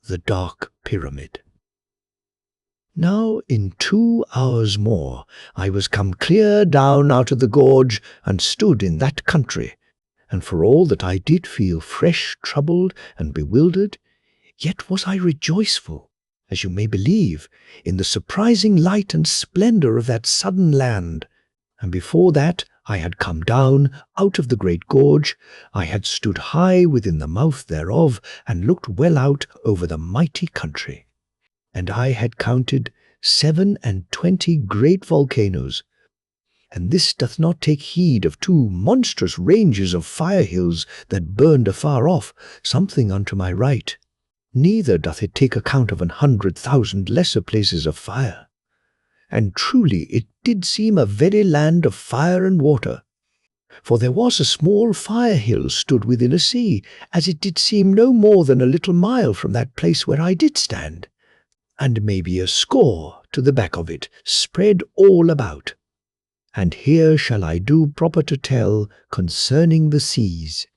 the dark pyramid. Now in 2 hours more I was come clear down out of the gorge and stood in that country, and for all that I did feel fresh, troubled, and bewildered, yet was I rejoiceful, as you may believe, in the surprising light and splendour of that sudden land. And before that I had come down out of the great gorge, I had stood high within the mouth thereof, and looked well out over the mighty country. And I had counted 27 great volcanoes, and this doth not take heed of 2 monstrous ranges of fire hills that burned afar off, something unto my right, neither doth it take account of 100,000 lesser places of fire. And truly it did seem a very land of fire and water. For there was a small fire hill stood within a sea, as it did seem no more than a little mile from that place where I did stand, and maybe a score to the back of it, spread all about. And here shall I do proper to tell concerning the seas.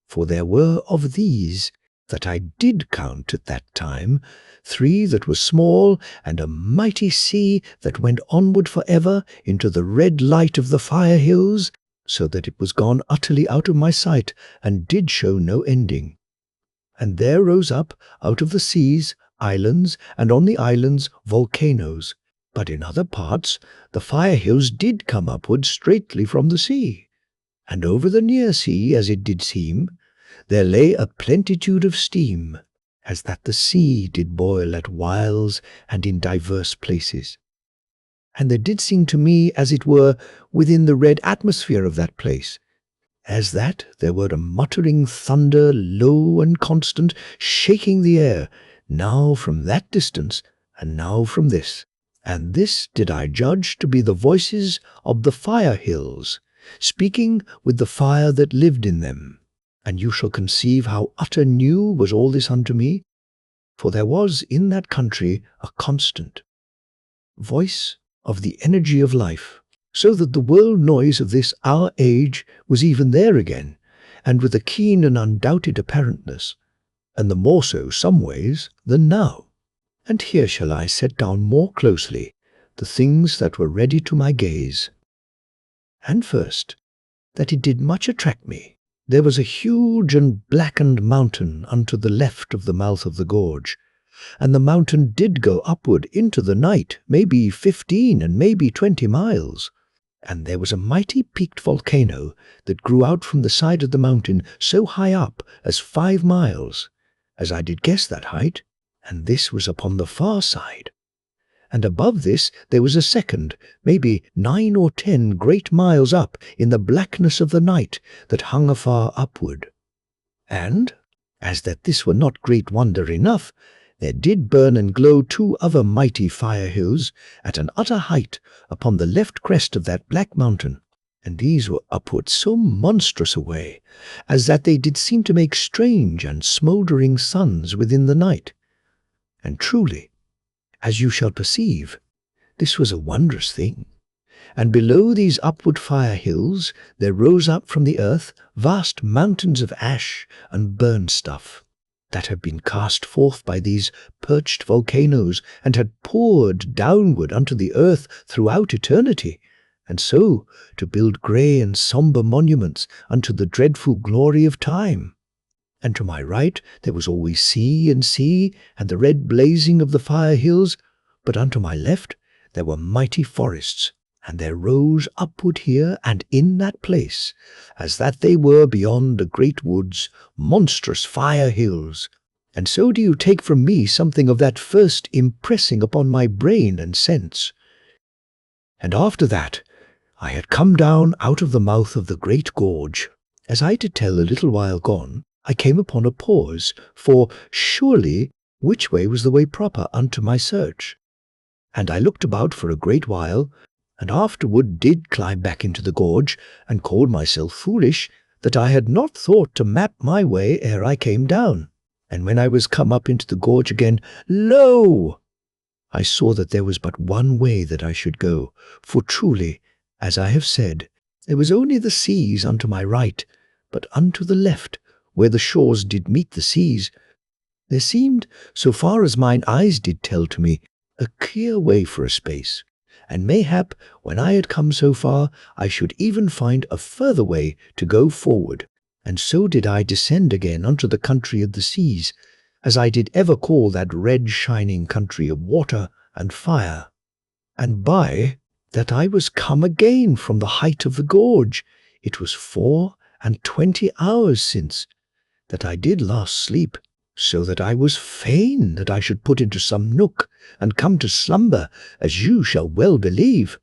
For there were of these that I did count at that time 3 that were small, and a mighty sea that went onward for ever into the red light of the fire hills, so that it was gone utterly out of my sight, and did show no ending. And there rose up out of the seas islands, and on the islands volcanoes, but in other parts the fire hills did come upward straightly from the sea. And over the near sea, as it did seem, there lay a plenitude of steam, as that the sea did boil at whiles and in divers places. And there did seem to me, as it were, within the red atmosphere of that place, as that there were a muttering thunder, low and constant, shaking the air, now from that distance, and now from this. And this did I judge to be the voices of the fire hills, speaking with the fire that lived in them. And you shall conceive how utter new was all this unto me, for there was in that country a constant voice of the energy of life, so that the world noise of this our age was even there again, and with a keen and undoubted apparentness, and the more so some ways than now. And here shall I set down more closely the things that were ready to my gaze. And first, that it did much attract me, there was a huge and blackened mountain unto the left of the mouth of the gorge, and the mountain did go upward into the night, maybe 15 and maybe 20 miles. And there was a mighty peaked volcano that grew out from the side of the mountain so high up as 5 miles, as I did guess that height, and this was upon the far side. And above this there was a second, maybe 9 or 10 great miles up in the blackness of the night that hung afar upward. And, as that this were not great wonder enough, there did burn and glow 2 other mighty fire hills at an utter height upon the left crest of that black mountain, and these were upward so monstrous a way, as that they did seem to make strange and smouldering suns within the night. And truly, as you shall perceive, this was a wondrous thing. And below these upward fire hills there rose up from the earth vast mountains of ash and burned stuff, that had been cast forth by these perched volcanoes, and had poured downward unto the earth throughout eternity, and so to build grey and sombre monuments unto the dreadful glory of time. And to my right there was always sea and the red blazing of the fire hills, but unto my left there were mighty forests, and there rose upward here and in that place, as that they were beyond the great woods, monstrous fire hills. And so do you take from me something of that first impressing upon my brain and sense. And after that I had come down out of the mouth of the great gorge, as I did tell a little while gone, I came upon a pause, for surely which way was the way proper unto my search? And I looked about for a great while, and afterward did climb back into the gorge, and called myself foolish that I had not thought to map my way ere I came down. And when I was come up into the gorge again, lo! I saw that there was but one way that I should go, for truly, as I have said, there was only the seas unto my right, but unto the left, where the shores did meet the seas, There seemed, so far as mine eyes did tell to me, a clear way for a space, and mayhap when I had come so far I should even find a further way to go forward, and so did I descend again unto the country of the seas, as I did ever call that red shining country of water and fire. And by that I was come again from the height of the gorge, it was 24 hours since that I did last sleep, so that I was fain that I should put into some nook and come to slumber, as you shall well believe.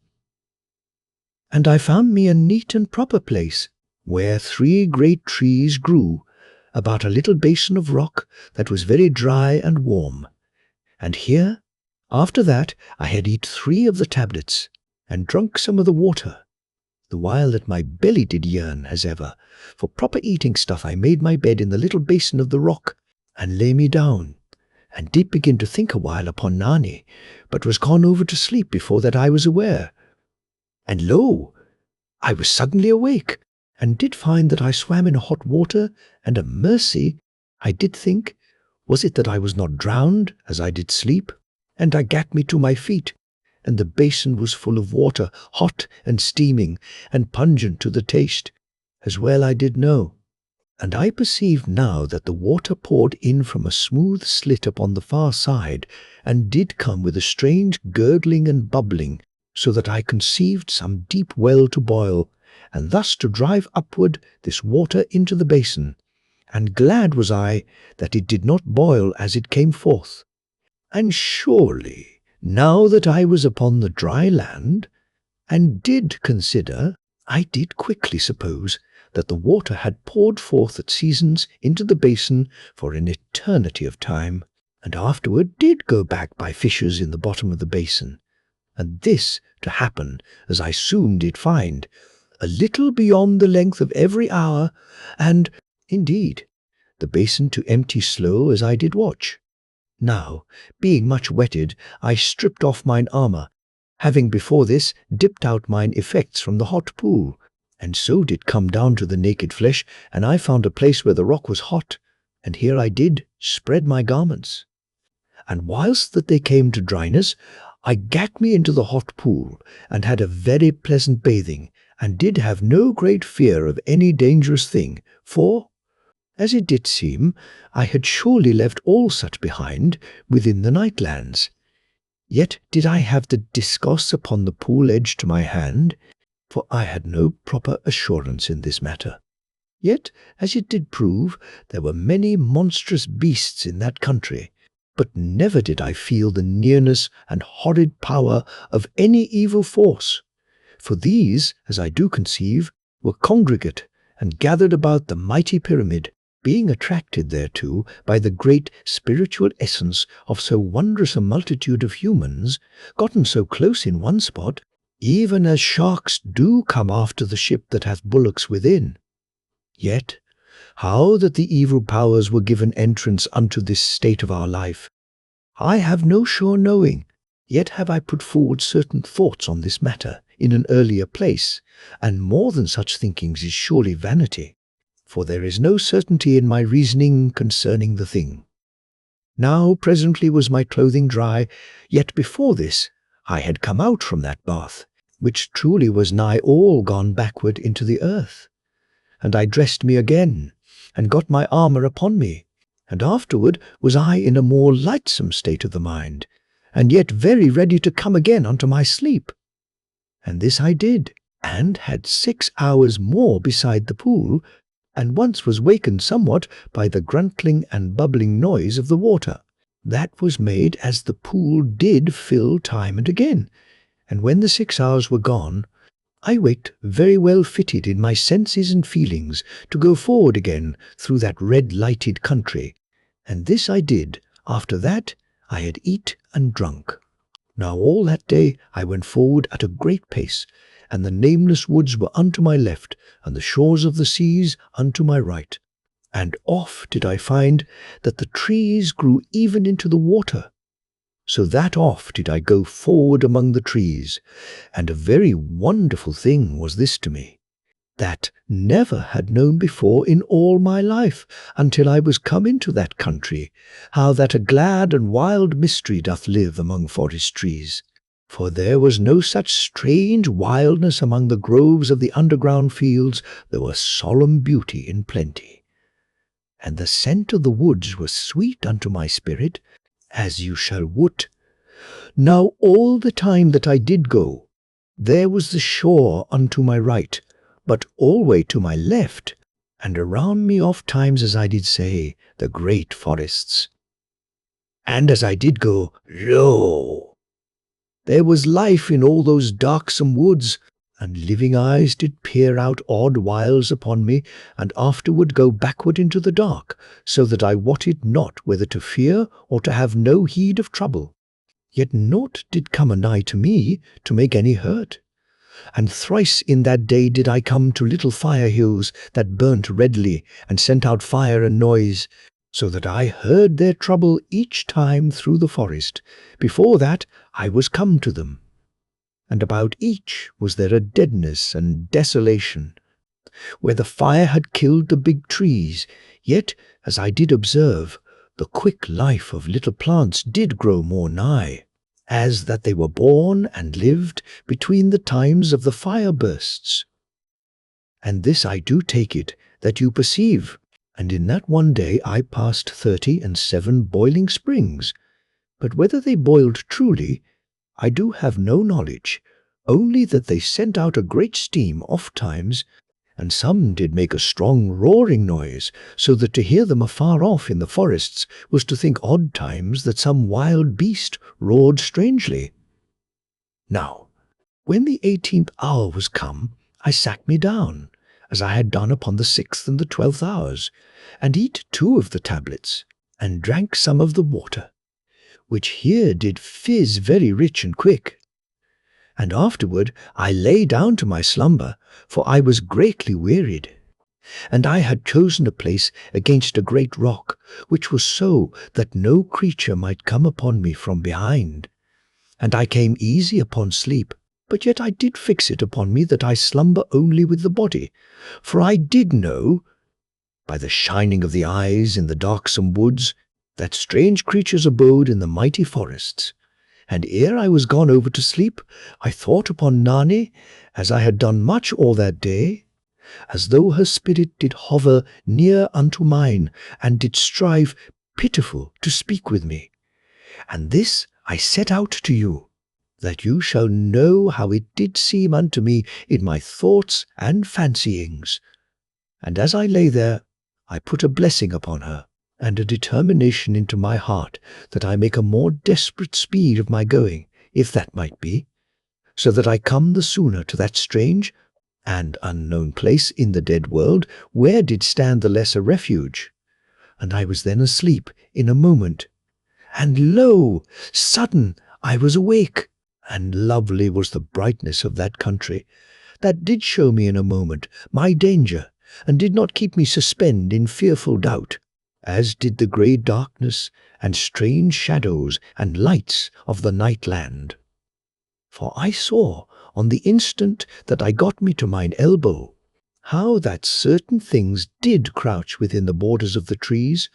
And I found me a neat and proper place, where 3 great trees grew, about a little basin of rock that was very dry and warm. And here, after that, I had eat 3 of the tablets, and drunk some of the water, the while that my belly did yearn as ever. For proper eating stuff I made my bed in the little basin of the rock, and lay me down, and did begin to think a while upon Nani, but was gone over to sleep before that I was aware. And lo, I was suddenly awake, and did find that I swam in hot water, and a mercy, I did think, was it that I was not drowned, as I did sleep? And I gat me to my feet, and the basin was full of water, hot and steaming, and pungent to the taste, as well I did know. And I perceived now that the water poured in from a smooth slit upon the far side, and did come with a strange gurgling and bubbling, so that I conceived some deep well to boil, and thus to drive upward this water into the basin. And glad was I that it did not boil as it came forth. And surely, now that I was upon the dry land, and did consider, I did quickly suppose that the water had poured forth at seasons into the basin for an eternity of time, and afterward did go back by fissures in the bottom of the basin, and this to happen, as I soon did find, a little beyond the length of every hour, and, indeed, the basin to empty slow as I did watch. Now, being much wetted, I stripped off mine armour, having before this dipped out mine effects from the hot pool, and so did come down to the naked flesh, and I found a place where the rock was hot, and here I did spread my garments. And whilst that they came to dryness, I gat me into the hot pool, and had a very pleasant bathing, and did have no great fear of any dangerous thing, for, as it did seem, I had surely left all such behind within the nightlands. Yet did I have the discourse upon the pool edge to my hand, for I had no proper assurance in this matter. Yet, as it did prove, there were many monstrous beasts in that country, but never did I feel the nearness and horrid power of any evil force, for these, as I do conceive, were congregate and gathered about the mighty pyramid, being attracted thereto by the great spiritual essence of so wondrous a multitude of humans, gotten so close in one spot, even as sharks do come after the ship that hath bullocks within. Yet, how that the evil powers were given entrance unto this state of our life, I have no sure knowing, yet have I put forward certain thoughts on this matter in an earlier place, and more than such thinkings is surely vanity, for there is no certainty in my reasoning concerning the thing. Now presently was my clothing dry, yet before this I had come out from that bath, which truly was nigh all gone backward into the earth. And I dressed me again, and got my armour upon me, and afterward was I in a more lightsome state of the mind, and yet very ready to come again unto my sleep. And this I did, and had 6 hours more beside the pool, and once was wakened somewhat by the gruntling and bubbling noise of the water. That was made as the pool did fill time and again, and when the 6 hours were gone, I waked very well fitted in my senses and feelings to go forward again through that red-lighted country, and this I did. After that I had eat and drunk. Now all that day I went forward at a great pace, and the nameless woods were unto my left, and the shores of the seas unto my right. And oft did I find that the trees grew even into the water, so that oft did I go forward among the trees, and a very wonderful thing was this to me. that never had known before in all my life, until I was come into that country, how that a glad and wild mystery doth live among forest trees. For there was no such strange wildness among the groves of the underground fields, there was solemn beauty in plenty. And the scent of the woods was sweet unto my spirit, as you shall wot. Now all the time that I did go, there was the shore unto my right, but alway to my left, and around me oft times, as I did say, the great forests. And as I did go, lo! There was life in all those darksome woods, and living eyes did peer out odd whiles upon me, and afterward go backward into the dark, so that I wotted not whether to fear or to have no heed of trouble. Yet naught did come anigh to me to make any hurt. And thrice in that day did I come to little fire hills that burnt redly and sent out fire and noise, so that I heard their trouble each time through the forest. Before that I was come to them. And about each was there a deadness and desolation, where the fire had killed the big trees, yet, as I did observe, the quick life of little plants did grow more nigh, as that they were born and lived between the times of the fire bursts. And this I do take it that you perceive, and in that one day I passed 37 boiling springs, but whether they boiled truly, I do have no knowledge, only that they sent out a great steam oft times, and some did make a strong roaring noise, so that to hear them afar off in the forests was to think odd times that some wild beast roared strangely. Now, when the 18th hour was come, I sat me down, as I had done upon the 6th and the 12th hours, and eat 2 of the tablets, and drank some of the water, which here did fizz very rich and quick. And afterward I lay down to my slumber, for I was greatly wearied. And I had chosen a place against a great rock, which was so that no creature might come upon me from behind. And I came easy upon sleep, but yet I did fix it upon me that I slumber only with the body, for I did know, by the shining of the eyes in the darksome woods, that strange creatures abode in the mighty forests. And ere I was gone over to sleep, I thought upon Nani, as I had done much all that day, as though her spirit did hover near unto mine, and did strive pitiful to speak with me. And this I set out to you, that you shall know how it did seem unto me in my thoughts and fancyings. And as I lay there, I put a blessing upon her, and a determination into my heart that I make a more desperate speed of my going, if that might be, so that I come the sooner to that strange and unknown place in the dead world where did stand the lesser refuge. And I was then asleep in a moment, and lo, sudden I was awake, and lovely was the brightness of that country, that did show me in a moment my danger, and did not keep me suspend in fearful doubt, as did the grey darkness and strange shadows and lights of the night land. For I saw, on the instant that I got me to mine elbow, how that certain things did crouch within the borders of the trees,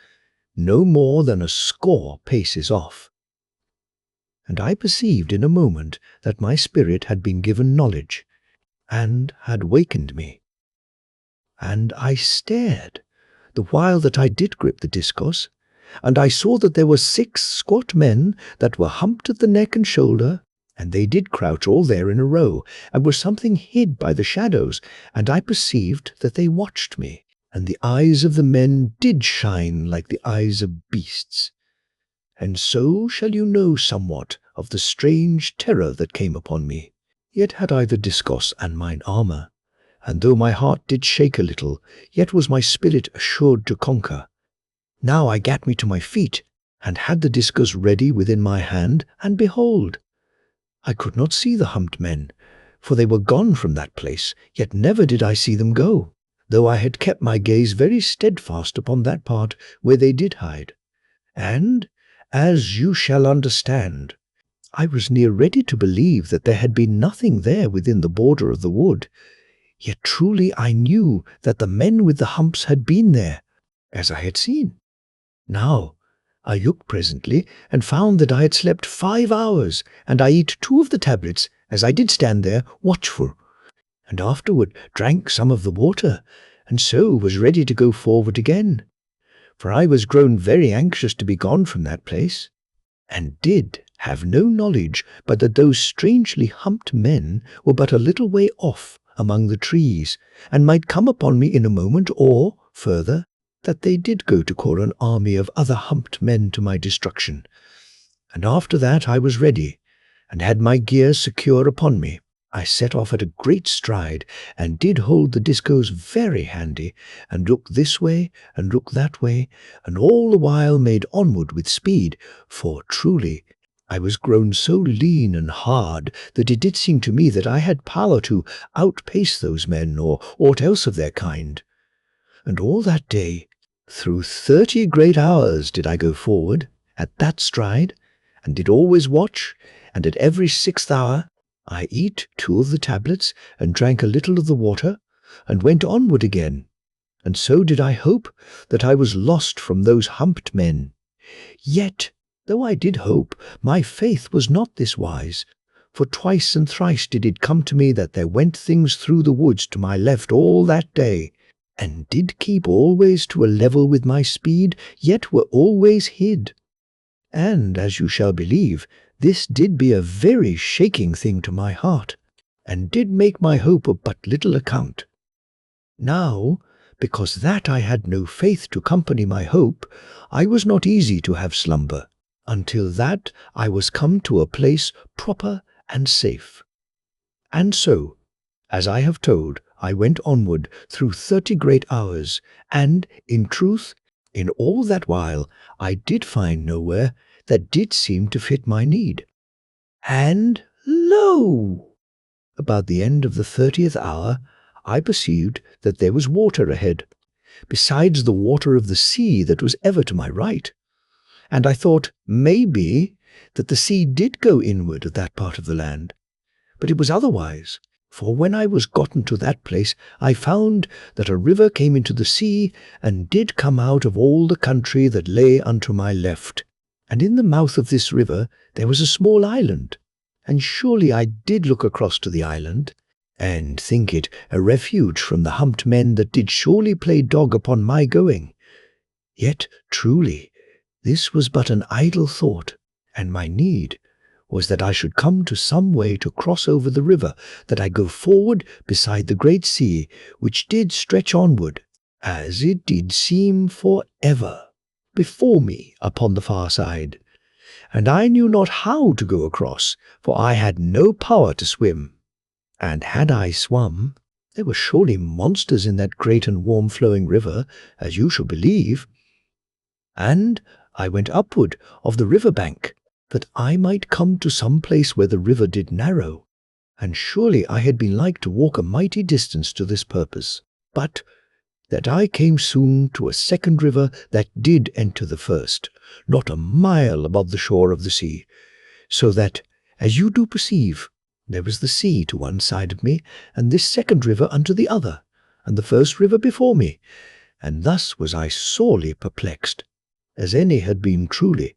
no more than a score paces off. And I perceived in a moment that my spirit had been given knowledge, and had wakened me. And I stared, the while that I did grip the discourse, and I saw that there were 6 squat men that were humped at the neck and shoulder, and they did crouch all there in a row, and were something hid by the shadows, and I perceived that they watched me, and the eyes of the men did shine like the eyes of beasts. And so shall you know somewhat of the strange terror that came upon me. Yet had I the discourse and mine armour, and though my heart did shake a little, yet was my spirit assured to conquer. Now I gat me to my feet, and had the discourse ready within my hand, and behold, I could not see the humped men, for they were gone from that place, yet never did I see them go, though I had kept my gaze very steadfast upon that part where they did hide. And, as you shall understand, I was near ready to believe that there had been nothing there within the border of the wood, Yet truly I knew that the men with the humps had been there, as I had seen. Now I looked presently, and found that I had slept 5 hours, and I ate 2 of the tablets, as I did stand there watchful, and afterward drank some of the water, and so was ready to go forward again. For I was grown very anxious to be gone from that place, and did have no knowledge but that those strangely humped men were but a little way off among the trees, and might come upon me in a moment, or, further, that they did go to call an army of other humped men to my destruction. And after that I was ready, and had my gear secure upon me. I set off at a great stride, and did hold the discos very handy, and look this way, and look that way, and all the while made onward with speed, for truly I was grown so lean and hard that it did seem to me that I had power to outpace those men, or aught else of their kind. And all that day, through 30 great hours did I go forward, at that stride, and did always watch, and at every 6th hour I eat 2 of the tablets, and drank a little of the water, and went onward again. And so did I hope that I was lost from those humped men. Yet, though I did hope, my faith was not this wise, for twice and thrice did it come to me that there went things through the woods to my left all that day, and did keep always to a level with my speed, yet were always hid. And, as you shall believe, this did be a very shaking thing to my heart, and did make my hope of but little account. Now, because that I had no faith to company my hope, I was not easy to have slumber, until that I was come to a place proper and safe. And so, as I have told, I went onward through 30 great hours, and, in truth, in all that while I did find nowhere that did seem to fit my need. And, lo! About the end of the 30th hour, I perceived that there was water ahead, besides the water of the sea that was ever to my right. And I thought, maybe, that the sea did go inward of that part of the land. But it was otherwise, for when I was gotten to that place, I found that a river came into the sea, and did come out of all the country that lay unto my left. And in the mouth of this river there was a small island, and surely I did look across to the island, and think it a refuge from the humped men that did surely play dog upon my going. Yet truly this was but an idle thought, and my need was that I should come to some way to cross over the river, that I go forward beside the great sea, which did stretch onward, as it did seem for ever, before me upon the far side. And I knew not how to go across, for I had no power to swim. And had I swum, there were surely monsters in that great and warm-flowing river, as you shall believe. And I went upward of the river bank, that I might come to some place where the river did narrow, and surely I had been like to walk a mighty distance to this purpose, but that I came soon to a second river that did enter the first, not a mile above the shore of the sea, so that, as you do perceive, there was the sea to one side of me, and this second river unto the other, and the first river before me, and thus was I sorely perplexed, as any had been truly,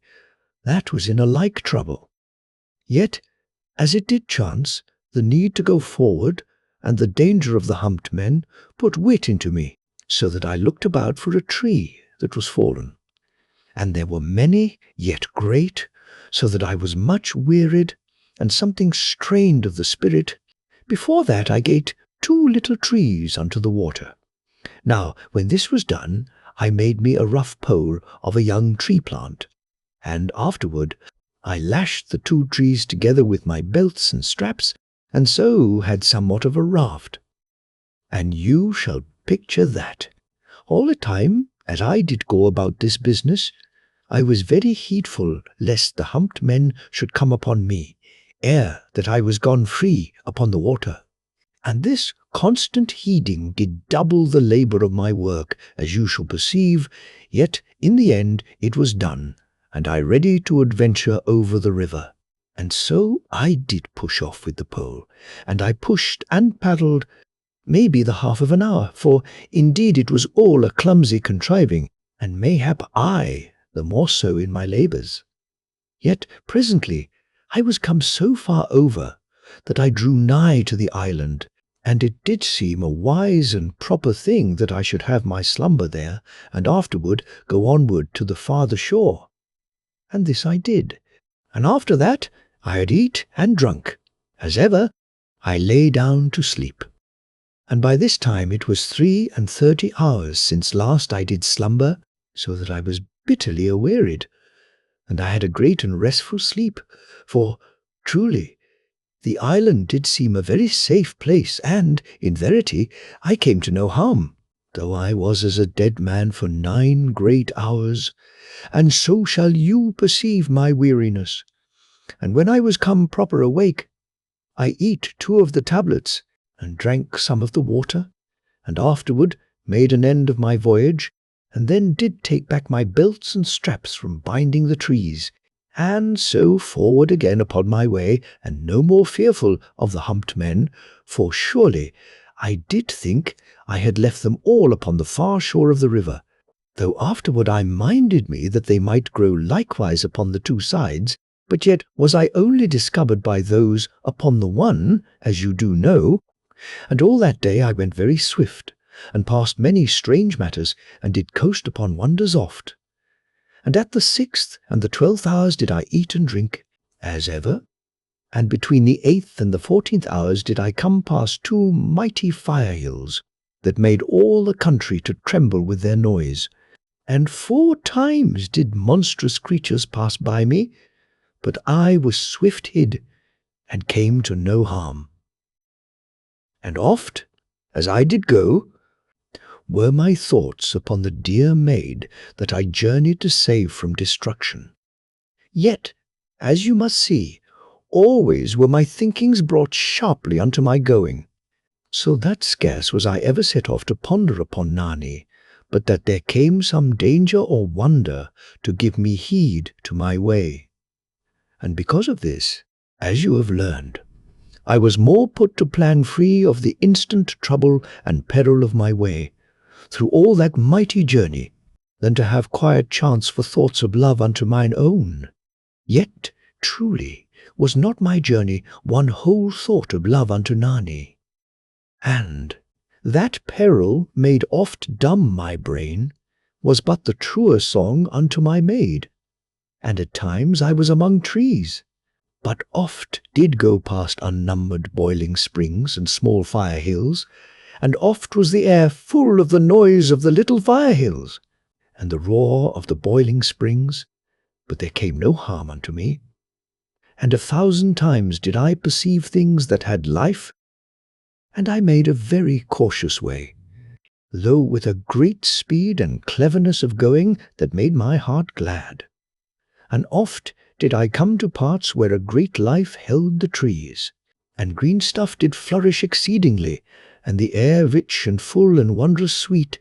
that was in a like trouble. Yet, as it did chance, the need to go forward, and the danger of the humped men, put wit into me, so that I looked about for a tree that was fallen. And there were many, yet great, so that I was much wearied, and something strained of the spirit. Before that I gate 2 little trees unto the water. Now, when this was done, I made me a rough pole of a young tree plant, and afterward I lashed the 2 trees together with my belts and straps, and so had somewhat of a raft. And you shall picture that, all the time as I did go about this business, I was very heedful lest the humped men should come upon me, ere that I was gone free upon the water. And this constant heeding did double the labour of my work, as you shall perceive, yet in the end it was done, and I ready to adventure over the river. And so I did push off with the pole, and I pushed and paddled, maybe the half of an hour, for indeed it was all a clumsy contriving, and mayhap I the more so in my labours. Yet presently I was come so far over that I drew nigh to the island, and it did seem a wise and proper thing that I should have my slumber there, and afterward go onward to the farther shore. And this I did, and after that I had eat and drunk. As ever, I lay down to sleep. And by this time it was 33 hours since last I did slumber, so that I was bitterly awearied, and I had a great and restful sleep, for, truly, the island did seem a very safe place, and, in verity, I came to no harm, though I was as a dead man for 9 great hours, and so shall you perceive my weariness. And when I was come proper awake, I eat 2 of the tablets, and drank some of the water, and afterward made an end of my voyage, and then did take back my belts and straps from binding the trees, and so forward again upon my way, and no more fearful of the humped men, for surely I did think I had left them all upon the far shore of the river, though afterward I minded me that they might grow likewise upon the 2 sides, but yet was I only discovered by those upon the one, as you do know. And all that day I went very swift, and passed many strange matters, and did coast upon wonders oft. And at the 6th and the 12th hours did I eat and drink, as ever, and between the 8th and the 14th hours did I come past 2 mighty fire hills, that made all the country to tremble with their noise. And 4 times did monstrous creatures pass by me, but I was swift hid, and came to no harm. And oft, as I did go, were my thoughts upon the dear maid that I journeyed to save from destruction. Yet, as you must see, always were my thinkings brought sharply unto my going, so that scarce was I ever set off to ponder upon Nani, but that there came some danger or wonder to give me heed to my way. And because of this, as you have learned, I was more put to plan free of the instant trouble and peril of my way, through all that mighty journey, than to have quiet chance for thoughts of love unto mine own. Yet, truly, was not my journey one whole thought of love unto Nani. And that peril made oft dumb my brain was but the truer song unto my maid. And at times I was among trees, but oft did go past unnumbered boiling springs and small fire hills, and oft was the air full of the noise of the little fire hills, and the roar of the boiling springs, but there came no harm unto me. And 1,000 times did I perceive things that had life, and I made a very cautious way, though with a great speed and cleverness of going that made my heart glad. And oft did I come to parts where a great life held the trees, and green stuff did flourish exceedingly, and the air rich and full and wondrous sweet,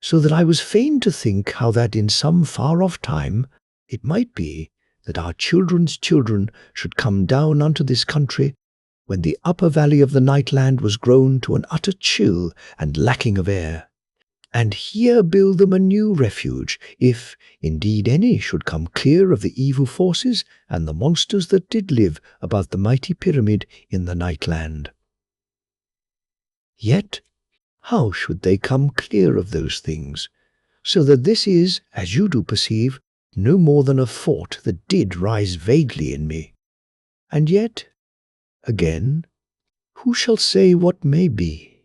so that I was fain to think how that in some far-off time it might be that our children's children should come down unto this country, when the upper valley of the Nightland was grown to an utter chill and lacking of air, and here build them a new refuge, if indeed any should come clear of the evil forces and the monsters that did live about the mighty pyramid in the Nightland. Yet how should they come clear of those things, so that this is, as you do perceive, no more than a thought that did rise vaguely in me. And yet, again, who shall say what may be?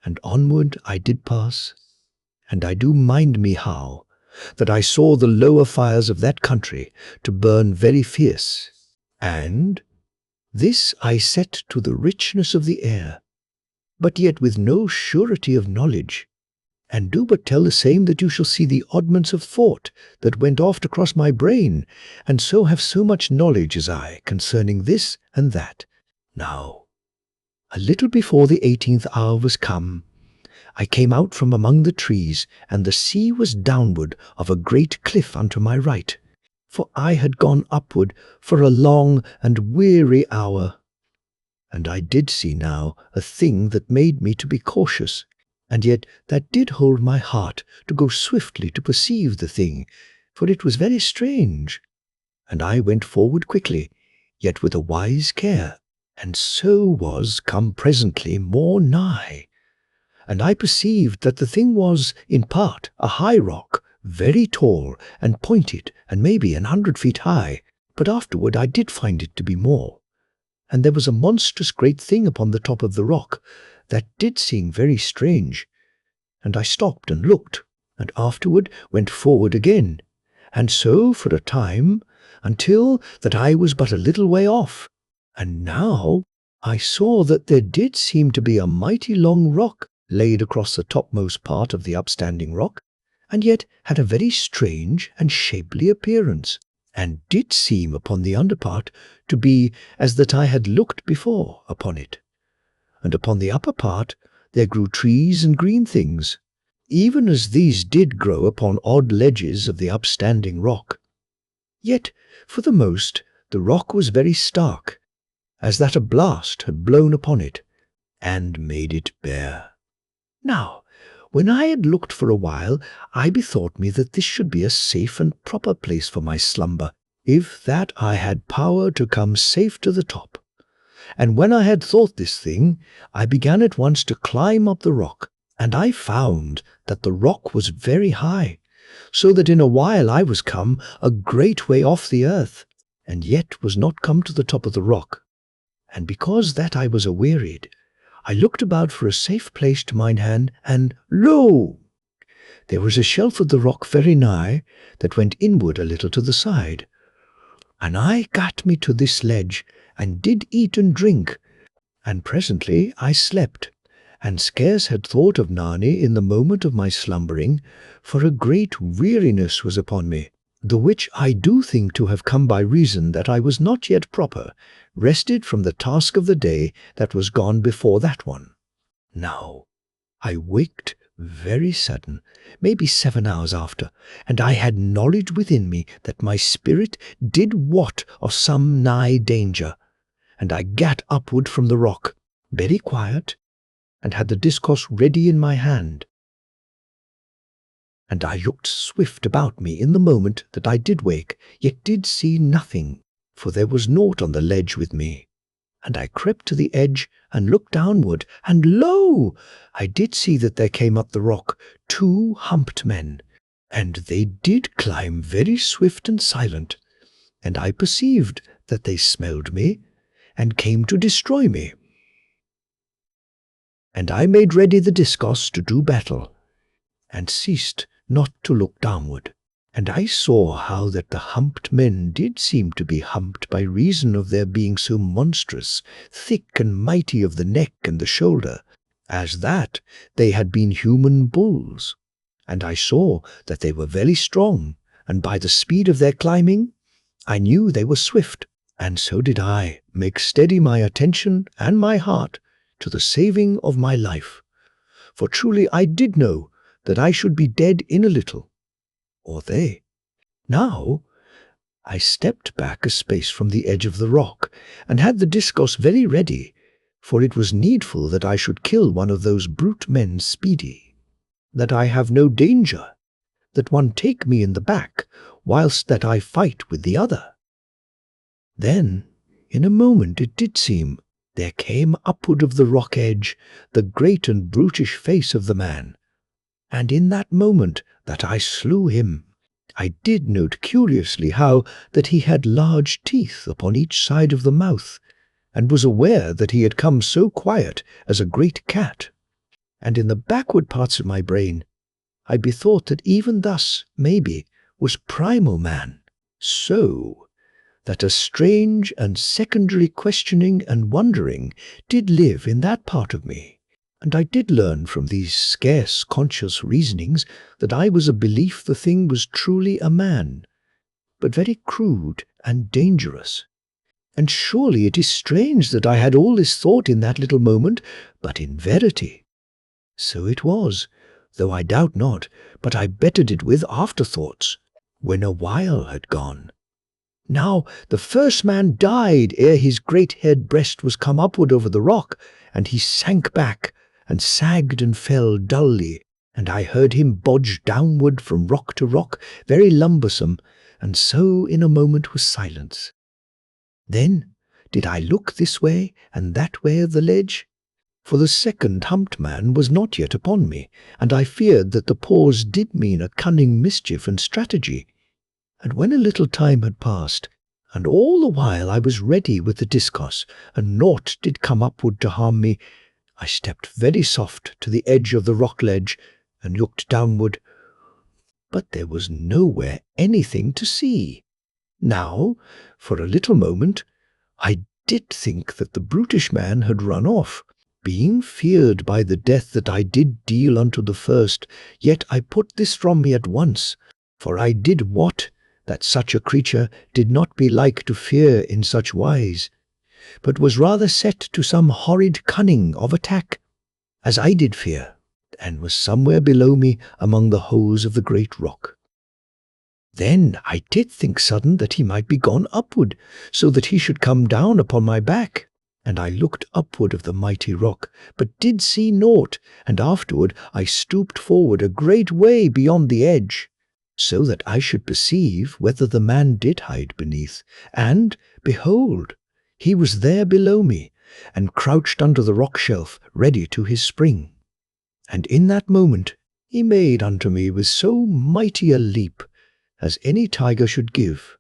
And onward I did pass, and I do mind me how that I saw the lower fires of that country to burn very fierce, and this I set to the richness of the air, but yet with no surety of knowledge, and do but tell the same that you shall see the oddments of thought that went oft across my brain, and so have so much knowledge as I concerning this and that. Now, a little before the 18th hour was come, I came out from among the trees, and the sea was downward of a great cliff unto my right, for I had gone upward for a long and weary hour. And I did see now a thing that made me to be cautious, and yet that did hold my heart to go swiftly to perceive the thing, for it was very strange. And I went forward quickly, yet with a wise care, and so was come presently more nigh. And I perceived that the thing was, in part, a high rock, very tall and pointed, and maybe 100 feet high, but afterward I did find it to be more. And there was a monstrous great thing upon the top of the rock, that did seem very strange. And I stopped and looked, and afterward went forward again, and so for a time, until that I was but a little way off. And now I saw that there did seem to be a mighty long rock laid across the topmost part of the upstanding rock, and yet had a very strange and shapely appearance, and did seem upon the under part to be as that I had looked before upon it. And upon the upper part there grew trees and green things, even as these did grow upon odd ledges of the upstanding rock. Yet, for the most, the rock was very stark, as that a blast had blown upon it, and made it bare. Now, when I had looked for a while, I bethought me that this should be a safe and proper place for my slumber, if that I had power to come safe to the top. And when I had thought this thing, I began at once to climb up the rock, and I found that the rock was very high, so that in a while I was come a great way off the earth, and yet was not come to the top of the rock. And because that I was awearied, I looked about for a safe place to mine hand, and lo! There was a shelf of the rock very nigh, that went inward a little to the side. And I gat me to this ledge, and did eat and drink, and presently I slept, and scarce had thought of Narni in the moment of my slumbering, for a great weariness was upon me, the which I do think to have come by reason that I was not yet proper, rested from the task of the day that was gone before that one. Now, I waked very sudden, maybe 7 hours after, and I had knowledge within me that my spirit did wot of some nigh danger, and I gat upward from the rock, very quiet, and had the discourse ready in my hand. And I looked swift about me in the moment that I did wake, yet did see nothing, for there was naught on the ledge with me. And I crept to the edge and looked downward, and lo! I did see that there came up the rock 2 humped men, and they did climb very swift and silent, and I perceived that they smelled me, and came to destroy me. And I made ready the discourse to do battle, and ceased not to look downward. And I saw how that the humped men did seem to be humped by reason of their being so monstrous, thick and mighty of the neck and the shoulder, as that they had been human bulls. And I saw that they were very strong, and by the speed of their climbing, I knew they were swift, and so did I make steady my attention and my heart to the saving of my life. For truly I did know that I should be dead in a little, or they. Now I stepped back a space from the edge of the rock, and had the discourse very ready, for it was needful that I should kill one of those brute men speedy, that I have no danger, that one take me in the back, whilst that I fight with the other. Then, in a moment it did seem, there came upward of the rock edge the great and brutish face of the man, and in that moment that I slew him, I did note curiously how that he had large teeth upon each side of the mouth, and was aware that he had come so quiet as a great cat. And in the backward parts of my brain, I bethought that even thus, maybe, was primal man, so that a strange and secondary questioning and wondering did live in that part of me. And I did learn from these scarce conscious reasonings that I was a belief the thing was truly a man, but very crude and dangerous. And surely it is strange that I had all this thought in that little moment, but in verity, so it was, though I doubt not, but I bettered it with afterthoughts, when a while had gone. Now the first man died ere his great head breast was come upward over the rock, and he sank back, and sagged and fell dully, and I heard him bodge downward from rock to rock, very lumbersome, and so in a moment was silence. Then did I look this way and that way of the ledge, for the second humped man was not yet upon me, and I feared that the pause did mean a cunning mischief and strategy. And when a little time had passed, and all the while I was ready with the discourse, and naught did come upward to harm me, I stepped very soft to the edge of the rock ledge, and looked downward, but there was nowhere anything to see. Now, for a little moment, I did think that the brutish man had run off, being feared by the death that I did deal unto the first, yet I put this from me at once, for I did wot that such a creature did not be like to fear in such wise, but was rather set to some horrid cunning of attack, as I did fear, and was somewhere below me among the holes of the great rock. Then I did think sudden that he might be gone upward, so that he should come down upon my back. And I looked upward of the mighty rock, but did see naught, and afterward I stooped forward a great way beyond the edge, so that I should perceive whether the man did hide beneath. And, behold, he was there below me, and crouched under the rock shelf, ready to his spring. And in that moment he made unto me with so mighty a leap as any tiger should give,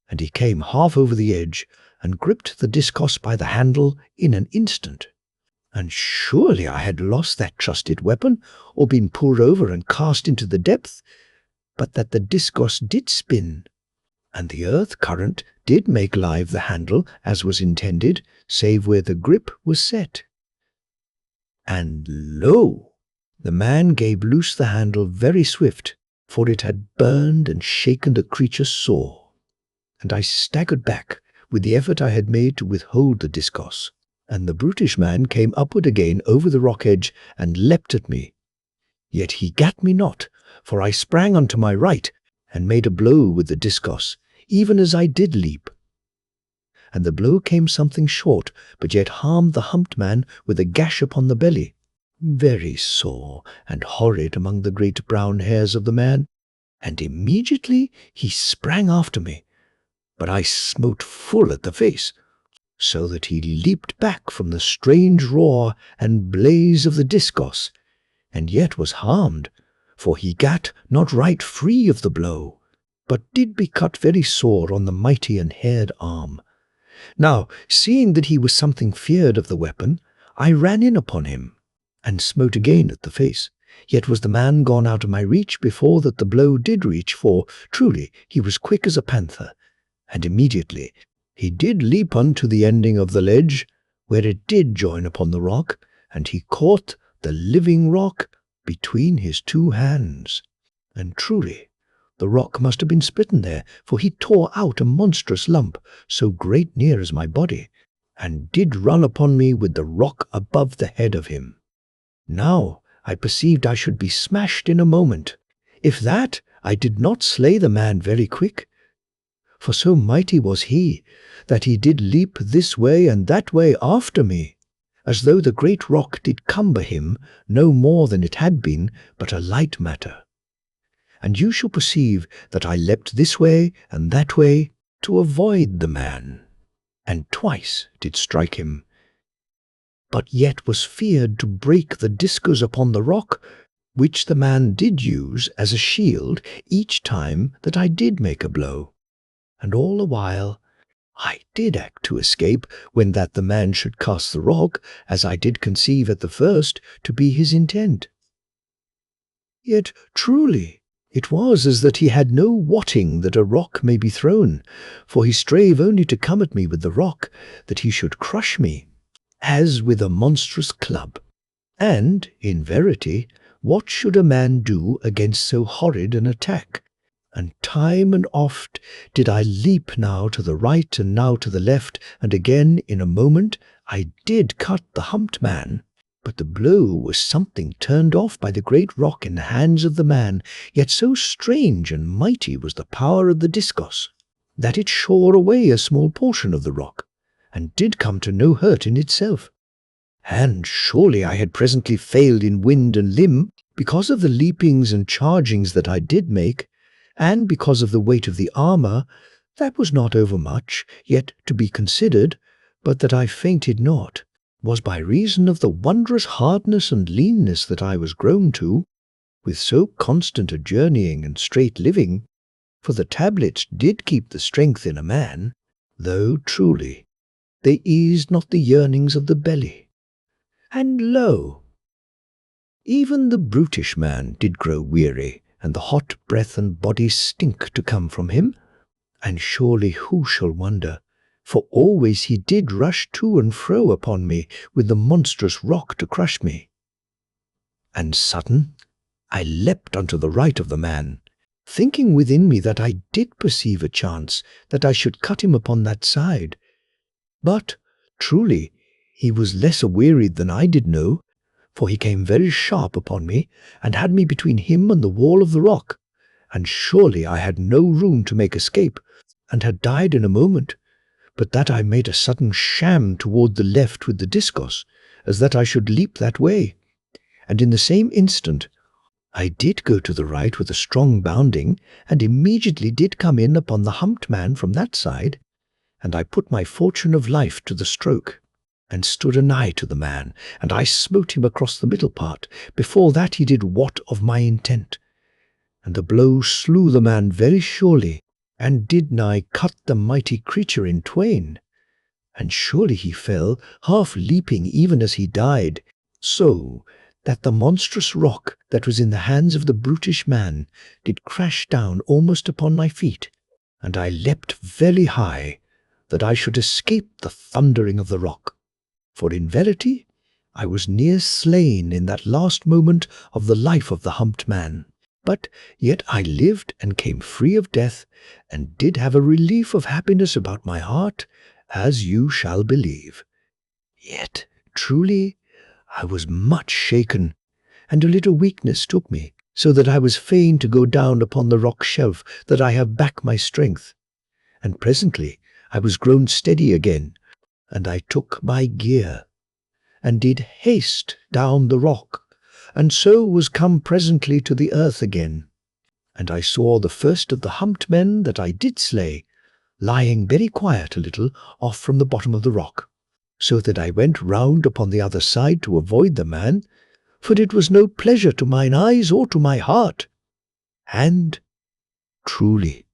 and he came half over the edge, and gripped the discos by the handle in an instant. And surely I had lost that trusted weapon, or been pulled over and cast into the depth, but that the discos did spin, and the earth current did make live the handle as was intended, save where the grip was set. And lo! The man gave loose the handle very swift, for it had burned and shaken the creature sore. And I staggered back, with the effort I had made to withhold the discos, and the brutish man came upward again over the rock edge, and leapt at me. Yet he gat me not, for I sprang unto my right, and made a blow with the discos, even as I did leap. And the blow came something short, but yet harmed the humped man with a gash upon the belly, very sore and horrid among the great brown hairs of the man, and immediately he sprang after me, but I smote full at the face, so that he leaped back from the strange roar and blaze of the discos, and yet was harmed, for he gat not right free of the blow, but did be cut very sore on the mighty and haired arm. Now, seeing that he was something feared of the weapon, I ran in upon him, and smote again at the face. Yet was the man gone out of my reach before that the blow did reach, for truly he was quick as a panther, and immediately he did leap unto the ending of the ledge, where it did join upon the rock, and he caught the living rock between his two hands. And truly the rock must have been splitten there, for he tore out a monstrous lump, so great near as my body, and did run upon me with the rock above the head of him. Now I perceived I should be smashed in a moment, if that I did not slay the man very quick, for so mighty was he, that he did leap this way and that way after me, as though the great rock did cumber him no more than it had been but a light matter. And you shall perceive that I leapt this way and that way to avoid the man, and twice did strike him, but yet was feared to break the discos upon the rock, which the man did use as a shield each time that I did make a blow. And all the while I did act to escape, when that the man should cast the rock, as I did conceive at the first to be his intent. Yet truly it was as that he had no wotting that a rock may be thrown, for he strave only to come at me with the rock, that he should crush me, as with a monstrous club. And, in verity, what should a man do against so horrid an attack? And time and oft did I leap now to the right and now to the left, and again in a moment I did cut the humped man. But the blow was something turned off by the great rock in the hands of the man, yet so strange and mighty was the power of the discos, that it shore away a small portion of the rock, and did come to no hurt in itself. And surely I had presently failed in wind and limb, because of the leapings and chargings that I did make, and because of the weight of the armour, that was not overmuch, yet to be considered, but that I fainted not, was by reason of the wondrous hardness and leanness that I was grown to, with so constant a journeying and straight living, for the tablets did keep the strength in a man, though truly they eased not the yearnings of the belly. And lo, even the brutish man did grow weary, and the hot breath and body stink to come from him. And surely who shall wonder? For always he did rush to and fro upon me with the monstrous rock to crush me. And sudden, I leapt unto the right of the man, thinking within me that I did perceive a chance that I should cut him upon that side. But truly he was less awearied than I did know, for he came very sharp upon me, and had me between him and the wall of the rock, and surely I had no room to make escape, and had died in a moment, but that I made a sudden sham toward the left with the discus, as that I should leap that way, and in the same instant I did go to the right with a strong bounding, and immediately did come in upon the humped man from that side, and I put my fortune of life to the stroke, and stood anigh to the man, and I smote him across the middle part, before that he did wot of my intent. And the blow slew the man very surely, and did nigh cut the mighty creature in twain. And surely he fell, half leaping even as he died, so that the monstrous rock that was in the hands of the brutish man did crash down almost upon my feet, and I leapt very high, that I should escape the thundering of the rock. For in verity I was near slain in that last moment of the life of the humped man. But yet I lived and came free of death, and did have a relief of happiness about my heart, as you shall believe. Yet truly I was much shaken, and a little weakness took me, so that I was fain to go down upon the rock shelf, that I have back my strength. And presently I was grown steady again, and I took my gear, and did haste down the rock, and so was come presently to the earth again. And I saw the first of the humped men that I did slay, lying very quiet a little off from the bottom of the rock, so that I went round upon the other side to avoid the man, for it was no pleasure to mine eyes or to my heart. And truly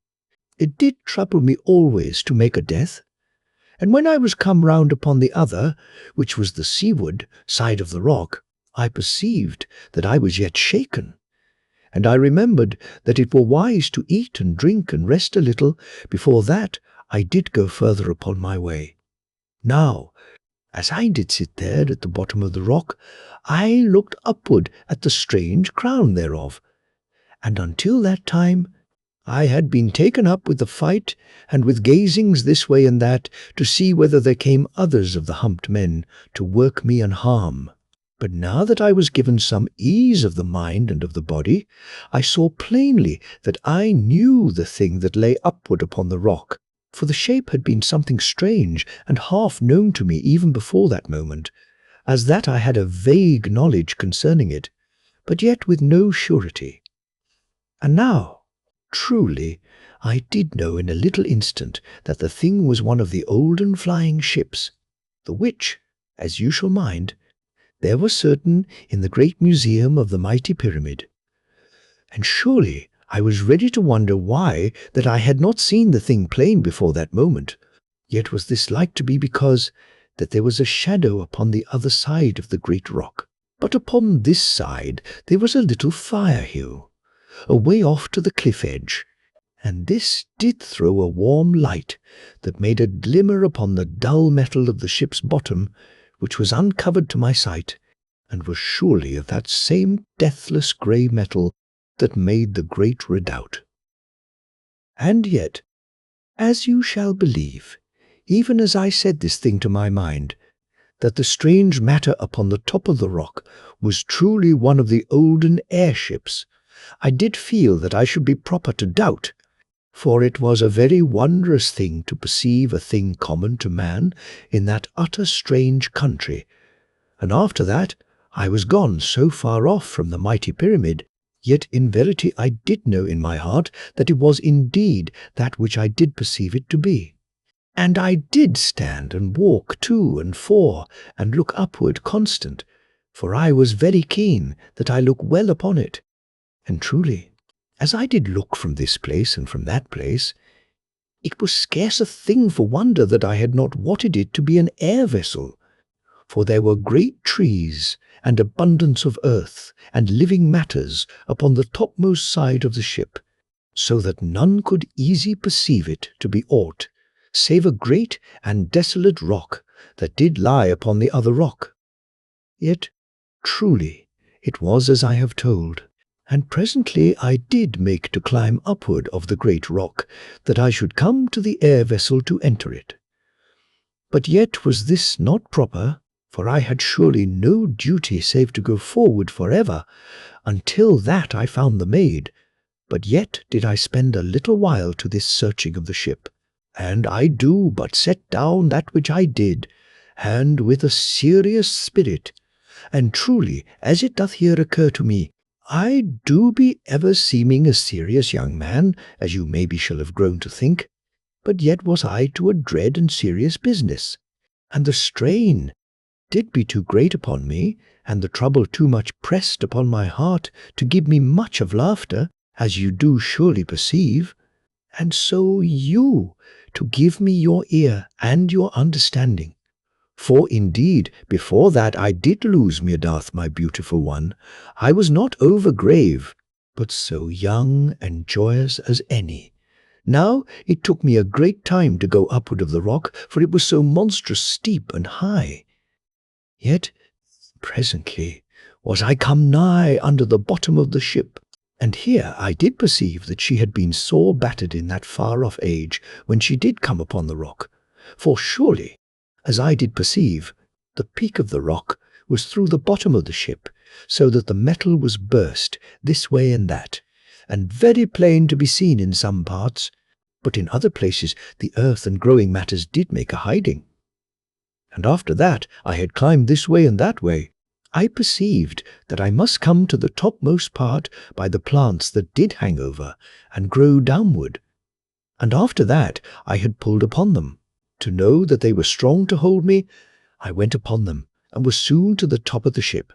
it did trouble me always to make a death. And when I was come round upon the other, which was the seaward side of the rock, I perceived that I was yet shaken, and I remembered that it were wise to eat and drink and rest a little before that I did go further upon my way. Now, as I did sit there at the bottom of the rock, I looked upward at the strange crown thereof, and until that time I had been taken up with the fight, and with gazings this way and that, to see whether there came others of the humped men to work me an harm. But now that I was given some ease of the mind and of the body, I saw plainly that I knew the thing that lay upward upon the rock, for the shape had been something strange and half known to me even before that moment, as that I had a vague knowledge concerning it, but yet with no surety. And now, truly, I did know in a little instant that the thing was one of the olden flying ships, the which, as you shall mind, there were certain in the great museum of the mighty pyramid. And surely I was ready to wonder why that I had not seen the thing plain before that moment. Yet was this like to be because that there was a shadow upon the other side of the great rock. But upon this side there was a little fire hill, away off to the cliff edge, and this did throw a warm light that made a glimmer upon the dull metal of the ship's bottom, which was uncovered to my sight, and was surely of that same deathless grey metal that made the great redoubt. And yet, as you shall believe, even as I said this thing to my mind, that the strange matter upon the top of the rock was truly one of the olden airships, I did feel that I should be proper to doubt, For it was a very wondrous thing to perceive a thing common to man in that utter strange country. And after that I was gone so far off from the mighty pyramid, yet in verity I did know in my heart that it was indeed that which I did perceive it to be. And I did stand and walk to and fore, and look upward constant, for I was very keen that I look well upon it. And truly, as I did look from this place and from that place, it was scarce a thing for wonder that I had not wotted it to be an air vessel, for there were great trees and abundance of earth and living matters upon the topmost side of the ship, so that none could easy perceive it to be aught save a great and desolate rock that did lie upon the other rock. Yet truly it was as I have told, and presently I did make to climb upward of the great rock, that I should come to the air vessel to enter it. But yet was this not proper, for I had surely no duty save to go forward for ever, until that I found the maid. But yet did I spend a little while to this searching of the ship, and I do but set down that which I did, and with a serious spirit. And truly, as it doth here occur to me, I do be ever seeming a serious young man, as you maybe shall have grown to think, but yet was I to a dread and serious business, and the strain did be too great upon me, and the trouble too much pressed upon my heart to give me much of laughter, as you do surely perceive, and so you to give me your ear and your understanding. For indeed, before that I did lose me doth my beautiful one, I was not over grave, but so young and joyous as any. Now it took me a great time to go upward of the rock, for it was so monstrous steep and high. Yet presently was I come nigh under the bottom of the ship, and here I did perceive that she had been sore battered in that far-off age when she did come upon the rock. For surely, as I did perceive, the peak of the rock was through the bottom of the ship, so that the metal was burst this way and that, and very plain to be seen in some parts, but in other places the earth and growing matters did make a hiding. And after that I had climbed this way and that way, I perceived that I must come to the topmost part by the plants that did hang over and grow downward. And after that I had pulled upon them, to know that they were strong to hold me. I went upon them, and was soon to the top of the ship.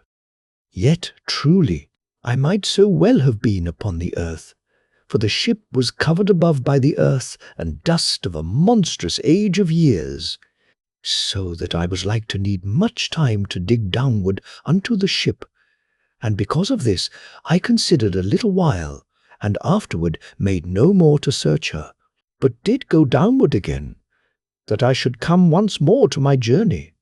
Yet truly I might so well have been upon the earth, for the ship was covered above by the earth and dust of a monstrous age of years, so that I was like to need much time to dig downward unto the ship. And because of this I considered a little while, and afterward made no more to search her, but did go downward again, that I should come once more to my journey.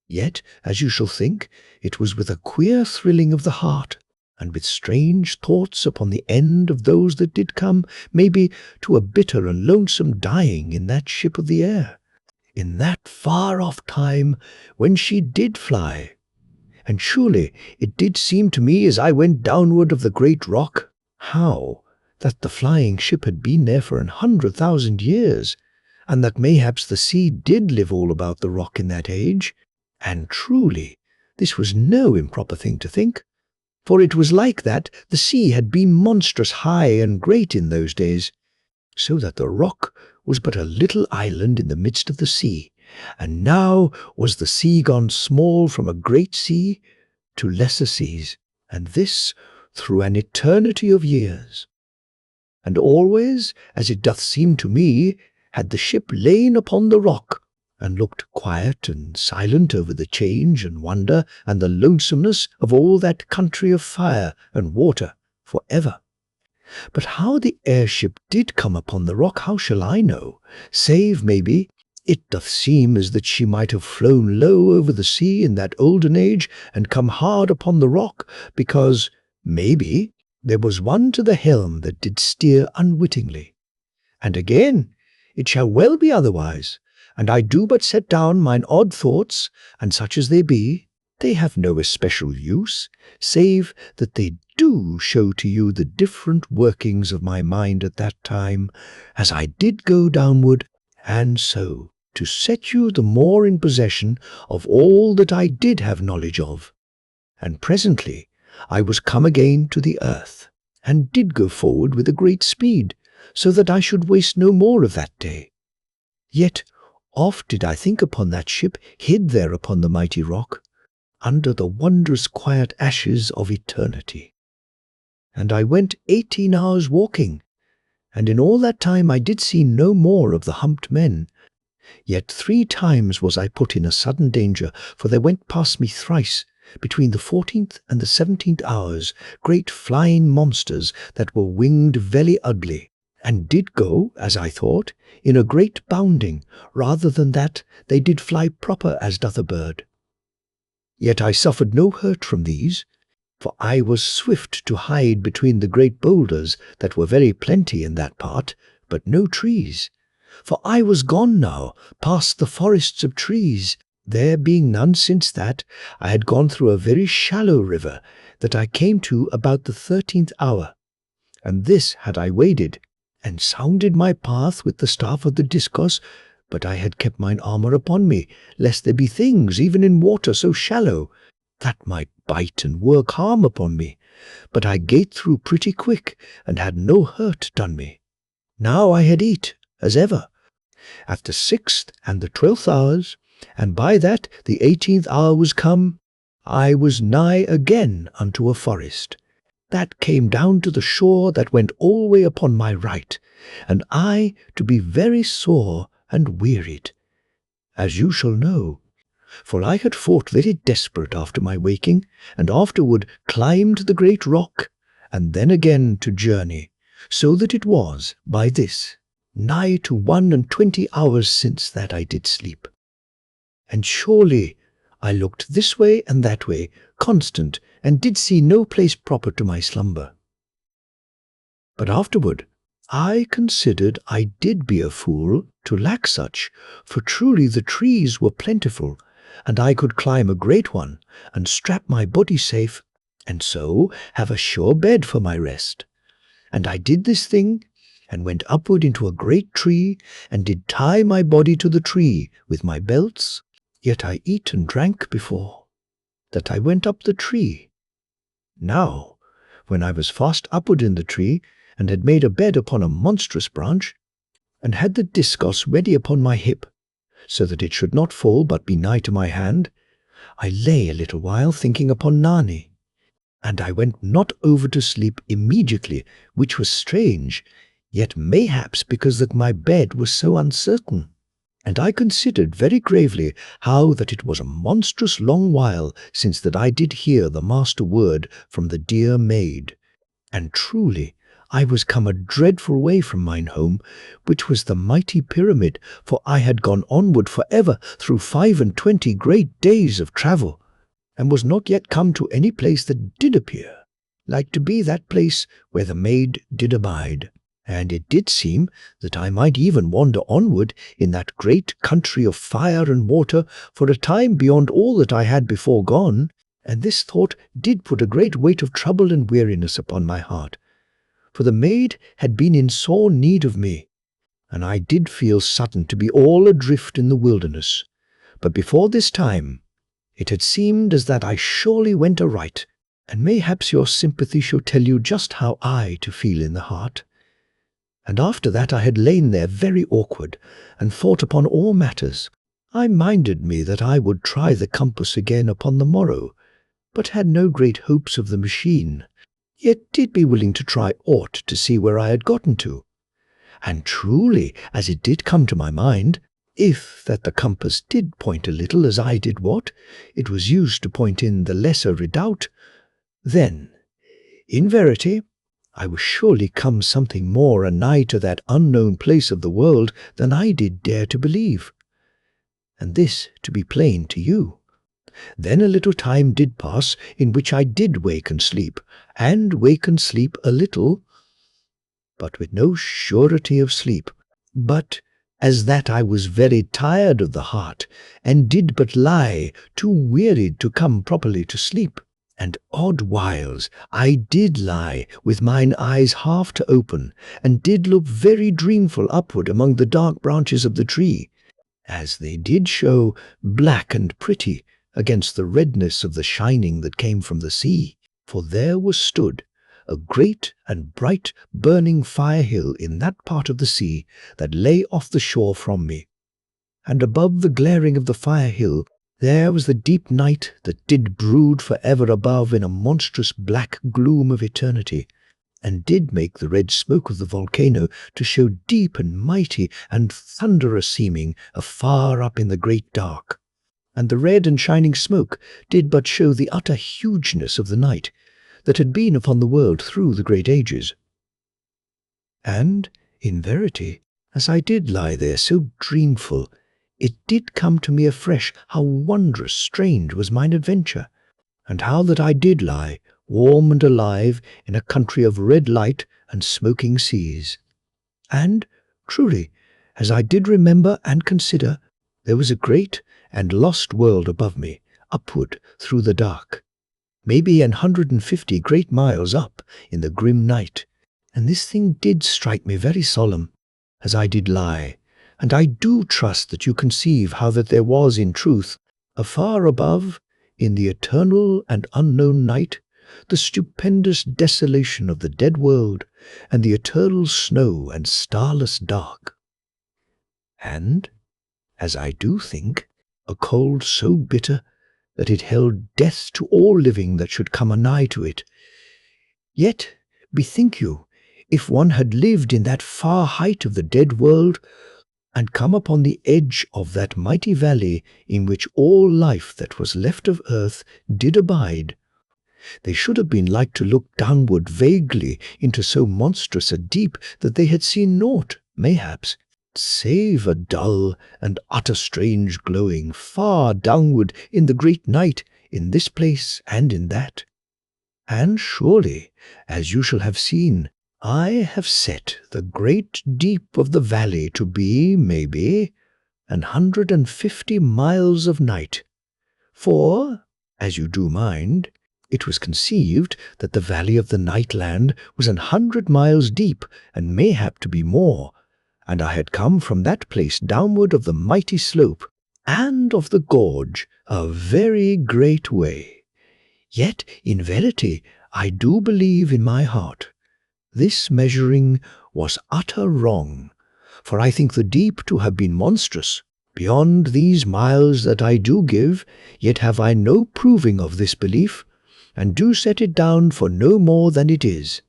Yet, as you shall think, it was with a queer thrilling of the heart, and with strange thoughts upon the end of those that did come, maybe to a bitter and lonesome dying in that ship of the air, in that far-off time when she did fly. And surely it did seem to me as I went downward of the great rock, how that the flying ship had been there for 100,000 years, and that mayhaps the sea did live all about the rock in that age. And truly this was no improper thing to think, for it was like that the sea had been monstrous high and great in those days, so that the rock was but a little island in the midst of the sea, and now was the sea gone small from a great sea to lesser seas, and this through an eternity of years. And always, as it doth seem to me, had the ship lain upon the rock, and looked quiet and silent over the change and wonder and the lonesomeness of all that country of fire and water for ever. But how the airship did come upon the rock, how shall I know, save, maybe, it doth seem as that she might have flown low over the sea in that olden age and come hard upon the rock, because, maybe, there was one to the helm that did steer unwittingly. And again, it shall well be otherwise, and I do but set down mine odd thoughts, and such as they be, they have no especial use, save that they do show to you the different workings of my mind at that time, as I did go downward, and so to set you the more in possession of all that I did have knowledge of. And presently I was come again to the earth, and did go forward with a great speed, so that I should waste no more of that day. Yet oft did I think upon that ship hid there upon the mighty rock, under the wondrous quiet ashes of eternity. And I went 18 hours walking, and in all that time I did see no more of the humped men. Yet 3 times was I put in a sudden danger, for there went past me thrice, between the 14th and the 17th hours, great flying monsters that were winged very ugly, and did go, as I thought, in a great bounding, rather than that they did fly proper as doth a bird. Yet I suffered no hurt from these, for I was swift to hide between the great boulders that were very plenty in that part, but no trees. For I was gone now, past the forests of trees, there being none since that I had gone through a very shallow river that I came to about the 13th hour. And this had I waded, and sounded my path with the staff of the discourse, but I had kept mine armour upon me, lest there be things, even in water so shallow, that might bite and work harm upon me. But I gate through pretty quick, and had no hurt done me. Now I had eat, as ever, at the 6th and the 12th hours, and by that the 18th hour was come, I was nigh again unto a forest, that came down to the shore that went alway upon my right, and I to be very sore and wearied, as you shall know. For I had fought very desperate after my waking, and afterward climbed the great rock, and then again to journey, so that it was, by this, nigh to 21 hours since that I did sleep. And surely I looked this way and that way, constant, and did see no place proper to my slumber. But afterward I considered I did be a fool to lack such, for truly the trees were plentiful, and I could climb a great one, and strap my body safe, and so have a sure bed for my rest. And I did this thing, and went upward into a great tree, and did tie my body to the tree with my belts, yet I eat and drank before that I went up the tree. Now, when I was fast upward in the tree, and had made a bed upon a monstrous branch, and had the discus ready upon my hip, so that it should not fall but be nigh to my hand, I lay a little while thinking upon Nani, and I went not over to sleep immediately, which was strange, yet mayhaps because that my bed was so uncertain. And I considered very gravely how that it was a monstrous long while since that I did hear the master word from the dear maid. And truly I was come a dreadful way from mine home, which was the mighty pyramid, for I had gone onward for ever through 25 great days of travel, and was not yet come to any place that did appear, like to be that place where the maid did abide. And it did seem that I might even wander onward in that great country of fire and water for a time beyond all that I had before gone, and this thought did put a great weight of trouble and weariness upon my heart. For the maid had been in sore need of me, and I did feel sudden to be all adrift in the wilderness. But before this time it had seemed as that I surely went aright, and mayhaps your sympathy shall tell you just how I to feel in the heart. And after that I had lain there very awkward, and thought upon all matters. I minded me that I would try the compass again upon the morrow, but had no great hopes of the machine, yet did be willing to try aught to see where I had gotten to. And truly, as it did come to my mind, if that the compass did point a little as I did wot, it was used to point in the lesser redoubt, then, in verity, I was surely come something more anigh to that unknown place of the world than I did dare to believe. And this to be plain to you. Then a little time did pass, in which I did wake and sleep a little, but with no surety of sleep, but as that I was very tired of the heart, and did but lie, too wearied to come properly to sleep. And odd whiles I did lie with mine eyes half to open, and did look very dreamful upward among the dark branches of the tree, as they did show black and pretty against the redness of the shining that came from the sea. For there was stood a great and bright burning fire hill in that part of the sea that lay off the shore from me. And above the glaring of the fire hill there was the deep night that did brood for ever above in a monstrous black gloom of eternity, and did make the red smoke of the volcano to show deep and mighty and thunderous seeming afar up in the great dark. And the red and shining smoke did but show the utter hugeness of the night that had been upon the world through the great ages. And, in verity, as I did lie there so dreamful, it did come to me afresh how wondrous strange was mine adventure, and how that I did lie, warm and alive, in a country of red light and smoking seas. And, truly, as I did remember and consider, there was a great and lost world above me, upward through the dark, maybe 150 great miles up in the grim night, and this thing did strike me very solemn, as I did lie, and I do trust that you conceive how that there was in truth, afar above, in the eternal and unknown night, the stupendous desolation of the dead world, and the eternal snow and starless dark. And, as I do think, a cold so bitter that it held death to all living that should come anigh to it. Yet, bethink you, if one had lived in that far height of the dead world, and come upon the edge of that mighty valley in which all life that was left of earth did abide, they should have been like to look downward vaguely into so monstrous a deep that they had seen naught, mayhaps, save a dull and utter strange glowing far downward in the great night, in this place and in that. And surely, as you shall have seen, I have set the great deep of the valley to be, maybe, 150 miles of night. For, as you do mind, it was conceived that the valley of the Nightland was 100 miles deep, and mayhap to be more, and I had come from that place downward of the mighty slope, and of the gorge, a very great way. Yet, in verity, I do believe in my heart, this measuring was utter wrong, for I think the deep to have been monstrous, beyond these miles that I do give, yet have I no proving of this belief, and do set it down for no more than it is.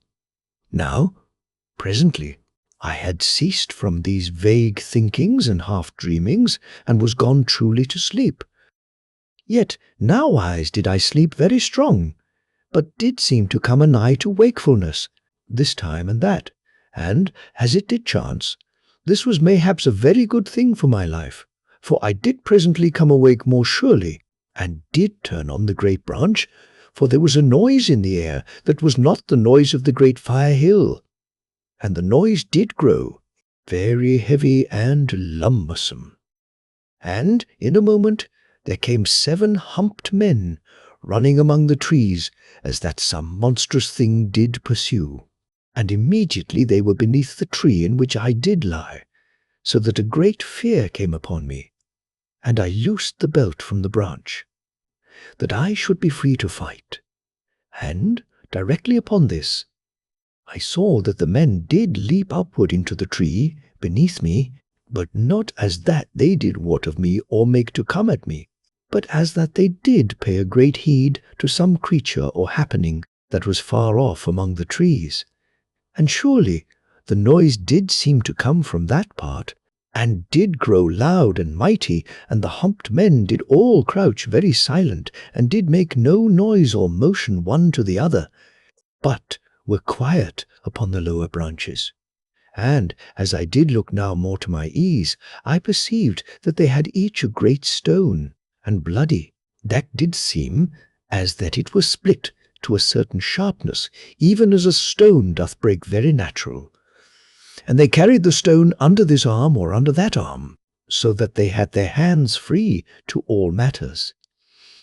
Now, presently, I had ceased from these vague thinkings and half-dreamings, and was gone truly to sleep. Yet nowise did I sleep very strong, but did seem to come anigh to wakefulness, this time and that, and, as it did chance, this was mayhaps a very good thing for my life, for I did presently come awake more surely, and did turn on the great branch, for there was a noise in the air that was not the noise of the great fire hill, and the noise did grow very heavy and lumbersome. And in a moment there came 7 humped men running among the trees, as that some monstrous thing did pursue. And immediately they were beneath the tree in which I did lie, so that a great fear came upon me, and I loosed the belt from the branch, that I should be free to fight. And, directly upon this, I saw that the men did leap upward into the tree beneath me, but not as that they did wot of me or make to come at me, but as that they did pay a great heed to some creature or happening that was far off among the trees. And surely the noise did seem to come from that part, and did grow loud and mighty, and the humped men did all crouch very silent, and did make no noise or motion one to the other, but were quiet upon the lower branches. And, as I did look now more to my ease, I perceived that they had each a great stone, and bloody, that did seem as that it was split to a certain sharpness, even as a stone doth break very natural. And they carried the stone under this arm or under that arm, so that they had their hands free to all matters.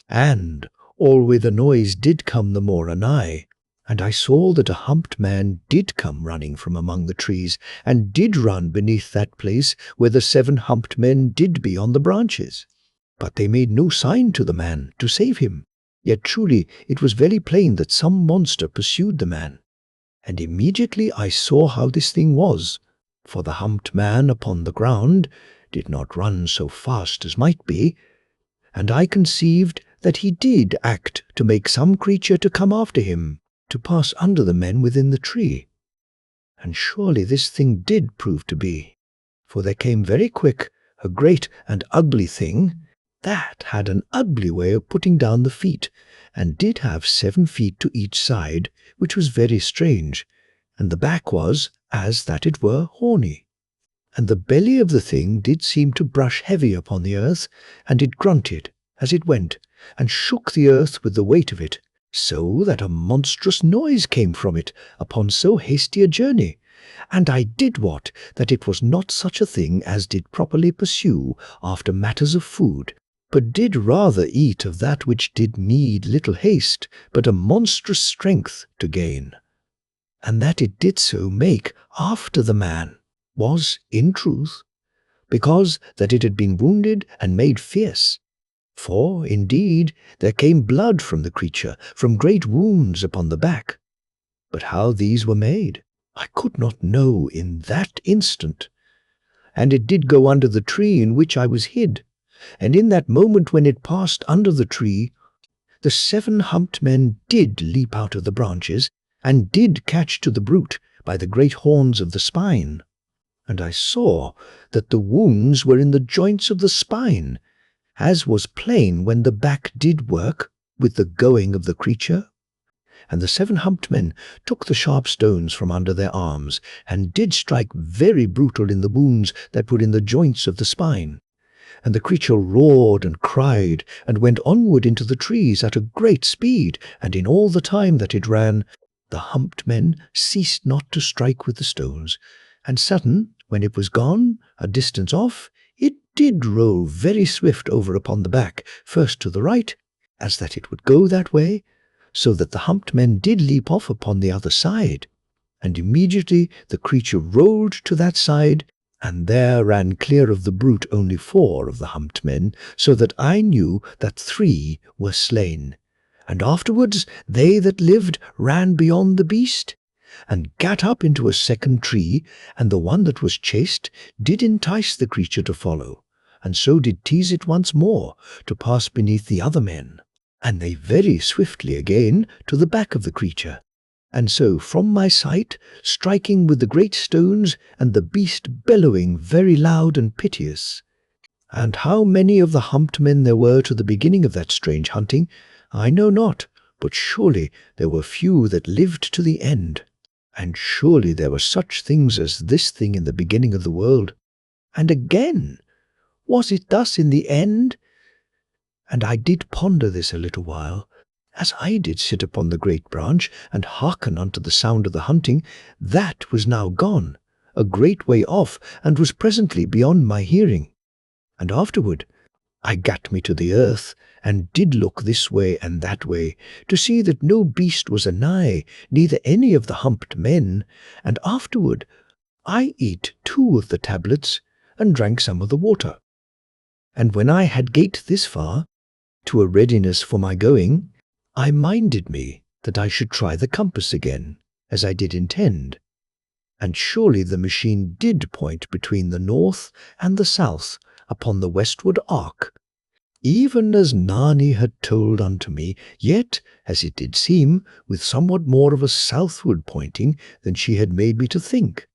And alway the noise did come the more anigh, and I saw that a humped man did come running from among the trees, and did run beneath that place where the 7 humped men did be on the branches. But they made no sign to the man to save him. Yet truly it was very plain that some monster pursued the man. And immediately I saw how this thing was, for the humped man upon the ground did not run so fast as might be, and I conceived that he did act to make some creature to come after him, to pass under the men within the tree. And surely this thing did prove to be, for there came very quick a great and ugly thing, that had an ugly way of putting down the feet, and did have 7 feet to each side, which was very strange, and the back was, as that it were, horny. And the belly of the thing did seem to brush heavy upon the earth, and it grunted as it went, and shook the earth with the weight of it, so that a monstrous noise came from it upon so hasty a journey. And I did wot that it was not such a thing as did properly pursue after matters of food, but did rather eat of that which did need little haste, but a monstrous strength to gain. And that it did so make after the man was, in truth, because that it had been wounded and made fierce. For, indeed, there came blood from the creature, from great wounds upon the back. But how these were made, I could not know in that instant. And it did go under the tree in which I was hid, and in that moment when it passed under the tree, the 7 humped men did leap out of the branches, and did catch to the brute by the great horns of the spine. And I saw that the wounds were in the joints of the spine, as was plain when the back did work with the going of the creature. And the 7 humped men took the sharp stones from under their arms, and did strike very brutal in the wounds that were in the joints of the spine. And the creature roared and cried, and went onward into the trees at a great speed, and in all the time that it ran, the humped men ceased not to strike with the stones. And sudden, when it was gone, a distance off, it did roll very swift over upon the back, first to the right, as that it would go that way, so that the humped men did leap off upon the other side. And immediately the creature rolled to that side, and there ran clear of the brute only 4 of the humped men, so that I knew that 3 were slain. And afterwards they that lived ran beyond the beast, and gat up into a second tree, and the one that was chased did entice the creature to follow, and so did tease it once more to pass beneath the other men. And they very swiftly again to the back of the creature, and so from my sight, striking with the great stones, and the beast bellowing very loud and piteous. And how many of the humped men there were to the beginning of that strange hunting, I know not, but surely there were few that lived to the end. And surely there were such things as this thing in the beginning of the world. And again, was it thus in the end? And I did ponder this a little while, as I did sit upon the great branch, and hearken unto the sound of the hunting. That was now gone, a great way off, and was presently beyond my hearing. And afterward I gat me to the earth, and did look this way and that way, to see that no beast was anigh, neither any of the humped men. And afterward I eat 2 of the tablets, and drank some of the water. And when I had gate this far, to a readiness for my going, I minded me that I should try the compass again, as I did intend. And surely the machine did point between the north and the south upon the westward arc, even as Nani had told unto me, yet, as it did seem, with somewhat more of a southward pointing than she had made me to think.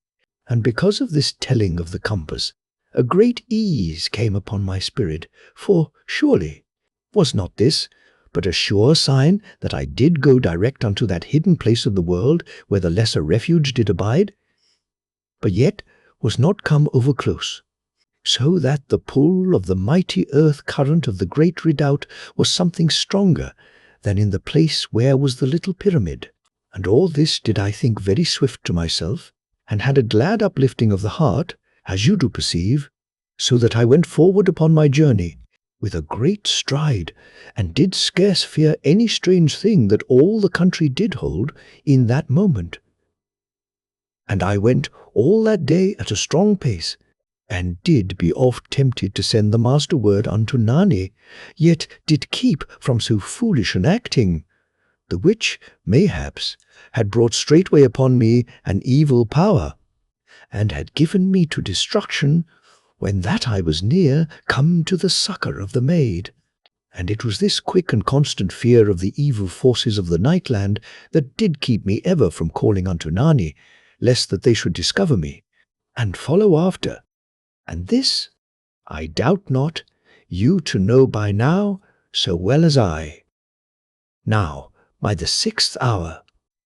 And because of this telling of the compass, a great ease came upon my spirit, for surely was not this but a sure sign that I did go direct unto that hidden place of the world where the lesser refuge did abide, but yet was not come over close, so that the pull of the mighty earth current of the great redoubt was something stronger than in the place where was the little pyramid. And all this did I think very swift to myself, and had a glad uplifting of the heart, as you do perceive, so that I went forward upon my journey, with a great stride, and did scarce fear any strange thing that all the country did hold in that moment. And I went all that day at a strong pace, and did be oft tempted to send the master word unto Nani, yet did keep from so foolish an acting, the which, mayhaps, had brought straightway upon me an evil power, and had given me to destruction, when that I was near come to the succour of the maid. And it was this quick and constant fear of the evil forces of the nightland that did keep me ever from calling unto Nani, lest that they should discover me, and follow after. And this, I doubt not, you to know by now so well as I. Now, by the 6th hour,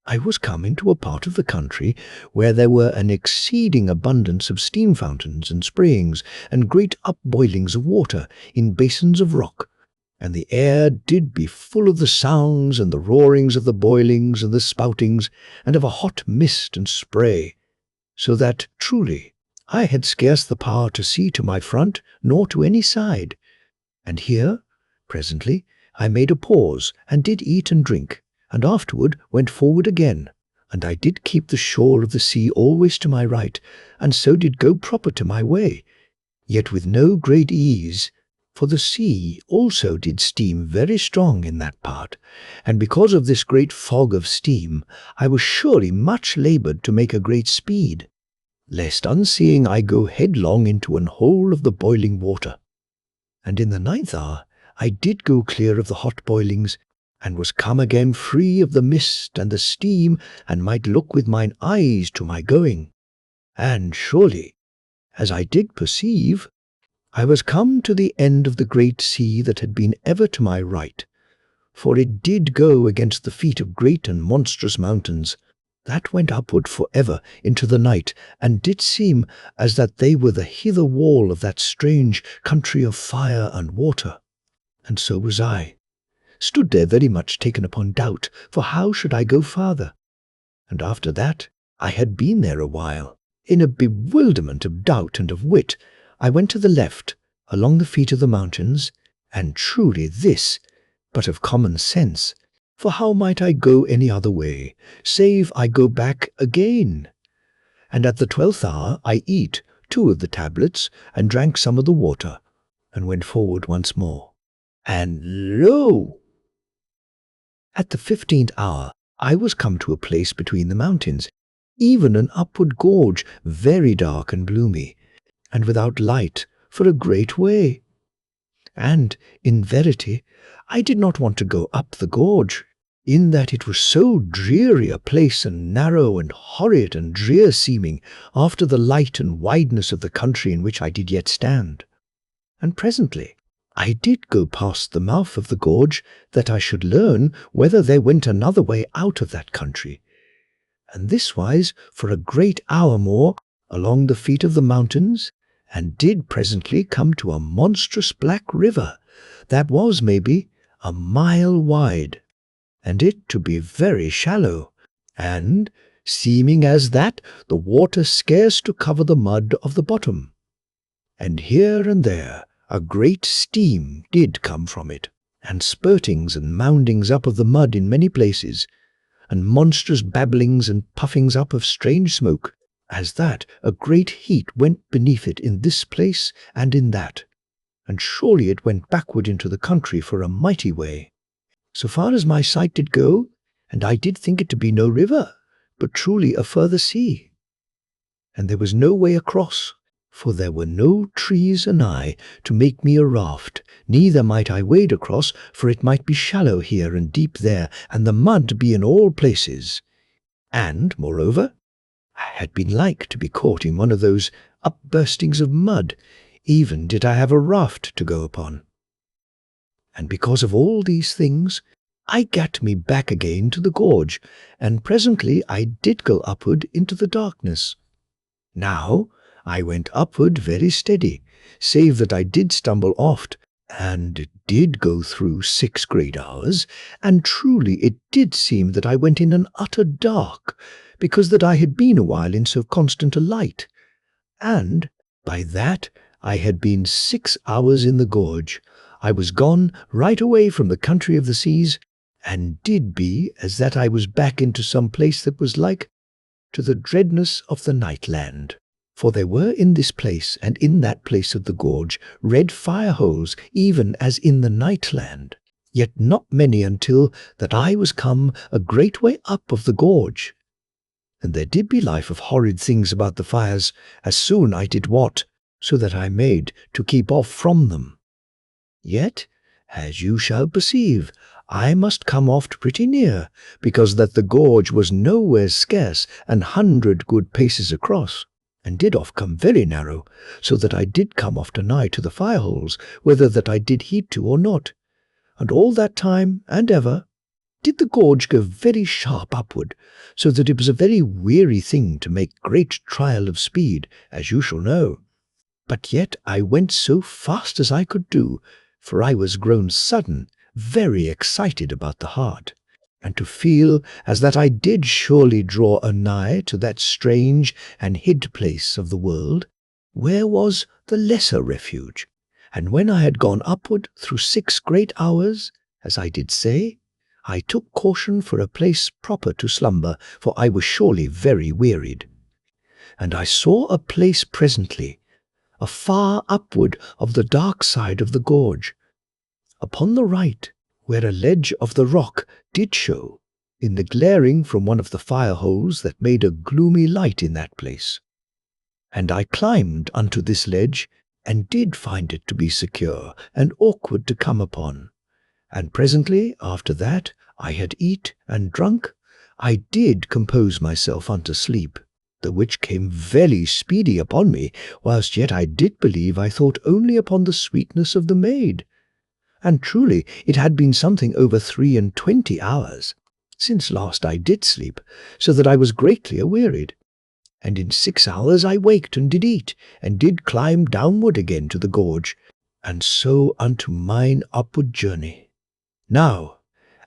I was come into a part of the country where there were an exceeding abundance of steam fountains and springs, and great upboilings of water in basins of rock, and the air did be full of the sounds and the roarings of the boilings and the spoutings, and of a hot mist and spray, so that, truly, I had scarce the power to see to my front nor to any side. And here, presently, I made a pause, and did eat and drink, and afterward went forward again, and I did keep the shore of the sea always to my right, and so did go proper to my way, yet with no great ease, for the sea also did steam very strong in that part, and because of this great fog of steam, I was surely much laboured to make a great speed, lest unseeing I go headlong into an hole of the boiling water. And in the 9th hour I did go clear of the hot boilings, and was come again free of the mist and the steam, and might look with mine eyes to my going. And surely, as I did perceive, I was come to the end of the great sea that had been ever to my right, for it did go against the feet of great and monstrous mountains, that went upward for ever into the night, and did seem as that they were the hither wall of that strange country of fire and water. And so was I, stood there very much taken upon doubt, for how should I go farther? And after that I had been there a while, in a bewilderment of doubt and of wit, I went to the left, along the feet of the mountains, and truly this, but of common sense, for how might I go any other way, save I go back again? And at the 12th hour I eat 2 of the tablets, and drank some of the water, and went forward once more. And lo! At the 15th hour I was come to a place between the mountains, even an upward gorge, very dark and gloomy, and without light for a great way. And, in verity, I did not want to go up the gorge, in that it was so dreary a place, and narrow and horrid and drear seeming, after the light and wideness of the country in which I did yet stand. And presently I did go past the mouth of the gorge, that I should learn whether there went another way out of that country. And this wise for a great hour more, along the feet of the mountains, and did presently come to a monstrous black river, that was, maybe, a mile wide, and it to be very shallow, and, seeming as that the water scarce to cover the mud of the bottom. And here and there a great steam did come from it, and spurtings and moundings up of the mud in many places, and monstrous babblings and puffings up of strange smoke, as that a great heat went beneath it in this place and in that, and surely it went backward into the country for a mighty way, so far as my sight did go, and I did think it to be no river, but truly a further sea. And there was no way across, for there were no trees anigh to make me a raft, neither might I wade across, for it might be shallow here and deep there, and the mud be in all places. And, moreover, I had been like to be caught in one of those upburstings of mud, even did I have a raft to go upon. And because of all these things, I gat me back again to the gorge, and presently I did go upward into the darkness. Now I went upward very steady, save that I did stumble oft, and did go through 6 great hours, and truly it did seem that I went in an utter dark, because that I had been a while in so constant a light, and by that I had been 6 hours in the gorge, I was gone right away from the country of the seas, and did be as that I was back into some place that was like to the dreadness of the night land. For there were in this place and in that place of the gorge red fire holes, even as in the night land, yet not many until that I was come a great way up of the gorge. And there did be life of horrid things about the fires, as soon I did wot, so that I made to keep off from them. Yet, as you shall perceive, I must come oft pretty near, because that the gorge was nowhere scarce 100 good paces across, and did oft come very narrow, so that I did come oft anigh to the fire-holes, whether that I did heed to or not. And all that time, and ever, did the gorge go very sharp upward, so that it was a very weary thing to make great trial of speed, as you shall know. But yet I went so fast as I could do, for I was grown sudden, very excited about the heart, and to feel as that I did surely draw anigh to that strange and hid place of the world, where was the lesser refuge. And when I had gone upward through 6 great hours, as I did say, I took caution for a place proper to slumber, for I was surely very wearied. And I saw a place presently, afar upward of the dark side of the gorge, upon the right, where a ledge of the rock did show, in the glaring from one of the fire-holes that made a gloomy light in that place. And I climbed unto this ledge, and did find it to be secure and awkward to come upon. And presently after that I had eat and drunk, I did compose myself unto sleep, the which came very speedy upon me, whilst yet I did believe I thought only upon the sweetness of the maid. And truly it had been something over 23 hours since last I did sleep, so that I was greatly awearied. And in 6 hours I waked and did eat, and did climb downward again to the gorge, and so unto mine upward journey. Now,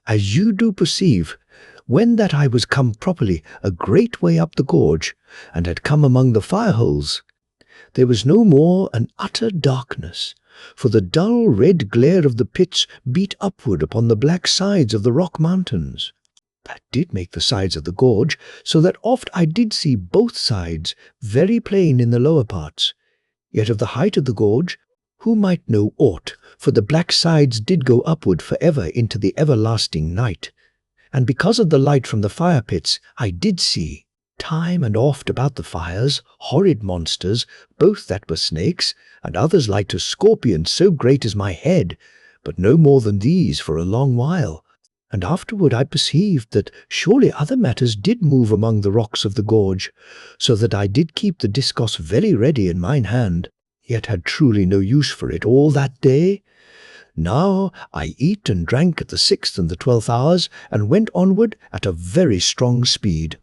as you do perceive, when that I was come properly a great way up the gorge, and had come among the fire-holes, there was no more an utter darkness, for the dull red glare of the pits beat upward upon the black sides of the rock mountains, that did make the sides of the gorge, so that oft I did see both sides very plain in the lower parts. Yet of the height of the gorge, who might know aught, for the black sides did go upward for ever into the everlasting night. And because of the light from the fire pits, I did see, time and oft about the fires, horrid monsters, both that were snakes, and others like to scorpions so great as my head, but no more than these for a long while. And afterward I perceived that surely other matters did move among the rocks of the gorge, so that I did keep the discourse very ready in mine hand, yet had truly no use for it all that day. Now I eat and drank at the 6th and the 12th hours, and went onward at a very strong speed.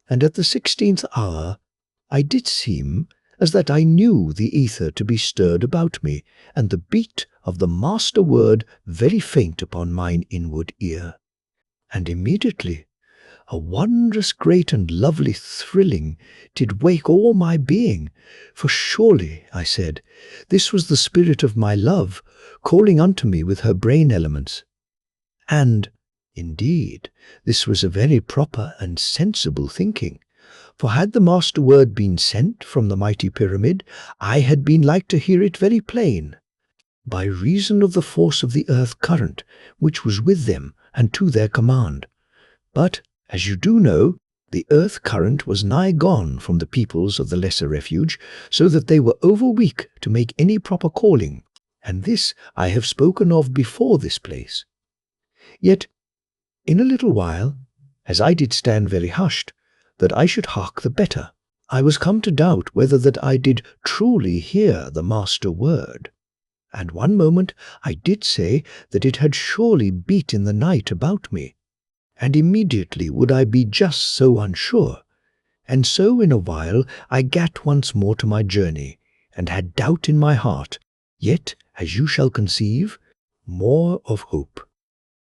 And at the 16th hour I did seem as that I knew the ether to be stirred about me, and the beat of the master word very faint upon mine inward ear. And immediately a wondrous great and lovely thrilling did wake all my being, for surely, I said, this was the spirit of my love, calling unto me with her brain elements. And, indeed, this was a very proper and sensible thinking, for had the master word been sent from the mighty pyramid, I had been like to hear it very plain, by reason of the force of the earth current, which was with them and to their command. But, as you do know, the earth current was nigh gone from the peoples of the lesser refuge, so that they were over weak to make any proper calling, and this I have spoken of before this place. Yet, in a little while, as I did stand very hushed, that I should hark the better, I was come to doubt whether that I did truly hear the master word. And one moment I did say that it had surely beat in the night about me, and immediately would I be just so unsure. And so in a while I gat once more to my journey, and had doubt in my heart, yet, as you shall conceive, more of hope.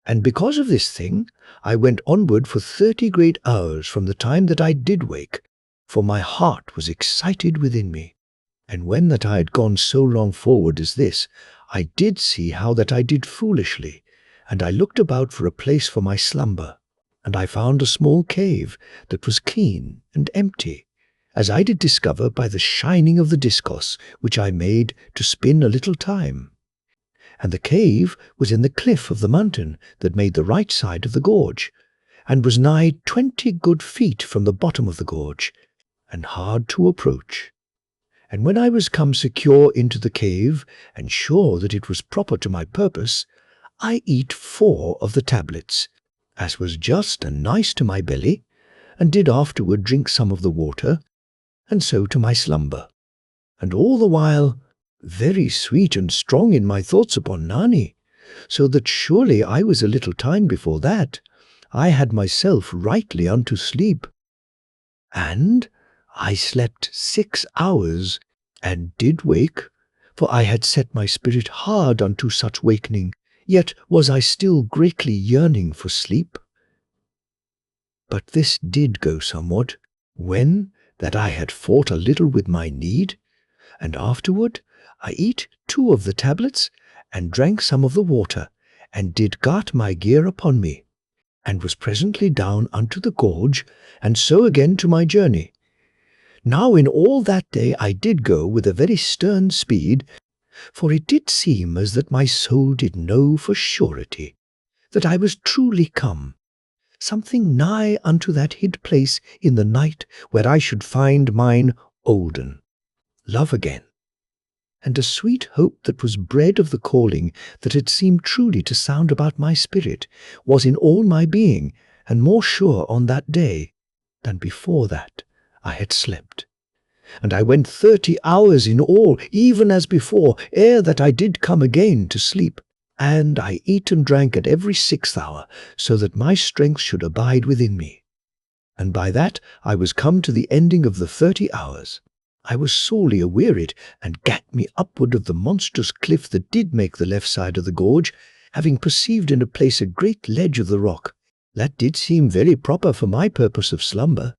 And because of this thing, I went onward for 30 great hours from the time that I did wake, for my heart was excited within me. And when that I had gone so long forward as this, I did see how that I did foolishly, and I looked about for a place for my slumber, and I found a small cave that was clean and empty, as I did discover by the shining of the discos which I made to spin a little time. And the cave was in the cliff of the mountain that made the right side of the gorge, and was nigh 20 good feet from the bottom of the gorge, and hard to approach. And when I was come secure into the cave, and sure that it was proper to my purpose, I eat 4 of the tablets, as was just and nice to my belly, and did afterward drink some of the water, and so to my slumber. And all the while very sweet and strong in my thoughts upon Nani, so that surely I was a little time before that I had myself rightly unto sleep. And I slept 6 hours, and did wake, for I had set my spirit hard unto such wakening, yet was I still greatly yearning for sleep. But this did go somewhat, when that I had fought a little with my need, and afterward I eat 2 of the tablets, and drank some of the water, and did gart my gear upon me, and was presently down unto the gorge, and so again to my journey. Now in all that day I did go with a very stern speed, for it did seem as that my soul did know for surety that I was truly come, something nigh unto that hid place in the night where I should find mine olden love again. And a sweet hope that was bred of the calling that had seemed truly to sound about my spirit was in all my being, and more sure on that day than before that I had slept. And I went 30 hours in all, even as before, ere that I did come again to sleep. And I eat and drank at every 6th hour, so that my strength should abide within me. And by that I was come to the ending of the 30 hours. I was sorely awearied, and gat me upward of the monstrous cliff that did make the left side of the gorge, having perceived in a place a great ledge of the rock, that did seem very proper for my purpose of slumber.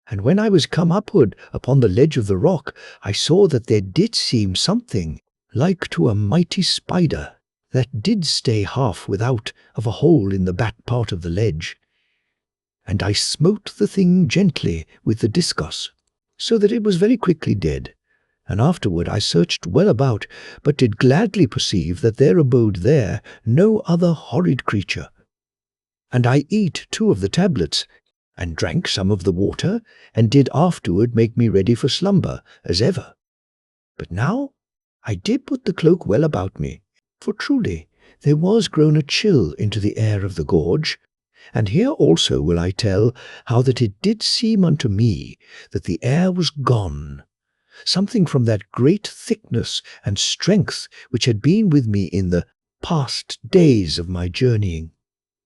And when I was come upward upon the ledge of the rock, I saw that there did seem something like to a mighty spider, that did stay half without of a hole in the back part of the ledge. And I smote the thing gently with the discus, so that it was very quickly dead, and afterward I searched well about, but did gladly perceive that there abode there no other horrid creature. And I eat 2 of the tablets, and drank some of the water, and did afterward make me ready for slumber, as ever. But now I did put the cloak well about me, for truly there was grown a chill into the air of the gorge. And here also will I tell how that it did seem unto me that the air was gone, something from that great thickness and strength which had been with me in the past days of my journeying.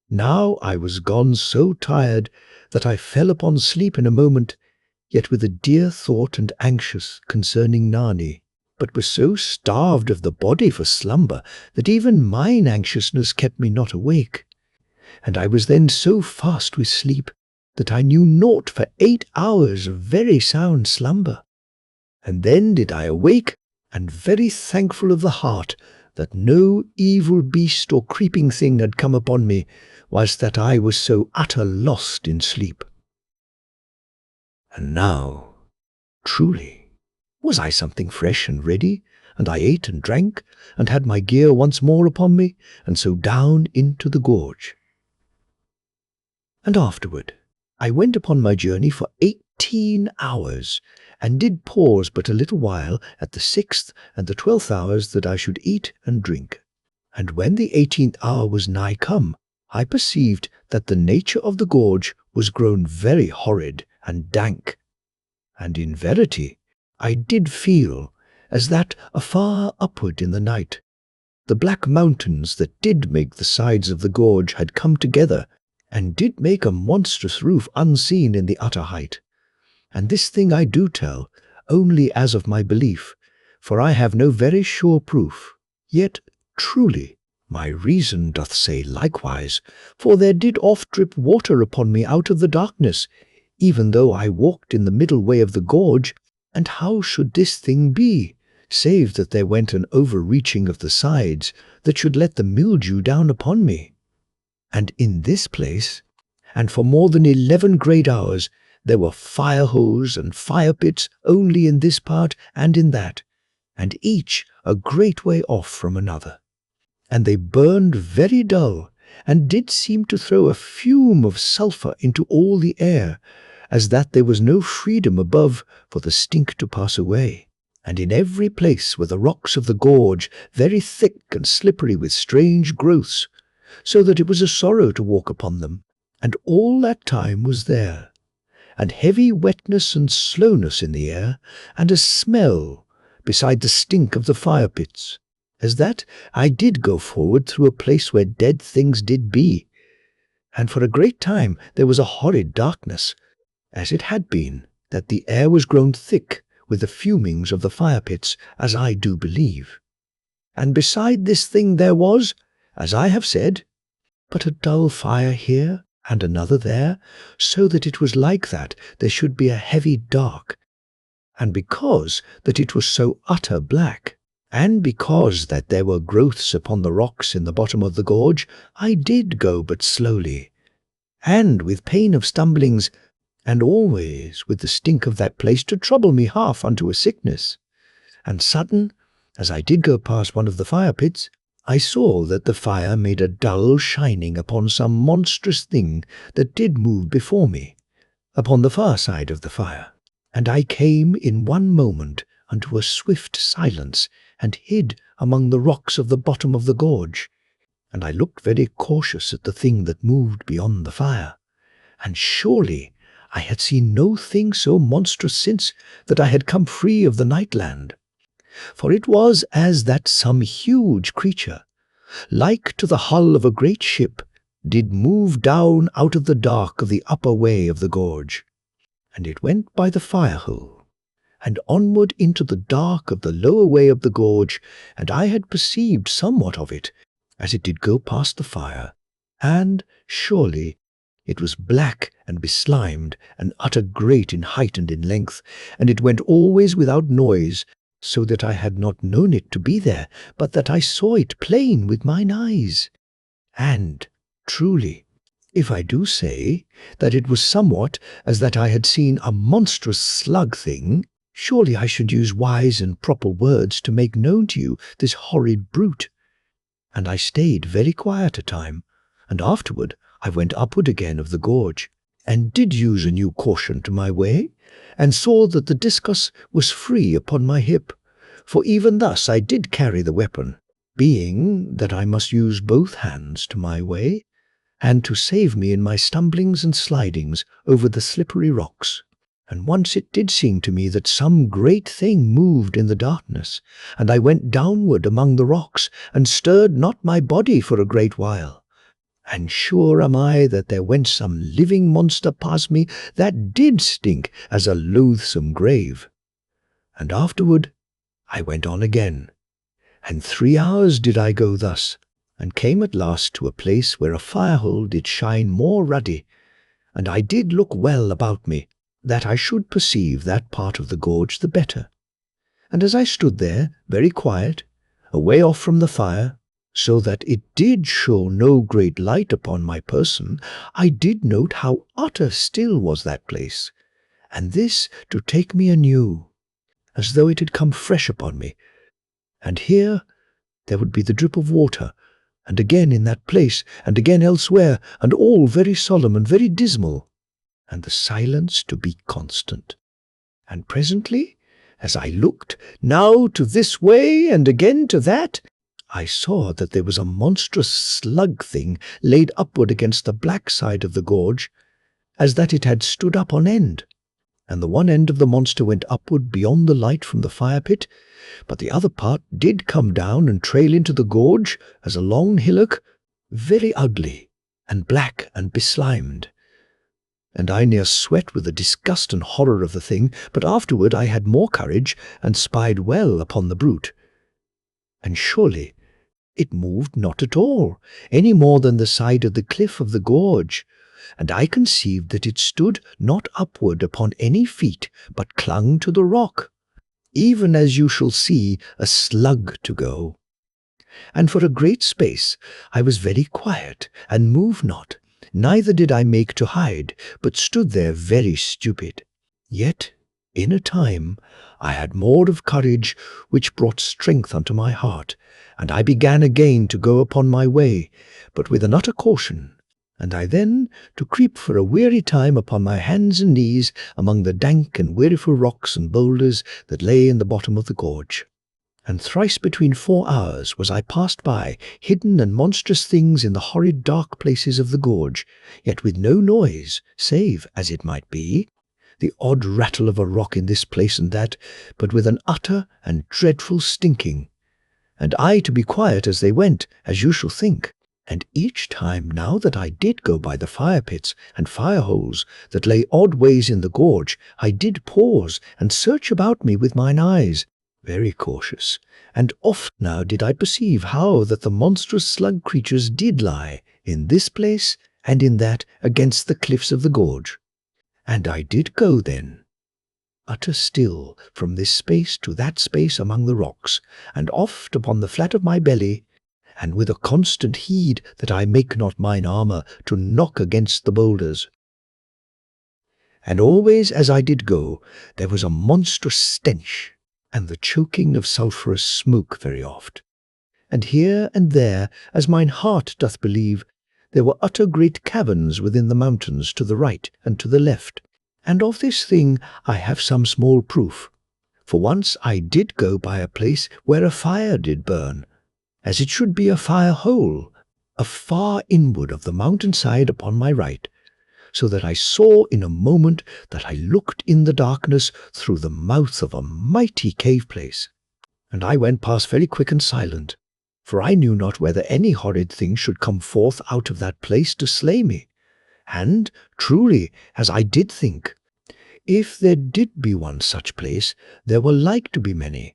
Now I was gone so tired that I fell upon sleep in a moment, yet with a dear thought and anxious concerning Nani, but was so starved of the body for slumber that even mine anxiousness kept me not awake. And I was then so fast with sleep that I knew naught for 8 hours of very sound slumber. And then did I awake, and very thankful of the heart that no evil beast or creeping thing had come upon me, whilst that I was so utter lost in sleep. And now, truly, was I something fresh and ready, and I ate and drank, and had my gear once more upon me, and so down into the gorge. And afterward I went upon my journey for 18 hours, and did pause but a little while at the 6th and the 12th hours that I should eat and drink. And when the 18th hour was nigh come, I perceived that the nature of the gorge was grown very horrid and dank. And in verity I did feel as that afar upward in the night the black mountains that did make the sides of the gorge had come together, and did make a monstrous roof unseen in the utter height. And this thing I do tell only as of my belief, for I have no very sure proof. Yet truly my reason doth say likewise, for there did oft drip water upon me out of the darkness, even though I walked in the middle way of the gorge. And how should this thing be, save that there went an overreaching of the sides that should let the mildew down upon me. And in this place, and for more than 11 great hours, there were fire holes and fire pits only in this part and in that, and each a great way off from another. And they burned very dull, and did seem to throw a fume of sulphur into all the air, as that there was no freedom above for the stink to pass away. And in every place were the rocks of the gorge, very thick and slippery with strange growths, so that it was a sorrow to walk upon them, and all that time was there, and heavy wetness and slowness in the air, and a smell, beside the stink of the fire pits, as that I did go forward through a place where dead things did be, and for a great time there was a horrid darkness, as it had been, that the air was grown thick with the fumings of the fire pits, as I do believe. And beside this thing there was, as I have said, but a dull fire here and another there, so that it was like that there should be a heavy dark. And because that it was so utter black, and because that there were growths upon the rocks in the bottom of the gorge, I did go but slowly, and with pain of stumblings, and always with the stink of that place to trouble me half unto a sickness. And sudden, as I did go past one of the fire pits, I saw that the fire made a dull shining upon some monstrous thing that did move before me, upon the far side of the fire. And I came in one moment unto a swift silence, and hid among the rocks of the bottom of the gorge. And I looked very cautious at the thing that moved beyond the fire. And surely I had seen no thing so monstrous since that I had come free of the nightland. For it was as that some huge creature, like to the hull of a great ship, did move down out of the dark of the upper way of the gorge. And it went by the fire hole, and onward into the dark of the lower way of the gorge, and I had perceived somewhat of it, as it did go past the fire, and surely it was black and beslimed, and utter great in height and in length, and it went always without noise, so that I had not known it to be there, but that I saw it plain with mine eyes. And, truly, if I do say that it was somewhat as that I had seen a monstrous slug thing, surely I should use wise and proper words to make known to you this horrid brute. And I stayed very quiet a time, and afterward I went upward again of the gorge, and did use a new caution to my way, and saw that the discus was free upon my hip, for even thus I did carry the weapon, being that I must use both hands to my way, and to save me in my stumblings and slidings over the slippery rocks. And once it did seem to me that some great thing moved in the darkness, and I went downward among the rocks, and stirred not my body for a great while. And sure am I that there went some living monster past me that did stink as a loathsome grave. And afterward I went on again, and 3 hours did I go thus, and came at last to a place where a fire-hole did shine more ruddy, and I did look well about me, that I should perceive that part of the gorge the better. And as I stood there, very quiet, away off from the fire, so that it did show no great light upon my person, I did note how utter still was that place, and this to take me anew, as though it had come fresh upon me. And here there would be the drip of water, and again in that place, and again elsewhere, and all very solemn and very dismal, and the silence to be constant. And presently, as I looked now to this way and again to that, I saw that there was a monstrous slug thing laid upward against the black side of the gorge, as that it had stood up on end, and the one end of the monster went upward beyond the light from the fire pit, but the other part did come down and trail into the gorge as a long hillock, very ugly, and black and beslimed. And I near sweat with the disgust and horror of the thing, but afterward I had more courage, and spied well upon the brute. And surely it moved not at all, any more than the side of the cliff of the gorge, and I conceived that it stood not upward upon any feet, but clung to the rock, even as you shall see a slug to go. And for a great space I was very quiet, and moved not, neither did I make to hide, but stood there very stupid. Yet in a time I had more of courage, which brought strength unto my heart, and I began again to go upon my way, but with an utter caution. And I then to creep for a weary time upon my hands and knees among the dank and weariful rocks and boulders that lay in the bottom of the gorge. And thrice between 4 hours was I passed by hidden and monstrous things in the horrid dark places of the gorge, yet with no noise, save, as it might be, the odd rattle of a rock in this place and that, but with an utter and dreadful stinking. And I to be quiet as they went, as you shall think. And each time now that I did go by the fire pits and fire holes that lay odd ways in the gorge, I did pause and search about me with mine eyes, very cautious, and oft now did I perceive how that the monstrous slug creatures did lie in this place and in that against the cliffs of the gorge. And I did go then, utter still, from this space to that space among the rocks, and oft upon the flat of my belly, and with a constant heed that I make not mine armour to knock against the boulders. And always as I did go, there was a monstrous stench, and the choking of sulphurous smoke very oft. And here and there, as mine heart doth believe, there were utter great caverns within the mountains to the right and to the left. And of this thing I have some small proof. For once I did go by a place where a fire did burn, as it should be a fire hole, afar inward of the mountain side upon my right, so that I saw in a moment that I looked in the darkness through the mouth of a mighty cave place. And I went past very quick and silent, for I knew not whether any horrid thing should come forth out of that place to slay me. And truly, as I did think, if there did be one such place, there were like to be many.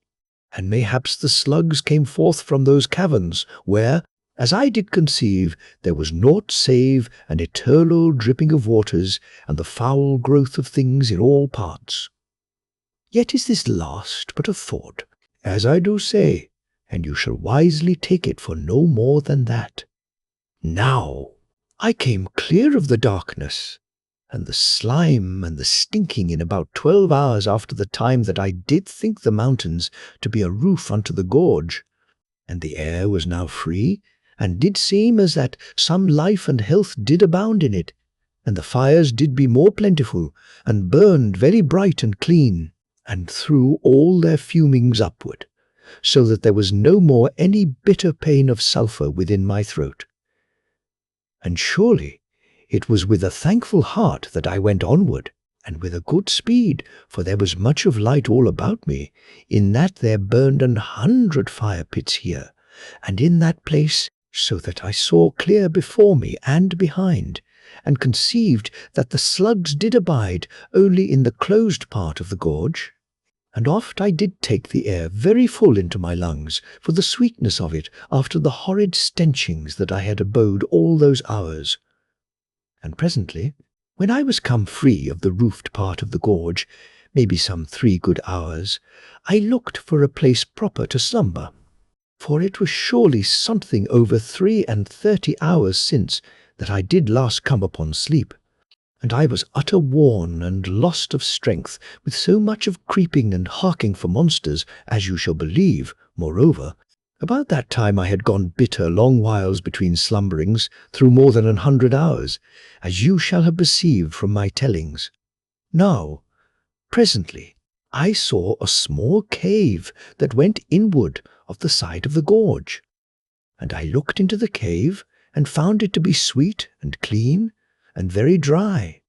And mayhaps the slugs came forth from those caverns, where, as I did conceive, there was naught save an eternal dripping of waters, and the foul growth of things in all parts. Yet is this last but a thought, as I do say, and you shall wisely take it for no more than that. Now I came clear of the darkness, and the slime and the stinking in about 12 hours after the time that I did think the mountains to be a roof unto the gorge, and the air was now free, and did seem as that some life and health did abound in it, and the fires did be more plentiful, and burned very bright and clean, and threw all their fumings upward, so that there was no more any bitter pain of sulphur within my throat. And surely it was with a thankful heart that I went onward, and with a good speed, for there was much of light all about me, in that there burned 100 fire pits here, and in that place, so that I saw clear before me and behind, and conceived that the slugs did abide only in the closed part of the gorge. And oft I did take the air very full into my lungs, for the sweetness of it after the horrid stenchings that I had abode all those hours. And presently, when I was come free of the roofed part of the gorge, maybe some 3 good hours, I looked for a place proper to slumber. For it was surely something over 33 hours since that I did last come upon sleep, and I was utter worn and lost of strength with so much of creeping and harking for monsters, as you shall believe. Moreover, about that time I had gone bitter long whiles between slumberings through more than 100 hours, as you shall have perceived from my tellings. Now, presently, I saw a small cave that went inward of the side of the gorge, and I looked into the cave and found it to be sweet and clean and very dry,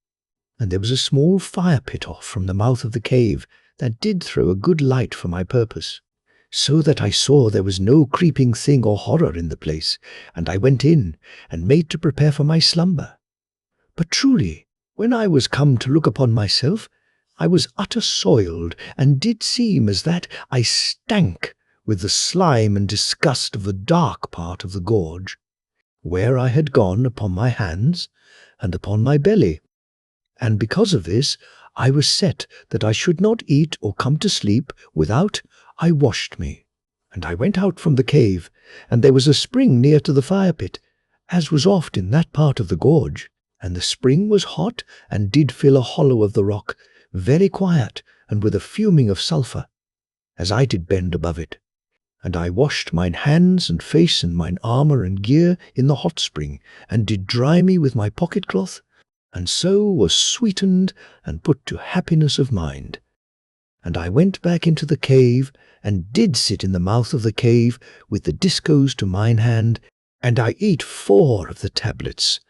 and there was a small fire pit off from the mouth of the cave that did throw a good light for my purpose, so that I saw there was no creeping thing or horror in the place, and I went in and made to prepare for my slumber. But truly, when I was come to look upon myself, I was utter soiled, and did seem as that I stank with the slime and disgust of the dark part of the gorge, where I had gone upon my hands and upon my belly. And because of this, I was set that I should not eat or come to sleep without I washed me. And I went out from the cave, and there was a spring near to the fire pit, as was oft in that part of the gorge, and the spring was hot and did fill a hollow of the rock, very quiet and with a fuming of sulphur, as I did bend above it. And I washed mine hands and face and mine armour and gear in the hot spring, and did dry me with my pocket cloth, and so was sweetened and put to happiness of mind. And I went back into the cave, and did sit in the mouth of the cave with the discos to mine hand, and I eat 4 of the tablets,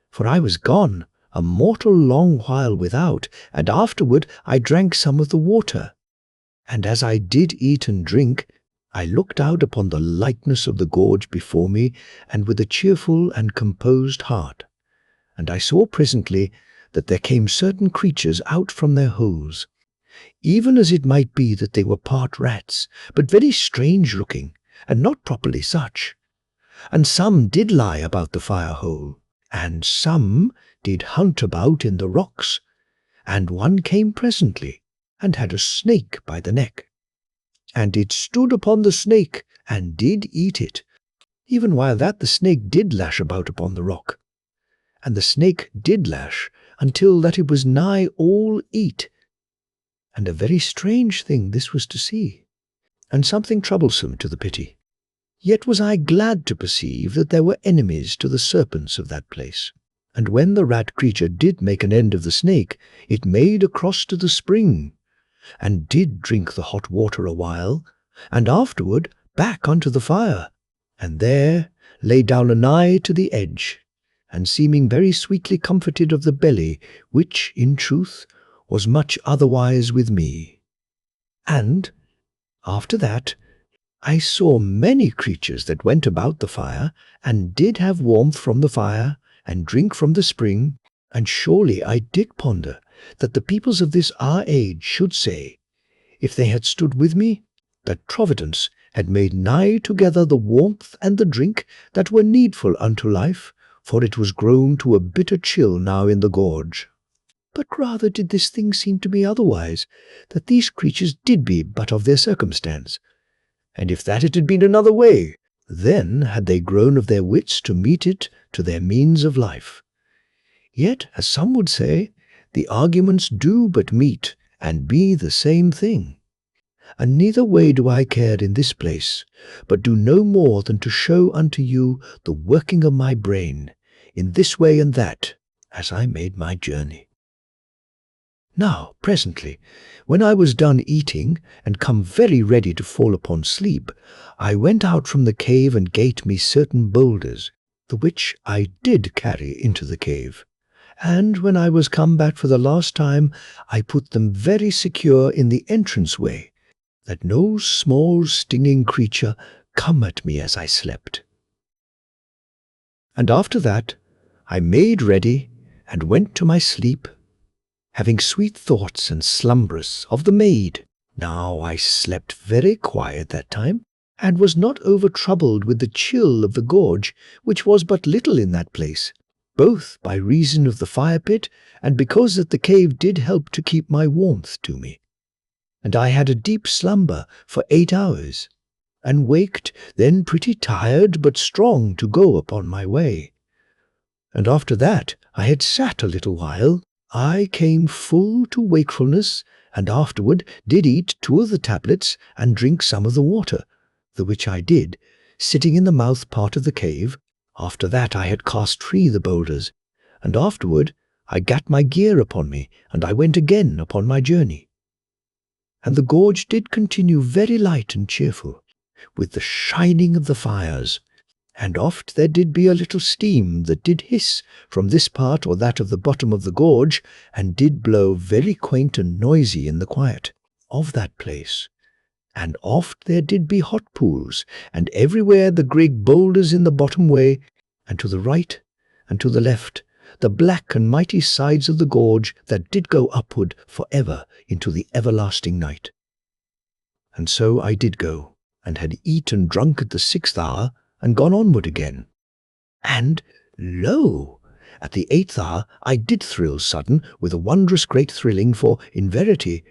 for I was gone a mortal long while without, and afterward I drank some of the water. And as I did eat and drink, I looked out upon the likeness of the gorge before me, and with a cheerful and composed heart. And I saw presently that there came certain creatures out from their holes, even as it might be that they were part rats, but very strange looking, and not properly such. And some did lie about the fire hole, and some did hunt about in the rocks, and one came presently, and had a snake by the neck. And it stood upon the snake, and did eat it, even while that the snake did lash about upon the rock. And the snake did lash, until that it was nigh all eat. And a very strange thing this was to see, and something troublesome to the pity. Yet was I glad to perceive that there were enemies to the serpents of that place. And when the rat creature did make an end of the snake, it made across to the spring, and did drink the hot water a while, and afterward back unto the fire, and there lay down anigh to the edge, and seeming very sweetly comforted of the belly, which, in truth, was much otherwise with me. And, after that, I saw many creatures that went about the fire, and did have warmth from the fire, and drink from the spring, and surely I did ponder that the peoples of this our age should say, if they had stood with me, that Providence had made nigh together the warmth and the drink that were needful unto life, for it was grown to a bitter chill now in the gorge. But rather did this thing seem to me otherwise, that these creatures did be but of their circumstance. And if that it had been another way, then had they grown of their wits to meet it to their means of life. Yet, as some would say, the arguments do but meet and be the same thing. And neither way do I care in this place, but do no more than to show unto you the working of my brain, in this way and that, as I made my journey. Now, presently, when I was done eating, and come very ready to fall upon sleep, I went out from the cave and gate me certain boulders, the which I did carry into the cave. And when I was come back for the last time, I put them very secure in the entrance way, that no small stinging creature come at me as I slept. And after that, I made ready, and went to my sleep, having sweet thoughts and slumberous of the maid. Now I slept very quiet that time, and was not over troubled with the chill of the gorge, which was but little in that place, both by reason of the fire pit, and because that the cave did help to keep my warmth to me. And I had a deep slumber for 8 hours, and waked then pretty tired but strong to go upon my way. And after that I had sat a little while, I came full to wakefulness, and afterward did eat 2 of the tablets, and drink some of the water, the which I did, sitting in the mouth part of the cave. After that I had cast free the boulders, and afterward I gat my gear upon me, and I went again upon my journey. And the gorge did continue very light and cheerful, with the shining of the fires, and oft there did be a little steam that did hiss from this part or that of the bottom of the gorge, and did blow very quaint and noisy in the quiet of that place. And oft there did be hot pools, and everywhere the great boulders in the bottom way, and to the right and to the left, the black and mighty sides of the gorge that did go upward for ever into the everlasting night. And so I did go, and had eat and drunk at the 6th hour, and gone onward again. And, lo, At the 8th hour I did thrill sudden with a wondrous great thrilling, for in verity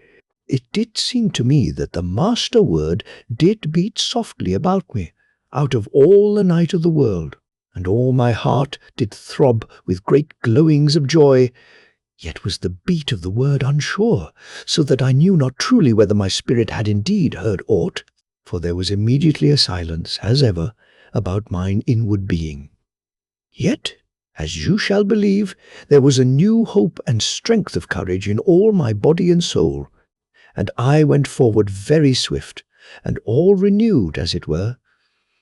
it did seem to me that the master word did beat softly about me, out of all the night of the world, and all my heart did throb with great glowings of joy. Yet was the beat of the word unsure, so that I knew not truly whether my spirit had indeed heard aught, for there was immediately a silence, as ever, about mine inward being. Yet, as you shall believe, there was a new hope and strength of courage in all my body and soul, and I went forward very swift, and all renewed, as it were,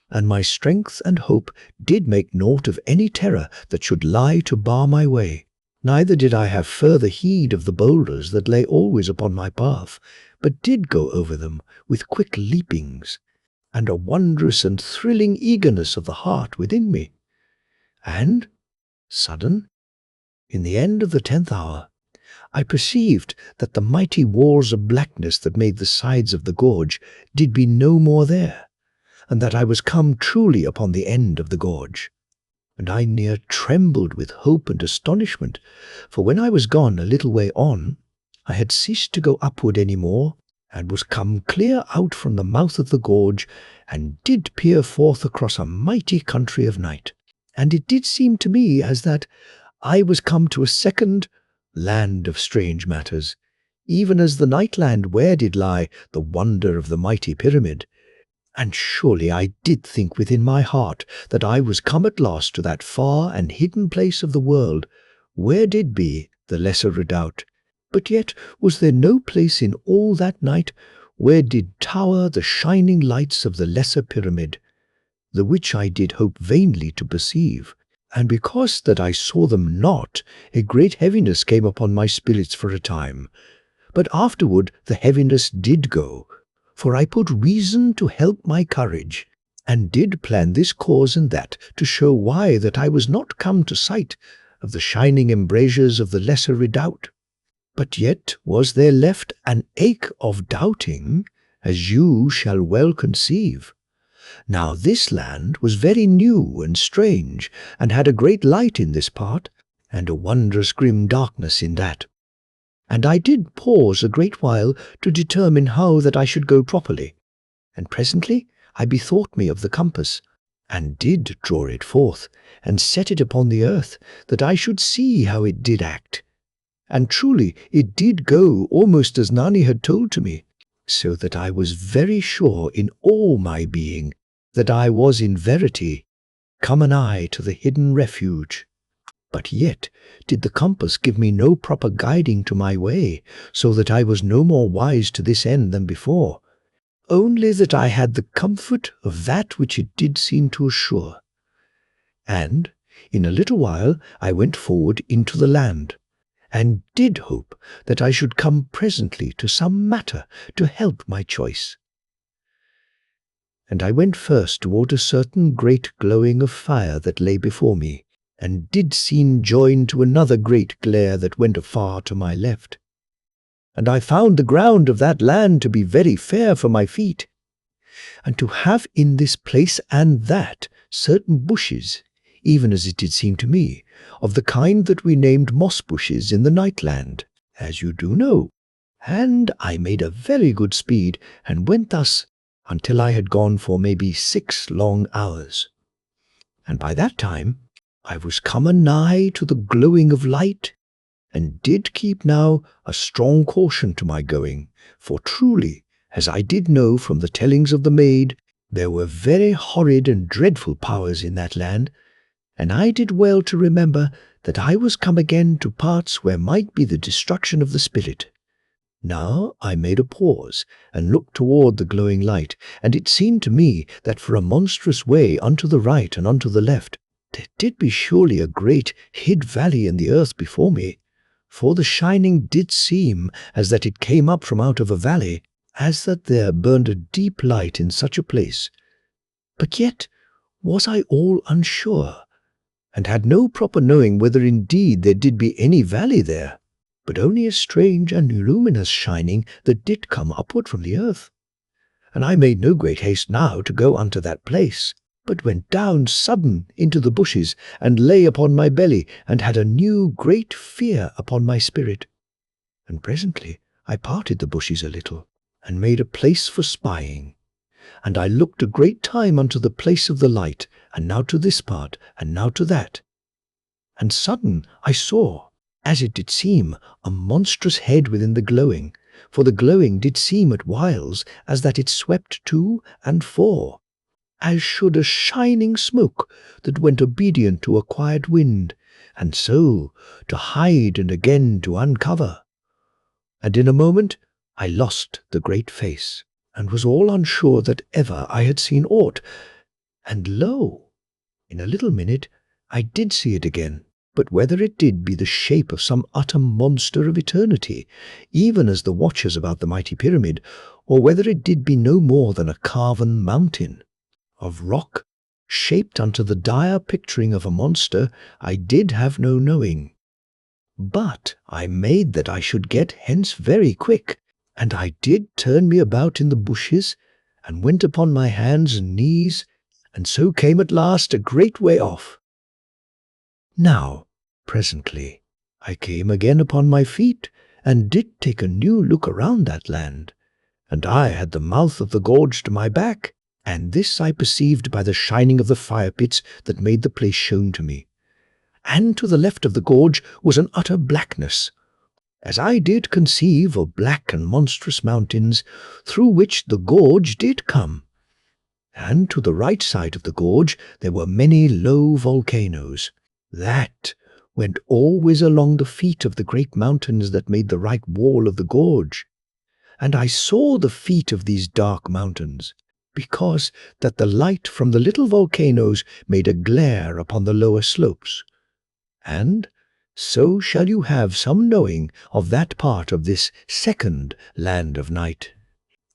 and my strength and hope did make naught of any terror that should lie to bar my way. Neither did I have further heed of the boulders that lay always upon my path, but did go over them with quick leapings, and a wondrous and thrilling eagerness of the heart within me. And, sudden, in the end of the 10th hour, I perceived that the mighty walls of blackness that made the sides of the gorge did be no more there, and that I was come truly upon the end of the gorge. And I near trembled with hope and astonishment, for when I was gone a little way on, I had ceased to go upward any more, and was come clear out from the mouth of the gorge, and did peer forth across a mighty country of night. And it did seem to me as that I was come to a second land of strange matters, even as the night land where did lie the wonder of the mighty pyramid. And surely I did think within my heart that I was come at last to that far and hidden place of the world, where did be the lesser redoubt. But yet was there no place in all that night where did tower the shining lights of the lesser pyramid, the which I did hope vainly to perceive. And because that I saw them not, a great heaviness came upon my spirits for a time. But afterward the heaviness did go, for I put reason to help my courage, and did plan this cause and that, to show why that I was not come to sight of the shining embrasures of the lesser redoubt. But yet was there left an ache of doubting, as you shall well conceive. Now this land was very new and strange, and had a great light in this part, and a wondrous grim darkness in that. And I did pause a great while to determine how that I should go properly. And presently I bethought me of the compass, and did draw it forth, and set it upon the earth, that I should see how it did act. And truly it did go almost as Nani had told to me, so that I was very sure in all my being that I was in verity come anigh to the hidden refuge. But yet did the compass give me no proper guiding to my way, so that I was no more wise to this end than before, only that I had the comfort of that which it did seem to assure. And in a little while I went forward into the land, and did hope that I should come presently to some matter to help my choice. And I went first toward a certain great glowing of fire that lay before me, and did seem joined to another great glare that went afar to my left. And I found the ground of that land to be very fair for my feet, and to have in this place and that certain bushes, even as it did seem to me, of the kind that we named moss bushes in the night land, as you do know. And I made a very good speed, and went thus until I had gone for maybe 6 long hours. And by that time I was come anigh to the glowing of light, and did keep now a strong caution to my going, for truly, as I did know from the tellings of the maid, there were very horrid and dreadful powers in that land, and I did well to remember that I was come again to parts where might be the destruction of the spirit. Now I made a pause, and looked toward the glowing light, and it seemed to me that for a monstrous way unto the right and unto the left, there did be surely a great hid valley in the earth before me, for the shining did seem as that it came up from out of a valley, as that there burned a deep light in such a place. But yet was I all unsure, and had no proper knowing whether indeed there did be any valley there, but only a strange and luminous shining that did come upward from the earth. And I made no great haste now to go unto that place, but went down sudden into the bushes, and lay upon my belly, and had a new great fear upon my spirit. And presently I parted the bushes a little, and made a place for spying. And I looked a great time unto the place of the light, and now to this part, and now to that. And sudden I saw, as it did seem, a monstrous head within the glowing, for the glowing did seem at whiles as that it swept to and fore, as should a shining smoke that went obedient to a quiet wind, and so to hide and again to uncover. And in a moment I lost the great face, and was all unsure that ever I had seen aught. And lo, in a little minute I did see it again, but whether it did be the shape of some utter monster of eternity, even as the watchers about the mighty pyramid, or whether it did be no more than a carven mountain of rock, shaped unto the dire picturing of a monster, I did have no knowing. But I made that I should get hence very quick, and I did turn me about in the bushes, and went upon my hands and knees, and so came at last a great way off. Now, presently, I came again upon my feet, and did take a new look around that land, and I had the mouth of the gorge to my back, and this I perceived by the shining of the fire pits that made the place shown to me. And to the left of the gorge was an utter blackness, as I did conceive of black and monstrous mountains, through which the gorge did come. And to the right side of the gorge there were many low volcanoes, that went always along the feet of the great mountains that made the right wall of the gorge. And I saw the feet of these dark mountains, because that the light from the little volcanoes made a glare upon the lower slopes. And so shall you have some knowing of that part of this second land of night.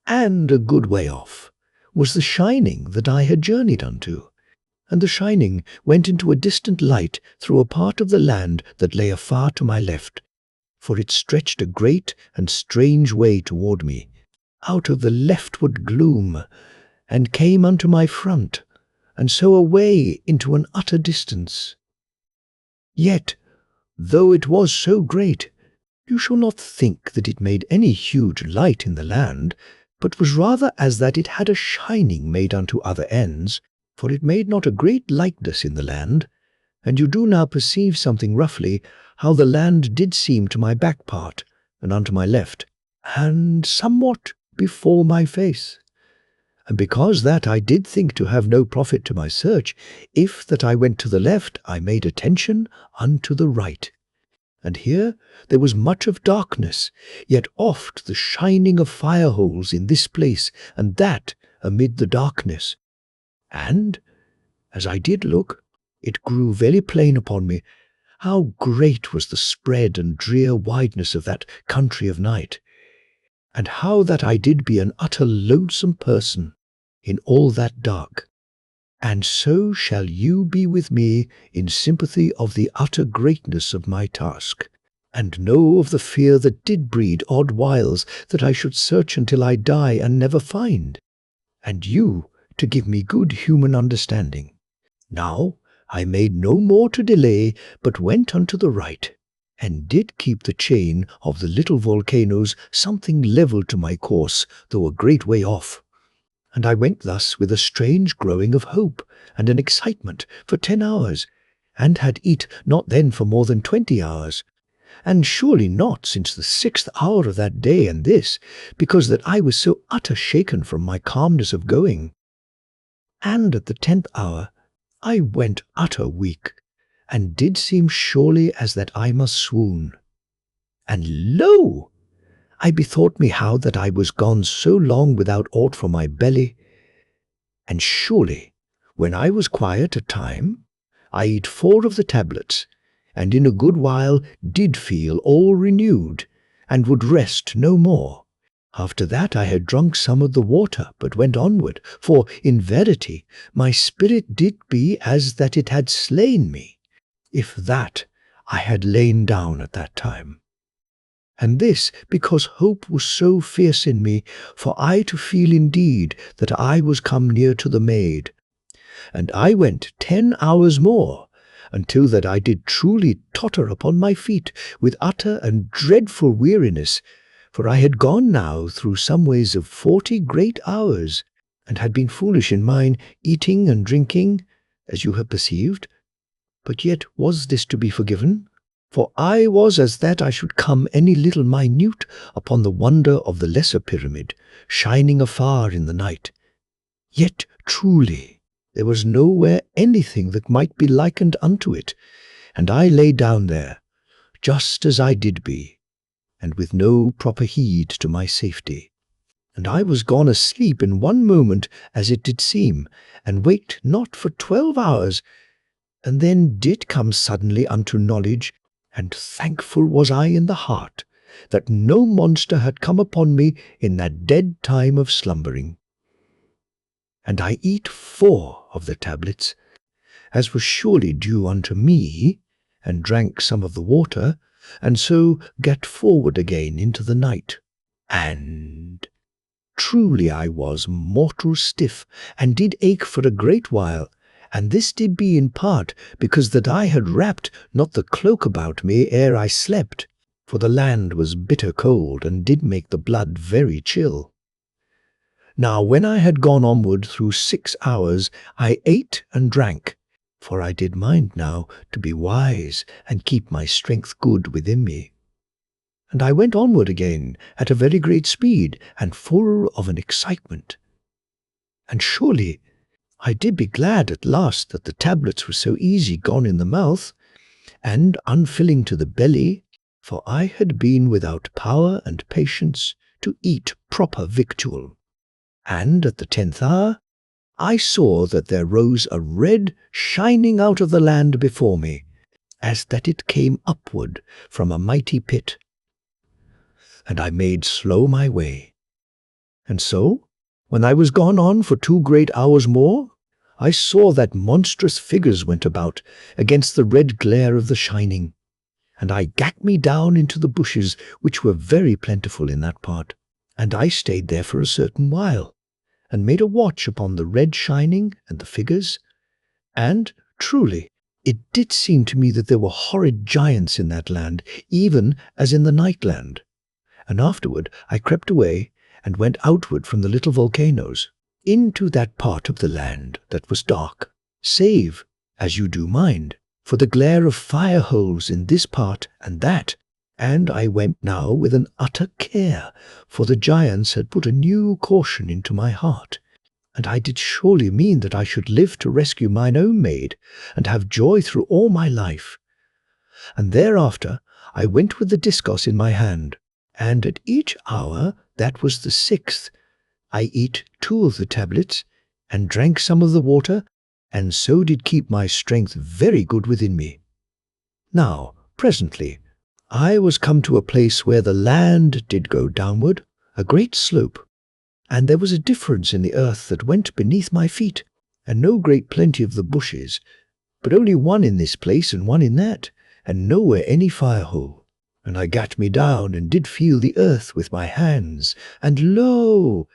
And a good way off was the shining that I had journeyed unto, and the shining went into a distant light through a part of the land that lay afar to my left, for it stretched a great and strange way toward me, out of the leftward gloom, and came unto my front, and so away into an utter distance. Yet, though it was so great, you shall not think that it made any huge light in the land, but was rather as that it had a shining made unto other ends, for it made not a great likeness in the land. And you do now perceive something roughly how the land did seem to my back part, and unto my left, and somewhat before my face. And because that I did think to have no profit to my search, if that I went to the left, I made attention unto the right. And here there was much of darkness, yet oft the shining of fire holes in this place, and that amid the darkness. And, as I did look, it grew very plain upon me how great was the spread and drear wideness of that country of night, and how that I did be an utter lonesome person in all that dark. And so shall you be with me in sympathy of the utter greatness of my task, and know of the fear that did breed odd whiles that I should search until I die and never find, and you to give me good human understanding. Now I made no more to delay, but went unto the right, and did keep the chain of the little volcanoes something level to my course, though a great way off. And I went thus with a strange growing of hope and an excitement for 10 hours, and had eat not then for more than 20 hours, and surely not since the 6th hour of that day, and this, because that I was so utter shaken from my calmness of going. And at the 10th hour I went utter weak, and did seem surely as that I must swoon. And lo! I bethought me how that I was gone so long without aught for my belly, and surely, when I was quiet a time, I eat 4 of the tablets, and in a good while did feel all renewed, and would rest no more. After that I had drunk some of the water, but went onward, for in verity my spirit did be as that it had slain me, if that I had lain down at that time. And this because hope was so fierce in me, for I to feel indeed that I was come near to the maid, and I went 10 hours more, until that I did truly totter upon my feet with utter and dreadful weariness, for I had gone now through some ways of 40 great hours, and had been foolish in mine eating and drinking, as you have perceived. But yet was this to be forgiven? For I was as that I should come any little minute upon the wonder of the lesser pyramid, shining afar in the night. Yet truly there was nowhere anything that might be likened unto it, and I lay down there, just as I did be, and with no proper heed to my safety. And I was gone asleep in one moment, as it did seem, and waked not for 12 hours, and then did come suddenly unto knowledge, and thankful was I in the heart, that no monster had come upon me in that dead time of slumbering. And I eat 4 of the tablets, as was surely due unto me, and drank some of the water, and so gat forward again into the night. And truly I was mortal stiff, and did ache for a great while, and this did be in part because that I had wrapped not the cloak about me ere I slept, for the land was bitter cold, and did make the blood very chill. Now when I had gone onward through 6 hours, I ate and drank, for I did mind now to be wise and keep my strength good within me. And I went onward again at a very great speed, and full of an excitement. And surely I did be glad at last that the tablets were so easy gone in the mouth, and unfilling to the belly, for I had been without power and patience to eat proper victual. And at the 10th hour I saw that there rose a red shining out of the land before me, as that it came upward from a mighty pit. And I made slow my way. And so, when I was gone on for 2 great hours more, I saw that monstrous figures went about against the red glare of the shining, and I gat me down into the bushes, which were very plentiful in that part, and I stayed there for a certain while, and made a watch upon the red shining and the figures, and truly it did seem to me that there were horrid giants in that land, even as in the night land. And afterward I crept away, and went outward from the little volcanoes, into that part of the land that was dark, save, as you do mind, for the glare of fire holes in this part and that, and I went now with an utter care, for the giants had put a new caution into my heart, and I did surely mean that I should live to rescue mine own maid, and have joy through all my life. And thereafter I went with the discos in my hand, and at each hour, that was the 6th, I eat 2 of the tablets, and drank some of the water, and so did keep my strength very good within me. Now, presently, I was come to a place where the land did go downward, a great slope, and there was a difference in the earth that went beneath my feet, and no great plenty of the bushes, but only one in this place and one in that, and nowhere any fire-hole. And I gat me down, and did feel the earth with my hands, and lo!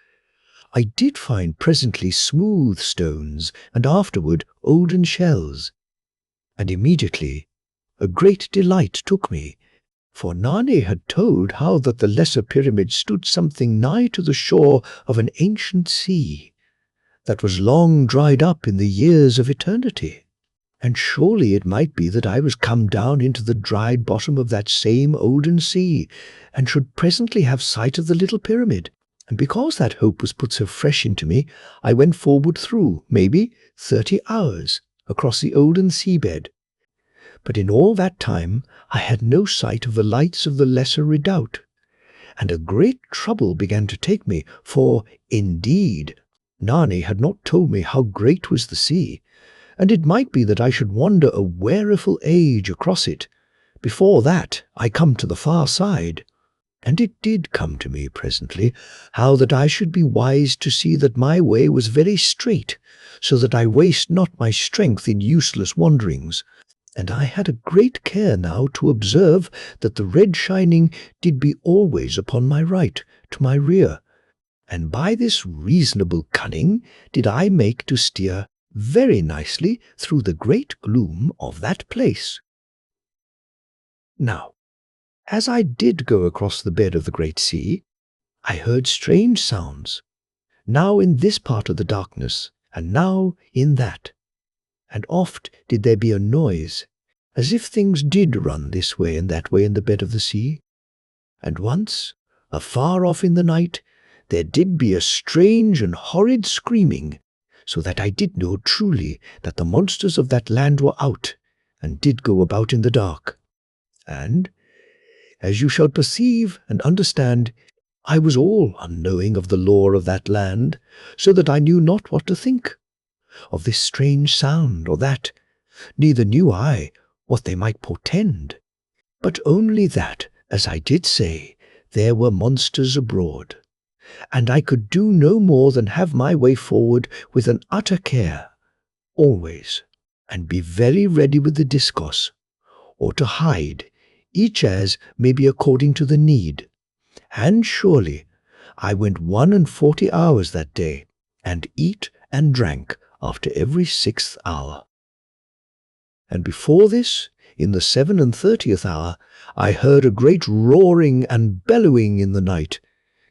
I did find presently smooth stones, and afterward olden shells. And immediately a great delight took me, for Nani had told how that the lesser pyramid stood something nigh to the shore of an ancient sea, that was long dried up in the years of eternity. And surely it might be that I was come down into the dried bottom of that same olden sea, and should presently have sight of the little pyramid. And because that hope was put so fresh into me, I went forward through, maybe, 30 hours, across the olden seabed. But in all that time I had no sight of the lights of the lesser redoubt, and a great trouble began to take me, for, indeed, Nani had not told me how great was the sea, and it might be that I should wander a weariful age across it, before that I come to the far side. And it did come to me presently how that I should be wise to see that my way was very straight, so that I waste not my strength in useless wanderings. And I had a great care now to observe that the red shining did be always upon my right, to my rear, and by this reasonable cunning did I make to steer very nicely through the great gloom of that place. Now, as I did go across the bed of the great sea, I heard strange sounds, now in this part of the darkness, and now in that. And oft did there be a noise, as if things did run this way and that way in the bed of the sea. And once, afar off in the night, there did be a strange and horrid screaming, so that I did know truly that the monsters of that land were out, and did go about in the dark. And, as you shall perceive and understand, I was all unknowing of the lore of that land, so that I knew not what to think of this strange sound or that, neither knew I what they might portend, but only that, as I did say, there were monsters abroad, and I could do no more than have my way forward with an utter care, always, and be very ready with the discourse, or to hide, each as may be according to the need. And surely I went 41 hours that day, and eat and drank after every 6th hour. And before this, in the 37th hour, I heard a great roaring and bellowing in the night,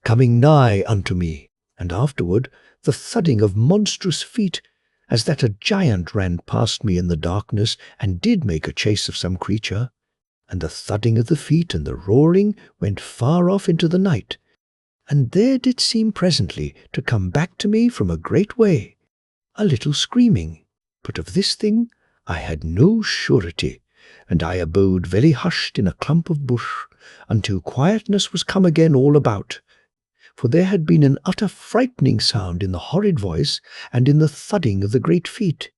coming nigh unto me, and afterward the thudding of monstrous feet, as that a giant ran past me in the darkness, and did make a chase of some creature. And the thudding of the feet and the roaring went far off into the night, and there did seem presently to come back to me from a great way a little screaming. But of this thing I had no surety, and I abode very hushed in a clump of bush, until quietness was come again all about. For there had been an utter frightening sound in the horrid voice, and in the thudding of the great feet.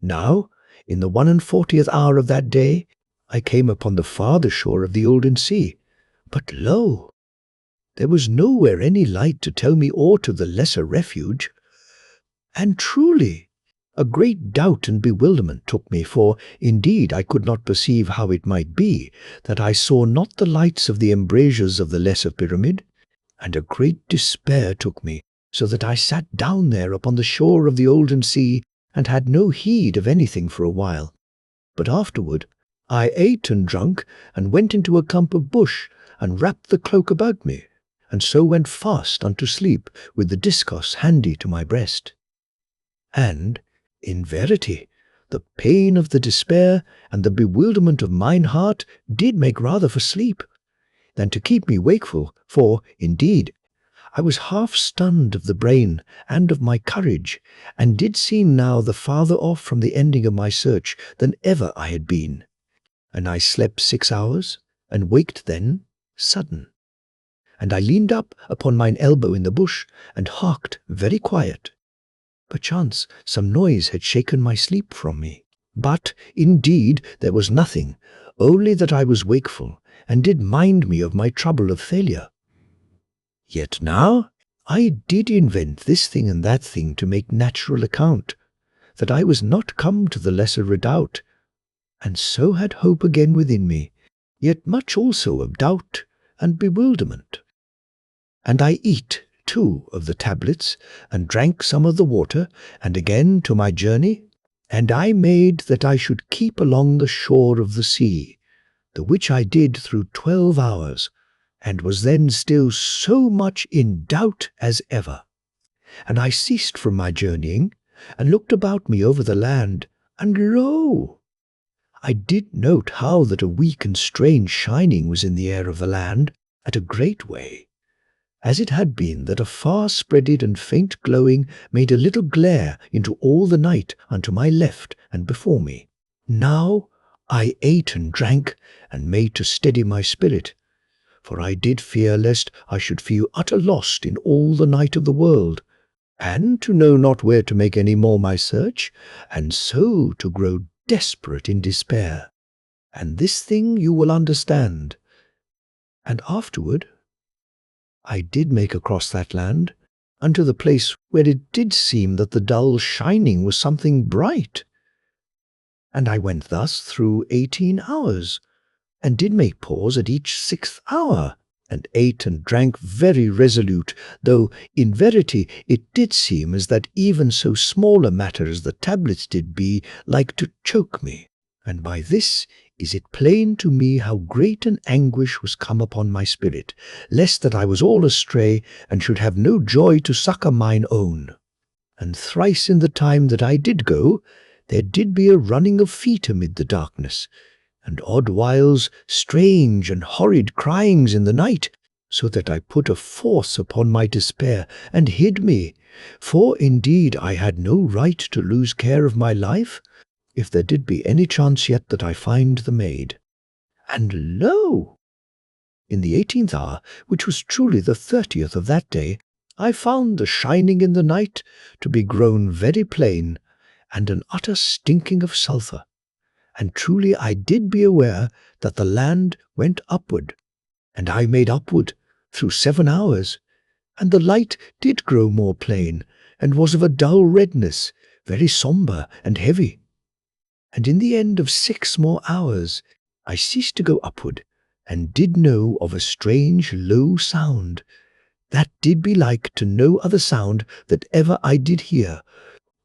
Now, in the 41st hour of that day, I came upon the farther shore of the olden sea, but lo! there was nowhere any light to tell me aught of the lesser refuge. And truly, a great doubt and bewilderment took me, for indeed I could not perceive how it might be that I saw not the lights of the embrasures of the lesser pyramid, and a great despair took me, so that I sat down there upon the shore of the olden sea, and had no heed of anything for a while. But afterward I ate and drank, and went into a clump of bush, and wrapped the cloak about me, and so went fast unto sleep, with the discourse handy to my breast. And, in verity, the pain of the despair and the bewilderment of mine heart did make rather for sleep, than to keep me wakeful, for, indeed, I was half stunned of the brain and of my courage, and did seem now the farther off from the ending of my search than ever I had been. And I slept 6 hours, and waked then sudden. And I leaned up upon mine elbow in the bush, and harked very quiet. Perchance some noise had shaken my sleep from me. But, indeed, there was nothing, only that I was wakeful, and did mind me of my trouble of failure. Yet now I did invent this thing and that thing to make natural account, that I was not come to the lesser redoubt, and so had hope again within me, yet much also of doubt and bewilderment. And I eat 2 of the tablets, and drank some of the water, and again to my journey, and I made that I should keep along the shore of the sea, the which I did through 12 hours, and was then still so much in doubt as ever. And I ceased from my journeying, and looked about me over the land, and lo! I did note how that a weak and strange shining was in the air of the land, at a great way, as it had been that a far-spreaded and faint glowing made a little glare into all the night unto my left and before me. Now I ate and drank, and made to steady my spirit, for I did fear lest I should feel utter lost in all the night of the world, and to know not where to make any more my search, and so to grow desperate in despair. And this thing you will understand. And afterward I did make across that land, unto the place where it did seem that the dull shining was something bright. And I went thus through 18 hours, and did make pause at each 6th hour, and ate and drank very resolute, though in verity it did seem as that even so small a matter as the tablets did be like to choke me. And by this is it plain to me how great an anguish was come upon my spirit, lest that I was all astray, and should have no joy to succour mine own. And thrice in the time that I did go, there did be a running of feet amid the darkness, and odd whiles strange and horrid cryings in the night, so that I put a force upon my despair, and hid me. For indeed I had no right to lose care of my life, if there did be any chance yet that I find the maid. And lo! in the 18th hour, which was truly the 30th of that day, I found the shining in the night to be grown very plain, and an utter stinking of sulphur. And truly I did be aware that the land went upward, and I made upward through 7 hours, and the light did grow more plain, and was of a dull redness, very sombre and heavy. And in the end of 6 more hours I ceased to go upward, and did know of a strange low sound, that did be like to no other sound that ever I did hear,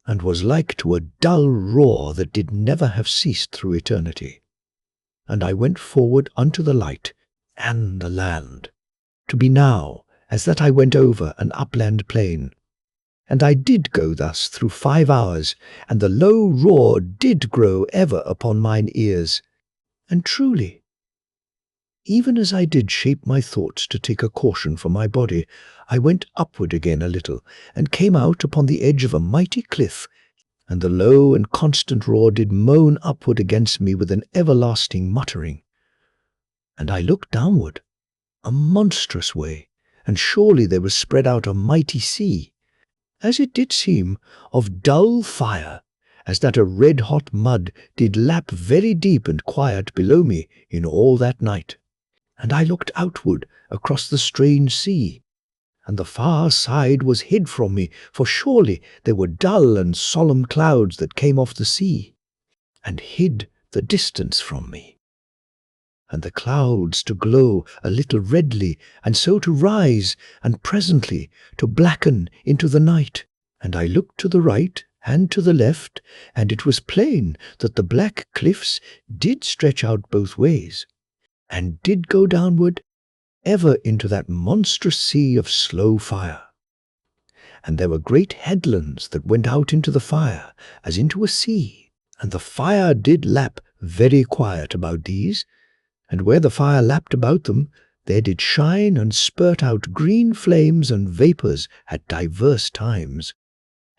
and was like to a dull roar that did never have ceased through eternity. And I went forward unto the light and the land, to be now as that I went over an upland plain. And I did go thus through 5 hours, and the low roar did grow ever upon mine ears. And truly, even as I did shape my thoughts to take a caution for my body, I went upward again a little, and came out upon the edge of a mighty cliff, and the low and constant roar did moan upward against me with an everlasting muttering. And I looked downward, a monstrous way, and surely there was spread out a mighty sea, as it did seem, of dull fire, as that a red-hot mud did lap very deep and quiet below me in all that night. And I looked outward across the strange sea, and the far side was hid from me, for surely there were dull and solemn clouds that came off the sea, and hid the distance from me. And the clouds to glow a little redly, and so to rise, and presently to blacken into the night. And I looked to the right and to the left, and it was plain that the black cliffs did stretch out both ways, and did go downward ever into that monstrous sea of slow fire. And there were great headlands that went out into the fire, as into a sea, and the fire did lap very quiet about these, and where the fire lapped about them, there did shine and spurt out green flames and vapours at divers times.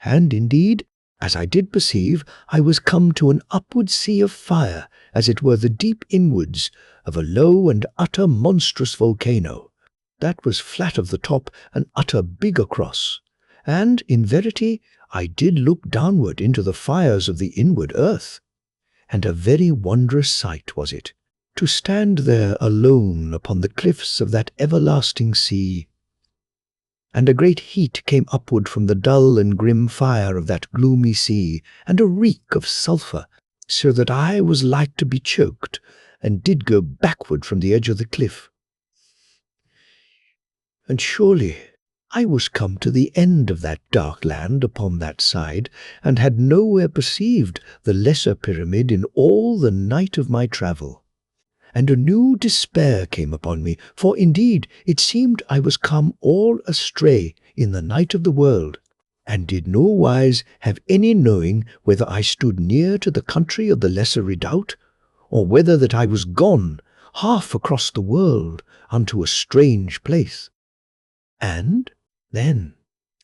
And indeed, as I did perceive, I was come to an upward sea of fire, as it were the deep inwards of a low and utter monstrous volcano, that was flat of the top and utter big across. And in verity I did look downward into the fires of the inward earth, and a very wondrous sight was it, to stand there alone upon the cliffs of that everlasting sea. And a great heat came upward from the dull and grim fire of that gloomy sea, and a reek of sulphur, so that I was like to be choked, and did go backward from the edge of the cliff. And surely I was come to the end of that dark land upon that side, and had nowhere perceived the lesser pyramid in all the night of my travel. And a new despair came upon me, for indeed it seemed I was come all astray in the night of the world, and did no wise have any knowing whether I stood near to the country of the lesser redoubt, or whether that I was gone half across the world unto a strange place. And then,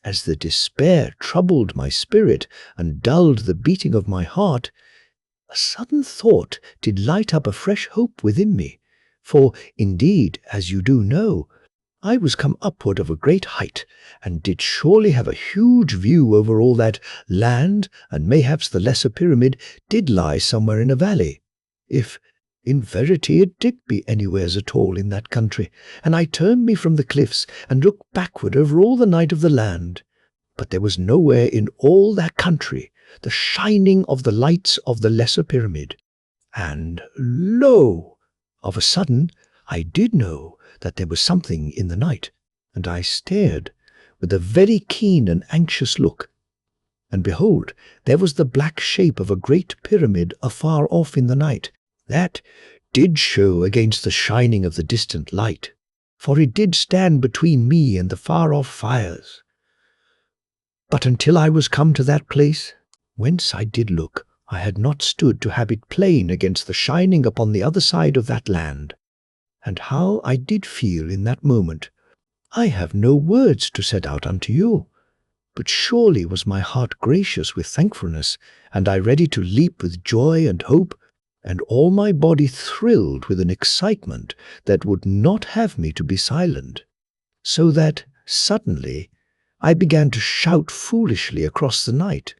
as the despair troubled my spirit and dulled the beating of my heart, a sudden thought did light up a fresh hope within me, for indeed, as you do know, I was come upward of a great height, and did surely have a huge view over all that land, and mayhaps the lesser pyramid did lie somewhere in a valley, if in verity it did be anywheres at all in that country. And I turned me from the cliffs, and looked backward over all the night of the land, but there was nowhere in all that country the shining of the lights of the lesser pyramid. And lo! of a sudden I did know that there was something in the night, and I stared with a very keen and anxious look. And behold, there was the black shape of a great pyramid afar off in the night. That did show against the shining of the distant light, for it did stand between me and the far-off fires. But until I was come to that place, whence I did look, I had not stood to have it plain against the shining upon the other side of that land. And how I did feel in that moment, I have no words to set out unto you. But surely was my heart gracious with thankfulness, and I ready to leap with joy and hope, and all my body thrilled with an excitement that would not have me to be silent, so that, suddenly, I began to shout foolishly across the night.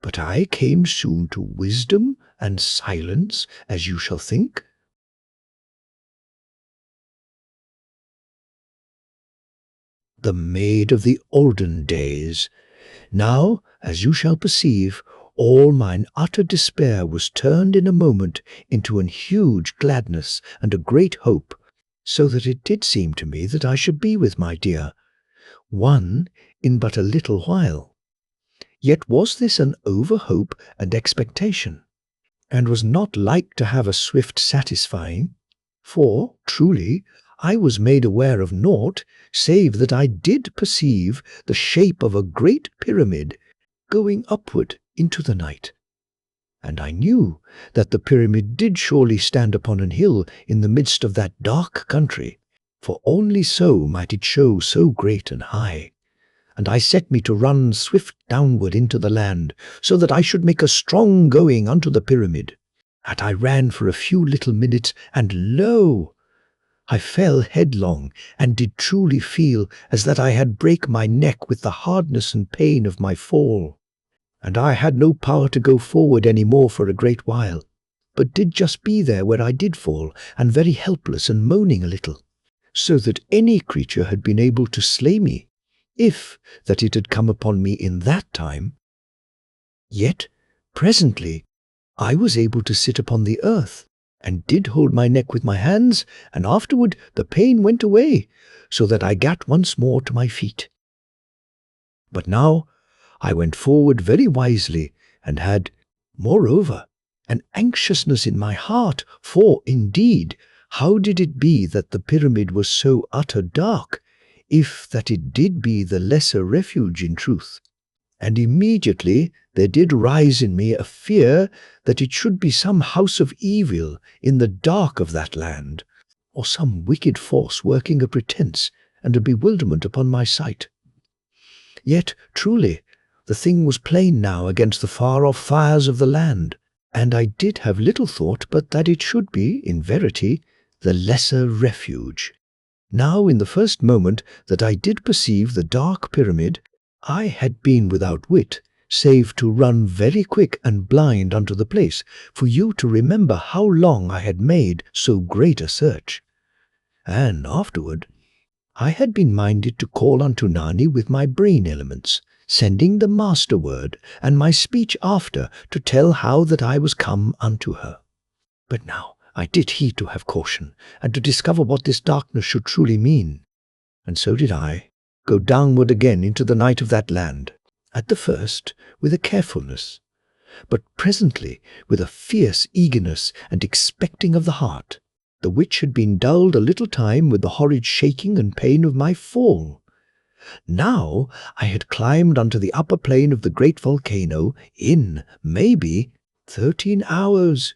But I came soon to wisdom and silence, as you shall think. The maid of the olden days. Now, as you shall perceive, all mine utter despair was turned in a moment into an huge gladness and a great hope, so that it did seem to me that I should be with my dear one in but a little while. Yet was this an over-hope and expectation, and was not like to have a swift satisfying, for, truly, I was made aware of naught, save that I did perceive the shape of a great pyramid going upward into the night. And I knew that the pyramid did surely stand upon an hill in the midst of that dark country, for only so might it show so great and high. And I set me to run swift downward into the land, so that I should make a strong going unto the pyramid. And I ran for a few little minutes, and lo! I fell headlong, and did truly feel as that I had brake my neck with the hardness and pain of my fall. And I had no power to go forward any more for a great while, but did just be there where I did fall, and very helpless and moaning a little, so that any creature had been able to slay me, if that it had come upon me in that time. Yet, presently, I was able to sit upon the earth, and did hold my neck with my hands, and afterward the pain went away, so that I gat once more to my feet. But now I went forward very wisely, and had, moreover, an anxiousness in my heart, for, indeed, how did it be that the pyramid was so utter dark, if that it did be the lesser refuge in truth? And immediately there did rise in me a fear that it should be some house of evil in the dark of that land, or some wicked force working a pretence and a bewilderment upon my sight. Yet, truly, the thing was plain now against the far-off fires of the land, and I did have little thought but that it should be, in verity, the lesser refuge. Now, in the first moment that I did perceive the dark pyramid, I had been without wit, save to run very quick and blind unto the place, for you to remember how long I had made so great a search. And afterward, I had been minded to call unto Nani with my brain elements, sending the master word, and my speech after, to tell how that I was come unto her. But now I did heed to have caution, and to discover what this darkness should truly mean. And so did I go downward again into the night of that land, at the first with a carefulness, but presently with a fierce eagerness and expecting of the heart, the which had been dulled a little time with the horrid shaking and pain of my fall. Now I had climbed unto the upper plane of the great volcano in, maybe, 13 hours.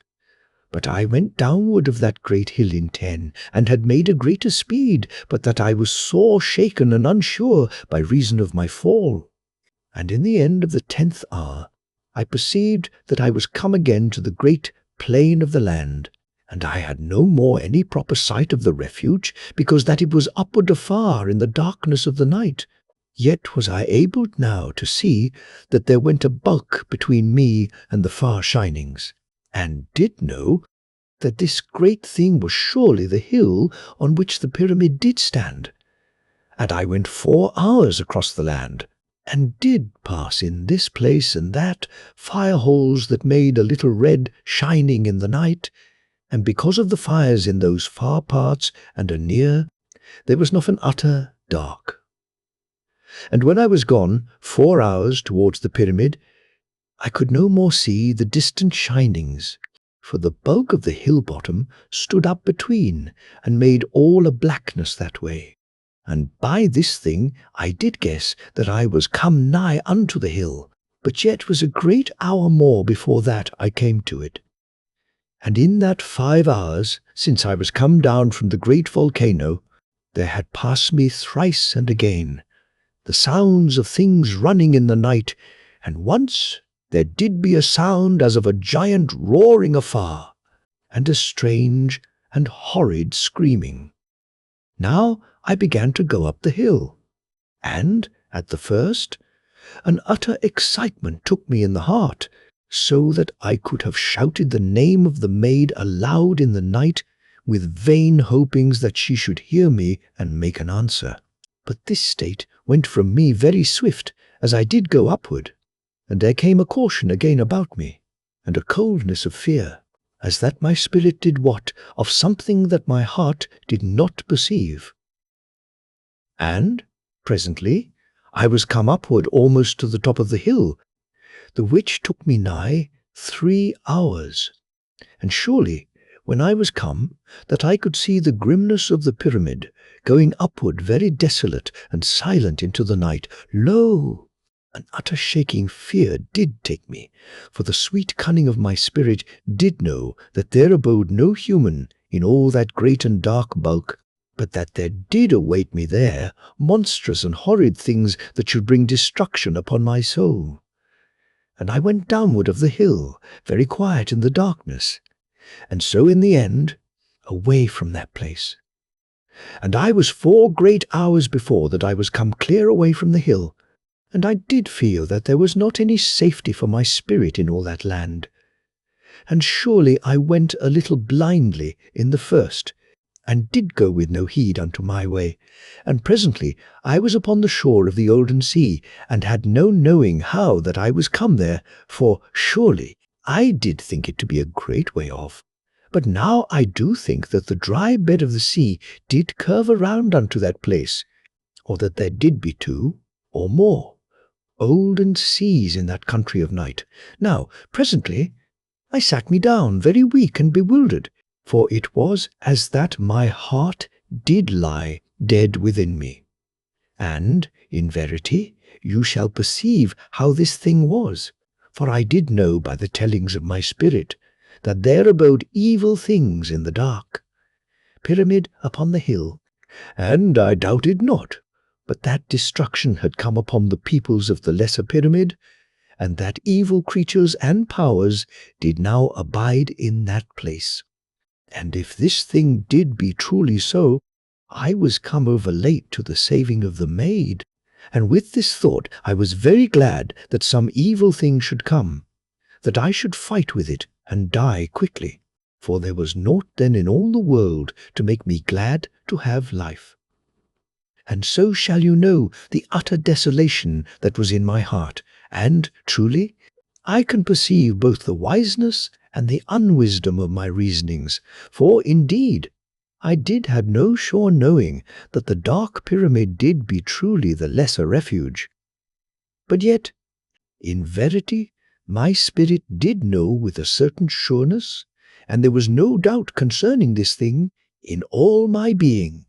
But I went downward of that great hill in 10, and had made a greater speed, but that I was sore shaken and unsure by reason of my fall. And in the end of the 10th hour, I perceived that I was come again to the great plain of the land, and I had no more any proper sight of the refuge, because that it was upward afar in the darkness of the night. Yet was I able now to see that there went a bulk between me and the far shinings, and did know that this great thing was surely the hill on which the pyramid did stand. And I went 4 hours across the land, and did pass in this place and that fire-holes that made a little red shining in the night, and because of the fires in those far parts and anear, there was not an utter dark. And when I was gone 4 hours towards the pyramid, I could no more see the distant shinings, for the bulk of the hill bottom stood up between and made all a blackness that way. And by this thing I did guess that I was come nigh unto the hill, but yet was a great hour more before that I came to it. And in that 5 hours, since I was come down from the great volcano, there had passed me thrice and again the sounds of things running in the night, and once there did be a sound as of a giant roaring afar, and a strange and horrid screaming. Now I began to go up the hill, and, at the first, an utter excitement took me in the heart, so that I could have shouted the name of the maid aloud in the night, with vain hopings that she should hear me and make an answer. But this state went from me very swift as I did go upward, and there came a caution again about me, and a coldness of fear, as that my spirit did wot of something that my heart did not perceive. And, presently, I was come upward almost to the top of the hill, the which took me nigh 3 hours. And surely, when I was come, that I could see the grimness of the pyramid, going upward very desolate and silent into the night, lo! An utter shaking fear did take me, for the sweet cunning of my spirit did know that there abode no human in all that great and dark bulk, but that there did await me there monstrous and horrid things that should bring destruction upon my soul. And I went downward of the hill, very quiet in the darkness, and so in the end, away from that place. And I was 4 great hours before that I was come clear away from the hill, and I did feel that there was not any safety for my spirit in all that land. And surely I went a little blindly in the first, and did go with no heed unto my way, and presently I was upon the shore of the olden sea, and had no knowing how that I was come there, for surely I did think it to be a great way off. But now I do think that the dry bed of the sea did curve around unto that place, or that there did be 2 or more olden seas in that country of night. Now, presently, I sat me down, very weak and bewildered, for it was as that my heart did lie dead within me. And, in verity, you shall perceive how this thing was, for I did know by the tellings of my spirit that there abode evil things in the dark, pyramid upon the hill, and I doubted not but that destruction had come upon the peoples of the lesser pyramid, and that evil creatures and powers did now abide in that place. And if this thing did be truly so, I was come over late to the saving of the maid, and with this thought I was very glad that some evil thing should come, that I should fight with it and die quickly, for there was naught then in all the world to make me glad to have life. And so shall you know the utter desolation that was in my heart, and, truly, I can perceive both the wiseness and the unwisdom of my reasonings, for, indeed, I did have no sure knowing that the dark pyramid did be truly the lesser refuge. But yet, in verity, my spirit did know with a certain sureness, and there was no doubt concerning this thing in all my being.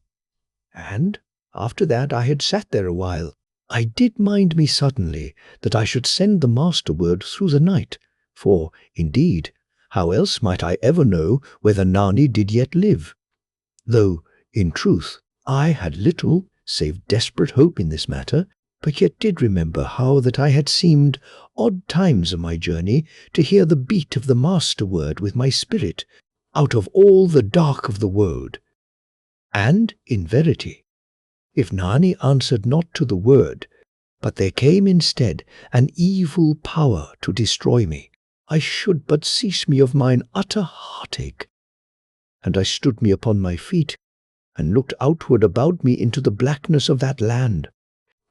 And, after that I had sat there a while, I did mind me suddenly that I should send the master word through the night, for, indeed, how else might I ever know whether Nani did yet live? Though, in truth, I had little save desperate hope in this matter, but yet did remember how that I had seemed, odd times of my journey, to hear the beat of the master word with my spirit, out of all the dark of the world. And, in verity, if Nani answered not to the word, but there came instead an evil power to destroy me, I should but cease me of mine utter heartache. And I stood me upon my feet, and looked outward about me into the blackness of that land.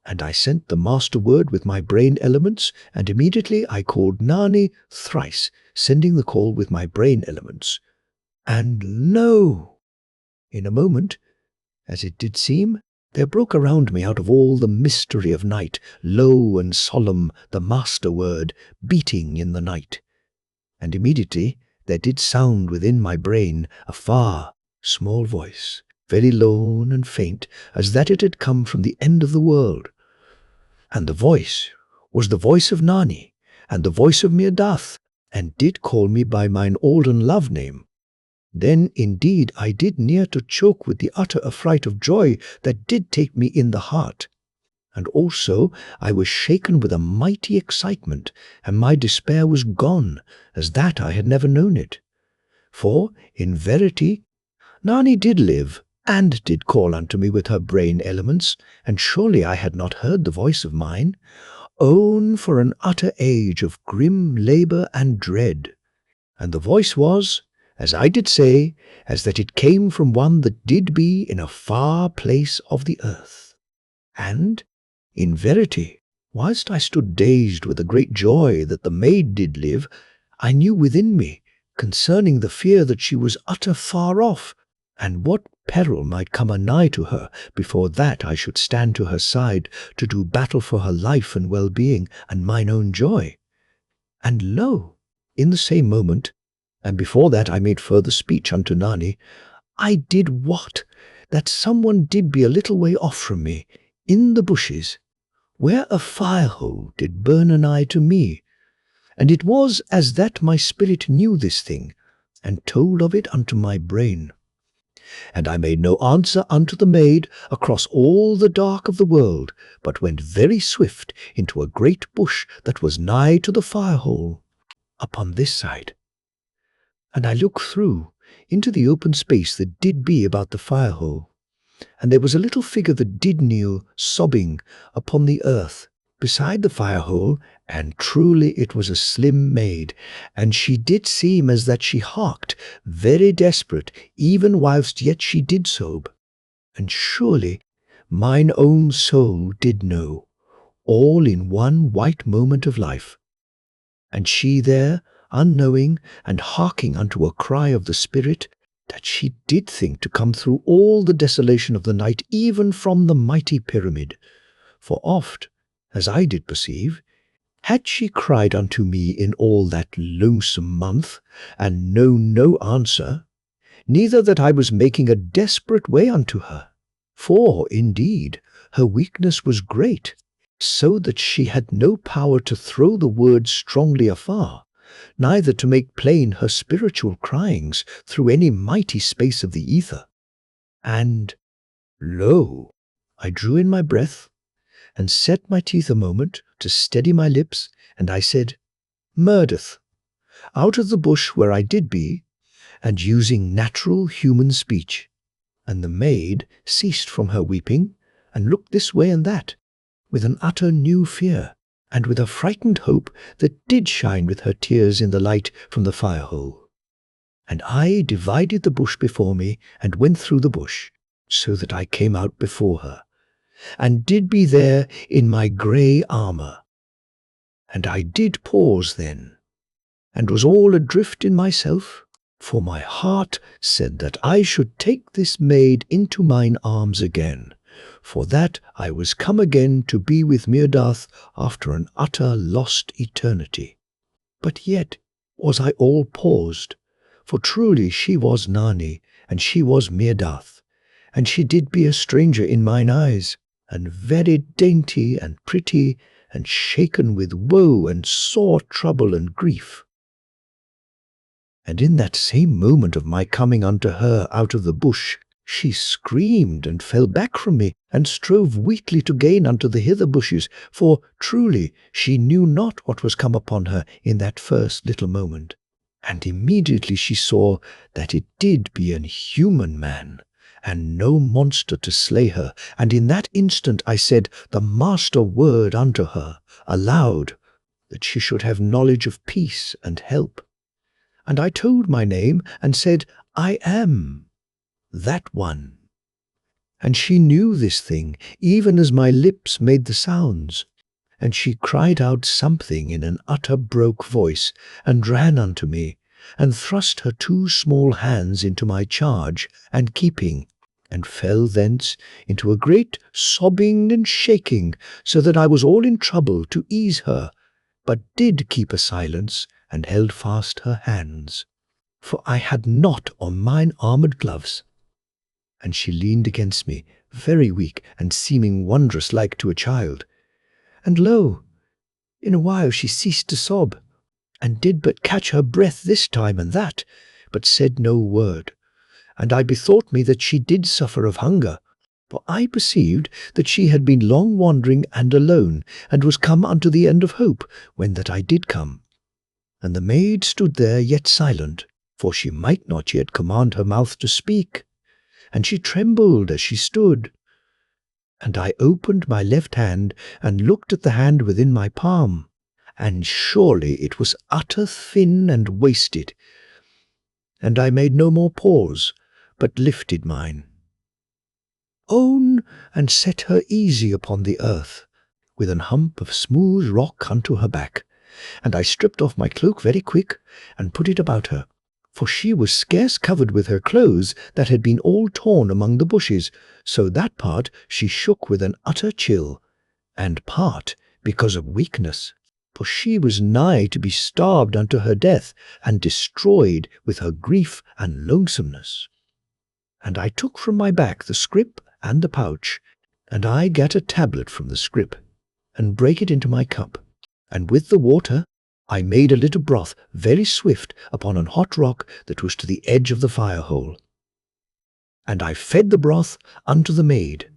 And I sent the master word with my brain elements, and immediately I called Nani thrice, sending the call with my brain elements. And lo! In a moment, as it did seem, there broke around me out of all the mystery of night, low and solemn, the master word, beating in the night. And immediately there did sound within my brain a far, small voice, very lone and faint, as that it had come from the end of the world. And the voice was the voice of Nani, and the voice of Mirdath, and did call me by mine olden love name. Then indeed I did near to choke with the utter affright of joy that did take me in the heart. And also I was shaken with a mighty excitement, and my despair was gone, as that I had never known it. For, in verity, Nani did live, and did call unto me with her brain elements, and surely I had not heard the voice of mine. Own for an utter age of grim labour and dread. And the voice was, as I did say, as that it came from one that did be in a far place of the earth. And, in verity, whilst I stood dazed with a great joy that the maid did live, I knew within me, concerning the fear that she was utter far off, and what peril might come anigh to her before that I should stand to her side to do battle for her life and well-being and mine own joy. And lo, in the same moment, and before that I made further speech unto Nani, I did wot that someone did be a little way off from me, in the bushes, where a fire-hole did burn anigh to me. And it was as that my spirit knew this thing, and told of it unto my brain. And I made no answer unto the maid across all the dark of the world, but went very swift into a great bush that was nigh to the fire-hole, upon this side. And I looked through into the open space that did be about the fire-hole, and there was a little figure that did kneel, sobbing, upon the earth, beside the fire-hole, and truly it was a slim maid, and she did seem as that she harked, very desperate, even whilst yet she did sob. And surely mine own soul did know, all in one white moment of life. And she there, unknowing, and harking unto a cry of the spirit, that she did think to come through all the desolation of the night, even from the mighty pyramid. For oft, as I did perceive, had she cried unto me in all that lonesome month, and known no answer, neither that I was making a desperate way unto her. For, indeed, her weakness was great, so that she had no power to throw the words strongly afar, neither to make plain her spiritual cryings through any mighty space of the ether. And, lo, I drew in my breath, and set my teeth a moment to steady my lips, and I said, Murdeth, out of the bush where I did be, and using natural human speech. And the maid ceased from her weeping, and looked this way and that, with an utter new fear, and with a frightened hope that did shine with her tears in the light from the fire-hole. And I divided the bush before me, and went through the bush, so that I came out before her, and did be there in my grey armour. And I did pause then, and was all adrift in myself, for my heart said that I should take this maid into mine arms again, for that I was come again to be with Mirdath after an utter lost eternity. But yet was I all paused, for truly she was Nani, and she was Mirdath, and she did be a stranger in mine eyes, and very dainty and pretty, and shaken with woe and sore trouble and grief. And in that same moment of my coming unto her out of the bush, she screamed and fell back from me, and strove weakly to gain unto the hither bushes, for truly she knew not what was come upon her in that first little moment. And immediately she saw that it did be an human man, and no monster to slay her, and in that instant I said the master word unto her, aloud, that she should have knowledge of peace and help. And I told my name, and said, I am that one. And she knew this thing, even as my lips made the sounds. And she cried out something in an utter broke voice, and ran unto me, and thrust her 2 small hands into my charge and keeping, and fell thence into a great sobbing and shaking, so that I was all in trouble to ease her, but did keep a silence, and held fast her hands. For I had not on mine armoured gloves. And she leaned against me, very weak, and seeming wondrous like to a child. And lo, in a while she ceased to sob, and did but catch her breath this time and that, but said no word. And I bethought me that she did suffer of hunger, for I perceived that she had been long wandering and alone, and was come unto the end of hope, when that I did come. And the maid stood there yet silent, for she might not yet command her mouth to speak, and she trembled as she stood. And I opened my left hand, and looked at the hand within my palm, and surely it was utter thin and wasted. And I made no more pause, but lifted mine own, and set her easy upon the earth, with an hump of smooth rock unto her back. And I stripped off my cloak very quick, and put it about her, for she was scarce covered with her clothes, that had been all torn among the bushes, so that part she shook with an utter chill, and part because of weakness, for she was nigh to be starved unto her death, and destroyed with her grief and lonesomeness. And I took from my back the scrip and the pouch, and I gat a tablet from the scrip, and brake it into my cup, and with the water I made a little broth very swift upon an hot rock that was to the edge of the fire-hole. And I fed the broth unto the maid,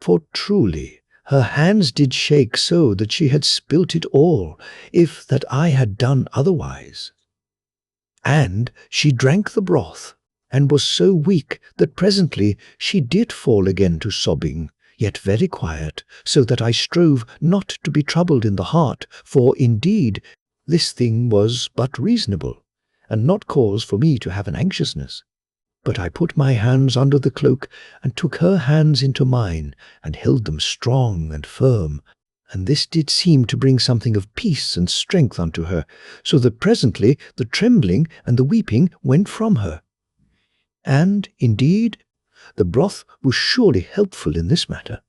for truly her hands did shake so that she had spilt it all, if that I had done otherwise. And she drank the broth, and was so weak that presently she did fall again to sobbing, yet very quiet, so that I strove not to be troubled in the heart, for indeed this thing was but reasonable, and not cause for me to have an anxiousness. But I put my hands under the cloak, and took her hands into mine, and held them strong and firm, and this did seem to bring something of peace and strength unto her, so that presently the trembling and the weeping went from her. And, indeed, the broth was surely helpful in this matter.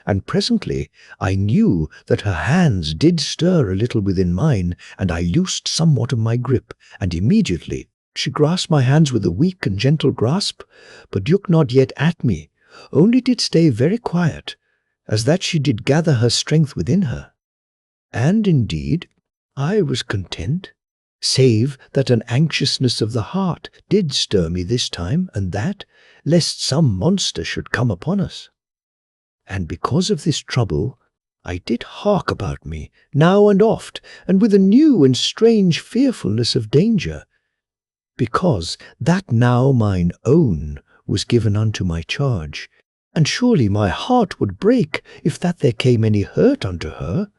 And presently I knew that her hands did stir a little within mine, and I loosed somewhat of my grip, and immediately she grasped my hands with a weak and gentle grasp, but looked not yet at me, only did stay very quiet, as that she did gather her strength within her. And, indeed, I was content, save that an anxiousness of the heart did stir me this time and that, lest some monster should come upon us. And because of this trouble, I did hark about me, now and oft, and with a new and strange fearfulness of danger, because that now mine own was given unto my charge, and surely my heart would break if that there came any hurt unto her.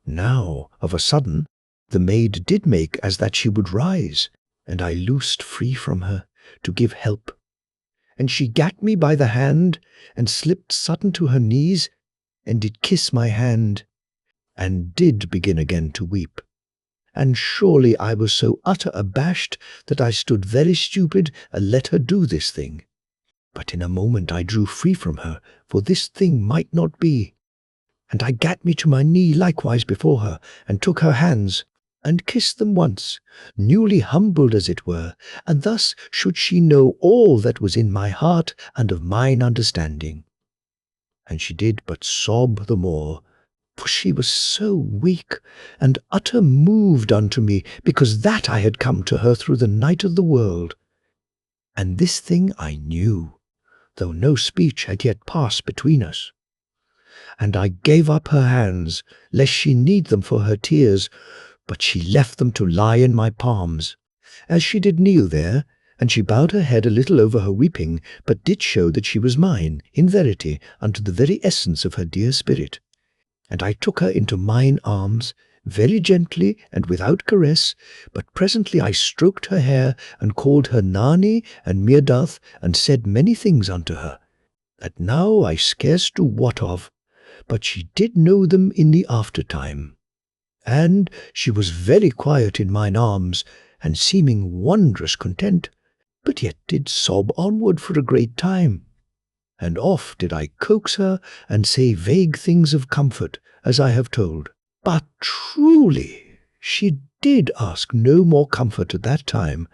Now, of a sudden, the maid did make as that she would rise, and I loosed free from her, to give help. And she gat me by the hand, and slipped sudden to her knees, and did kiss my hand, and did begin again to weep. And surely I was so utter abashed that I stood very stupid, and let her do this thing. But in a moment I drew free from her, for this thing might not be. And I gat me to my knee likewise before her, and took her hands, and kissed them once, newly humbled as it were, and thus should she know all that was in my heart and of mine understanding. And she did but sob the more, for she was so weak, and utter moved unto me, because that I had come to her through the night of the world. And this thing I knew, though no speech had yet passed between us. And I gave up her hands, lest she need them for her tears, but she left them to lie in my palms, as she did kneel there, and she bowed her head a little over her weeping, but did show that she was mine, in verity, unto the very essence of her dear spirit. And I took her into mine arms, very gently and without caress, but presently I stroked her hair, and called her Nani and Mirdath, and said many things unto her, that now I scarce do wot of, but she did know them in the aftertime. And she was very quiet in mine arms, and seeming wondrous content, but yet did sob onward for a great time. And oft did I coax her and say vague things of comfort, as I have told. But truly she did ask no more comfort at that time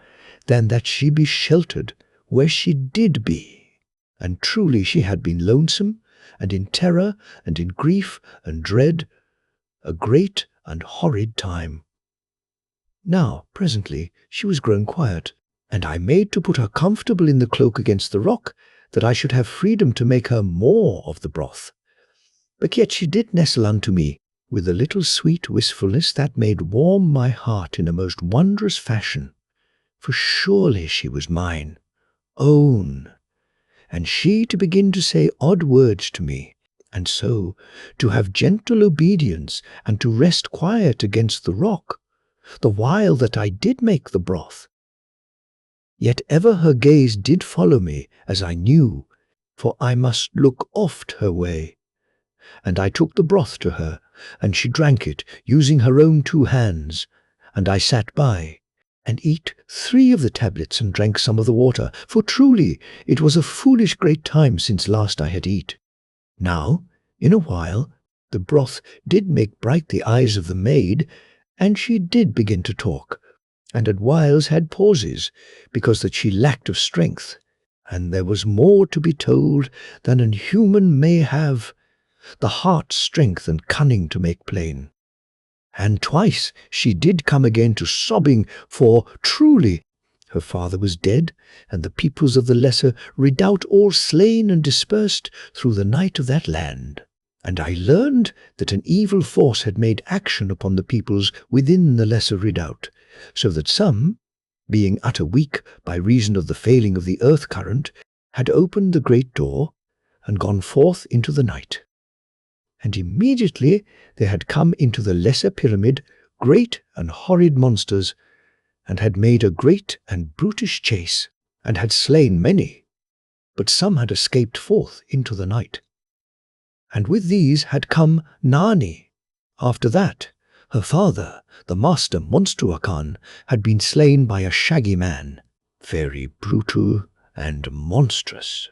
than that she be sheltered where she did be. And truly she had been lonesome, and in terror, and in grief, and dread, a great and horrid time. Now, presently, she was grown quiet, and I made to put her comfortable in the cloak against the rock, that I should have freedom to make her more of the broth. But yet she did nestle unto me, with a little sweet wistfulness that made warm my heart in a most wondrous fashion. For surely she was mine own, and she to begin to say odd words to me, and so to have gentle obedience, and to rest quiet against the rock, the while that I did make the broth. Yet ever her gaze did follow me, as I knew, for I must look oft her way. And I took the broth to her, and she drank it, using her own 2 hands, and I sat by, and eat 3 of the tablets, and drank some of the water, for truly it was a foolish great time since last I had eat. Now, in a while, the broth did make bright the eyes of the maid, and she did begin to talk, and at whiles had pauses, because that she lacked of strength, and there was more to be told than an human may have, the heart's strength and cunning to make plain. And twice she did come again to sobbing, for truly her father was dead, and the peoples of the lesser redoubt all slain and dispersed through the night of that land. And I learned that an evil force had made action upon the peoples within the lesser redoubt, so that some, being utter weak by reason of the failing of the earth current, had opened the great door and gone forth into the night. And immediately there had come into the lesser pyramid great and horrid monsters, and had made a great and brutish chase, and had slain many, but some had escaped forth into the night. And with these had come Nani. After that, her father, the master Monstruakan, had been slain by a shaggy man, very brutal and monstrous.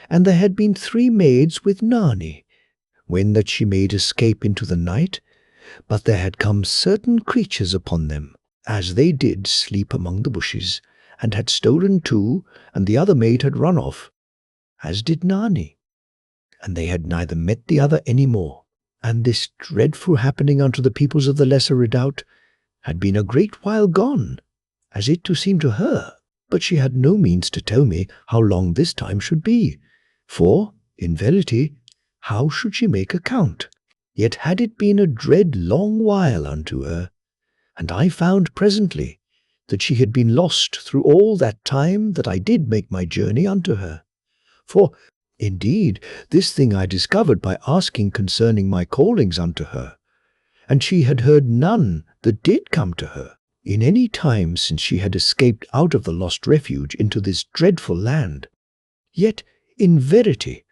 And there had been 3 maids with Nani, when that she made escape into the night, but there had come certain creatures upon them, as they did sleep among the bushes, and had stolen 2, and the other maid had run off, as did Nani. And they had neither met the other any more. And this dreadful happening unto the peoples of the lesser redoubt had been a great while gone, as it to seem to her, but she had no means to tell me how long this time should be, for, in verity, how should she make account? Yet had it been a dread long while unto her, and I found presently that she had been lost through all that time that I did make my journey unto her. For, indeed, this thing I discovered by asking concerning my callings unto her, and she had heard none that did come to her in any time since she had escaped out of the lost refuge into this dreadful land. Yet, in verity,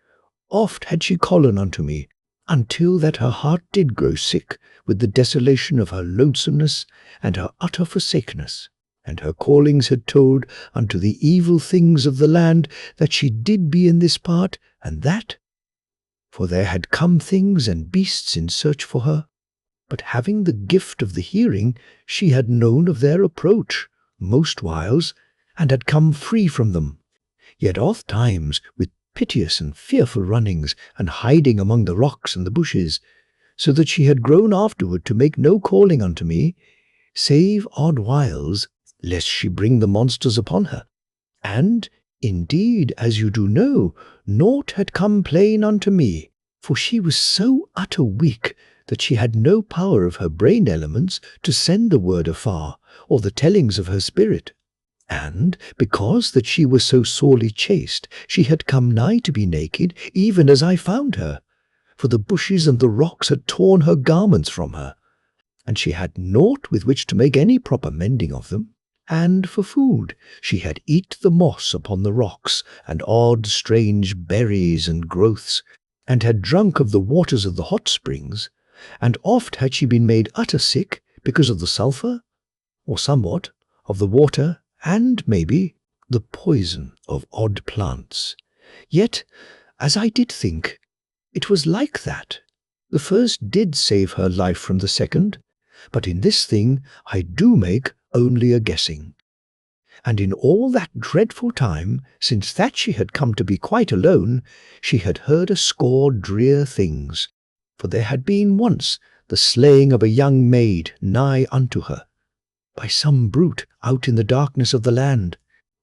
oft had she callen unto me, until that her heart did grow sick with the desolation of her lonesomeness and her utter forsakenness, and her callings had told unto the evil things of the land that she did be in this part and that, for there had come things and beasts in search for her, but having the gift of the hearing, she had known of their approach most whiles, and had come free from them, yet oft times with piteous and fearful runnings, and hiding among the rocks and the bushes, so that she had grown afterward to make no calling unto me, save odd whiles, lest she bring the monsters upon her. And, indeed, as you do know, naught had come plain unto me, for she was so utter weak that she had no power of her brain elements to send the word afar, or the tellings of her spirit. And, because that she was so sorely chased, she had come nigh to be naked, even as I found her, for the bushes and the rocks had torn her garments from her, and she had naught with which to make any proper mending of them. And for food she had eat the moss upon the rocks, and odd strange berries and growths, and had drunk of the waters of the hot springs, and oft had she been made utter sick because of the sulphur, or somewhat, of the water, and maybe the poison of odd plants. Yet, as I did think, it was like that. The first did save her life from the second, but in this thing I do make only a guessing. And in all that dreadful time, since that she had come to be quite alone, she had heard a score drear things. For there had been once the slaying of a young maid nigh unto her, by some brute out in the darkness of the land,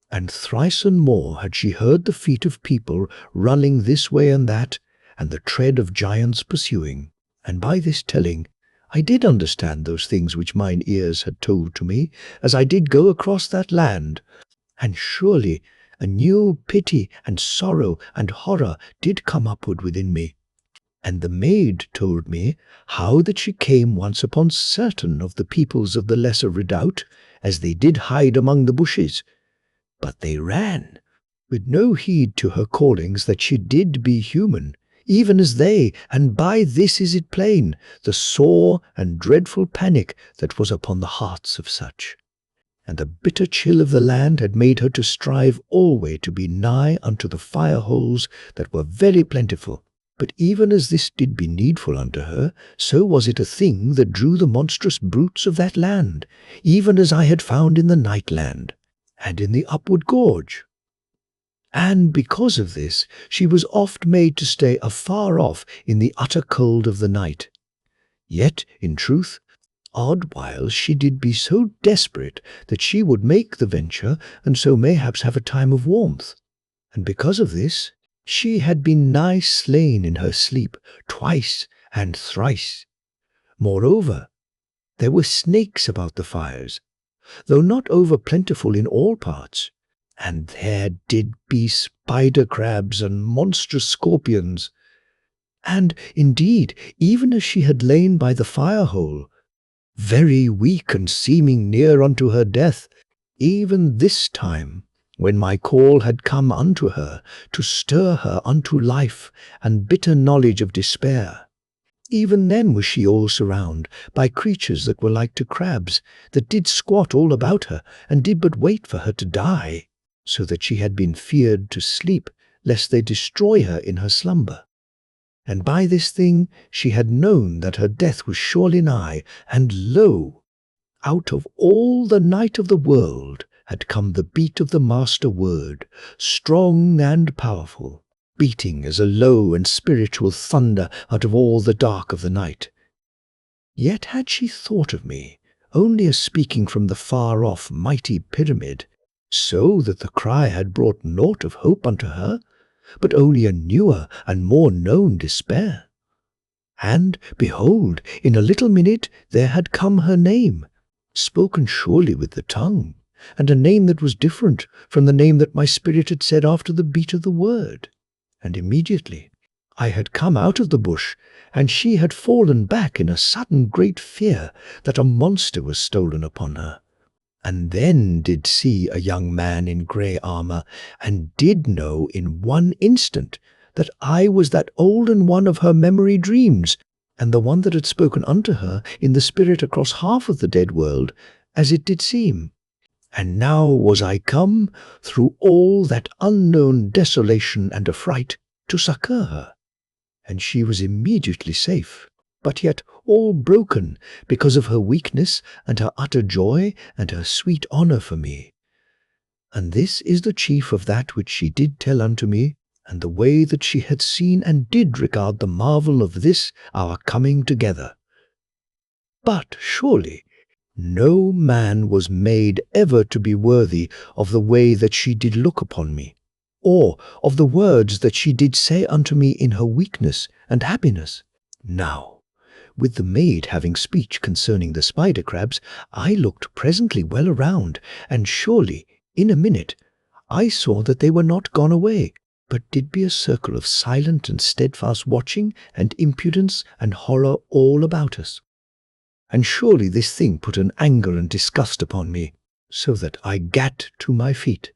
and thrice and more had she heard the feet of people running this way and that, and the tread of giants pursuing. And by this telling, I did understand those things which mine ears had told to me, as I did go across that land. And surely a new pity and sorrow and horror did come upward within me. And the maid told me how that she came once upon certain of the peoples of the lesser redoubt, as they did hide among the bushes. But they ran, with no heed to her callings that she did be human, even as they, and by this is it plain, the sore and dreadful panic that was upon the hearts of such. And the bitter chill of the land had made her to strive alway to be nigh unto the fire holes that were very plentiful. But even as this did be needful unto her, so was it a thing that drew the monstrous brutes of that land, even as I had found in the night land, and in the upward gorge. And because of this, she was oft made to stay afar off in the utter cold of the night. Yet, in truth, odd whiles she did be so desperate that she would make the venture, and so mayhaps have a time of warmth. And because of this, she had been nigh slain in her sleep twice and thrice. Moreover, there were snakes about the fires, though not over plentiful in all parts, and there did be spider crabs and monstrous scorpions. And, indeed, even as she had lain by the fire-hole, very weak and seeming near unto her death, even this time, when my call had come unto her, to stir her unto life and bitter knowledge of despair, even then was she all surround by creatures that were like to crabs, that did squat all about her, and did but wait for her to die, so that she had been feared to sleep, lest they destroy her in her slumber. And by this thing she had known that her death was surely nigh, and lo, out of all the night of the world had come the beat of the master word, strong and powerful, beating as a low and spiritual thunder out of all the dark of the night. Yet had she thought of me only as speaking from the far-off mighty pyramid, so that the cry had brought naught of hope unto her, but only a newer and more known despair. And, behold, in a little minute there had come her name, spoken surely with the tongue, and a name that was different from the name that my spirit had said after the beat of the word. And immediately I had come out of the bush, and she had fallen back in a sudden great fear that a monster was stolen upon her. And then did see a young man in grey armour, and did know in one instant that I was that olden one of her memory dreams, and the one that had spoken unto her in the spirit across half of the dead world, as it did seem. And now was I come, through all that unknown desolation and affright, to succour her. And she was immediately safe, but yet all broken because of her weakness and her utter joy and her sweet honour for me. And this is the chief of that which she did tell unto me, and the way that she had seen and did regard the marvel of this our coming together. But surely no man was made ever to be worthy of the way that she did look upon me, or of the words that she did say unto me in her weakness and happiness. Now, with the maid having speech concerning the spider crabs, I looked presently well around, and surely, in a minute, I saw that they were not gone away, but did be a circle of silent and steadfast watching and impudence and horror all about us. And surely this thing put an anger and disgust upon me, so that I gat to my feet,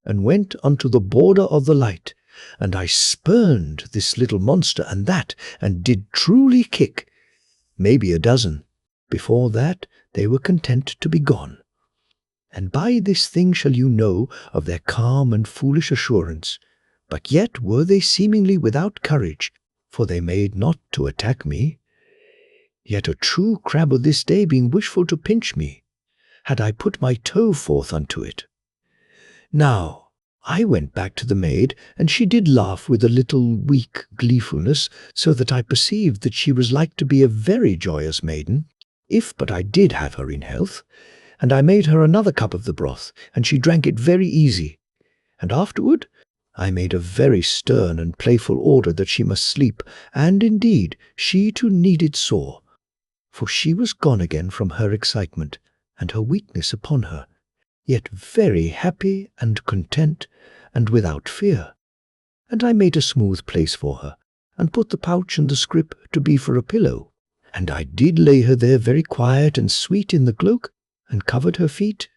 and went unto the border of the light, and I spurned this little monster and that, and did truly kick, maybe a dozen. Before that they were content to be gone. And by this thing shall you know of their calm and foolish assurance. But yet were they seemingly without courage, for they made not to attack me. Yet a true crab of this day being wishful to pinch me, had I put my toe forth unto it. Now I went back to the maid, and she did laugh with a little weak gleefulness, so that I perceived that she was like to be a very joyous maiden, if but I did have her in health. And I made her another cup of the broth, and she drank it very easy. And afterward I made a very stern and playful order that she must sleep, and indeed she too needed sore, for she was gone again from her excitement, and her weakness upon her, yet very happy and content, and without fear. And I made a smooth place for her, and put the pouch and the scrip to be for a pillow, and I did lay her there very quiet and sweet in the cloak, and covered her feet.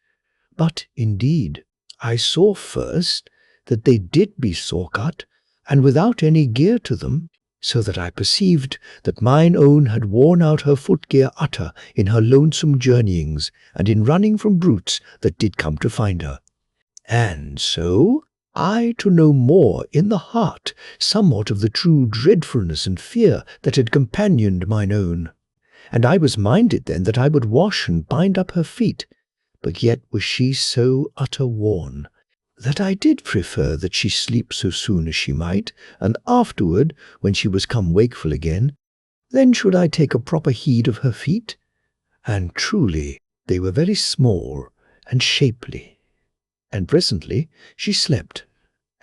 But indeed I saw first that they did be sore cut, and without any gear to them, so that I perceived that mine own had worn out her footgear utter in her lonesome journeyings, and in running from brutes that did come to find her. And so I to know more in the heart somewhat of the true dreadfulness and fear that had companioned mine own. And I was minded then that I would wash and bind up her feet, but yet was she so utter worn, that I did prefer that she sleep so soon as she might, and afterward, when she was come wakeful again, then should I take a proper heed of her feet. And truly they were very small and shapely. And presently she slept,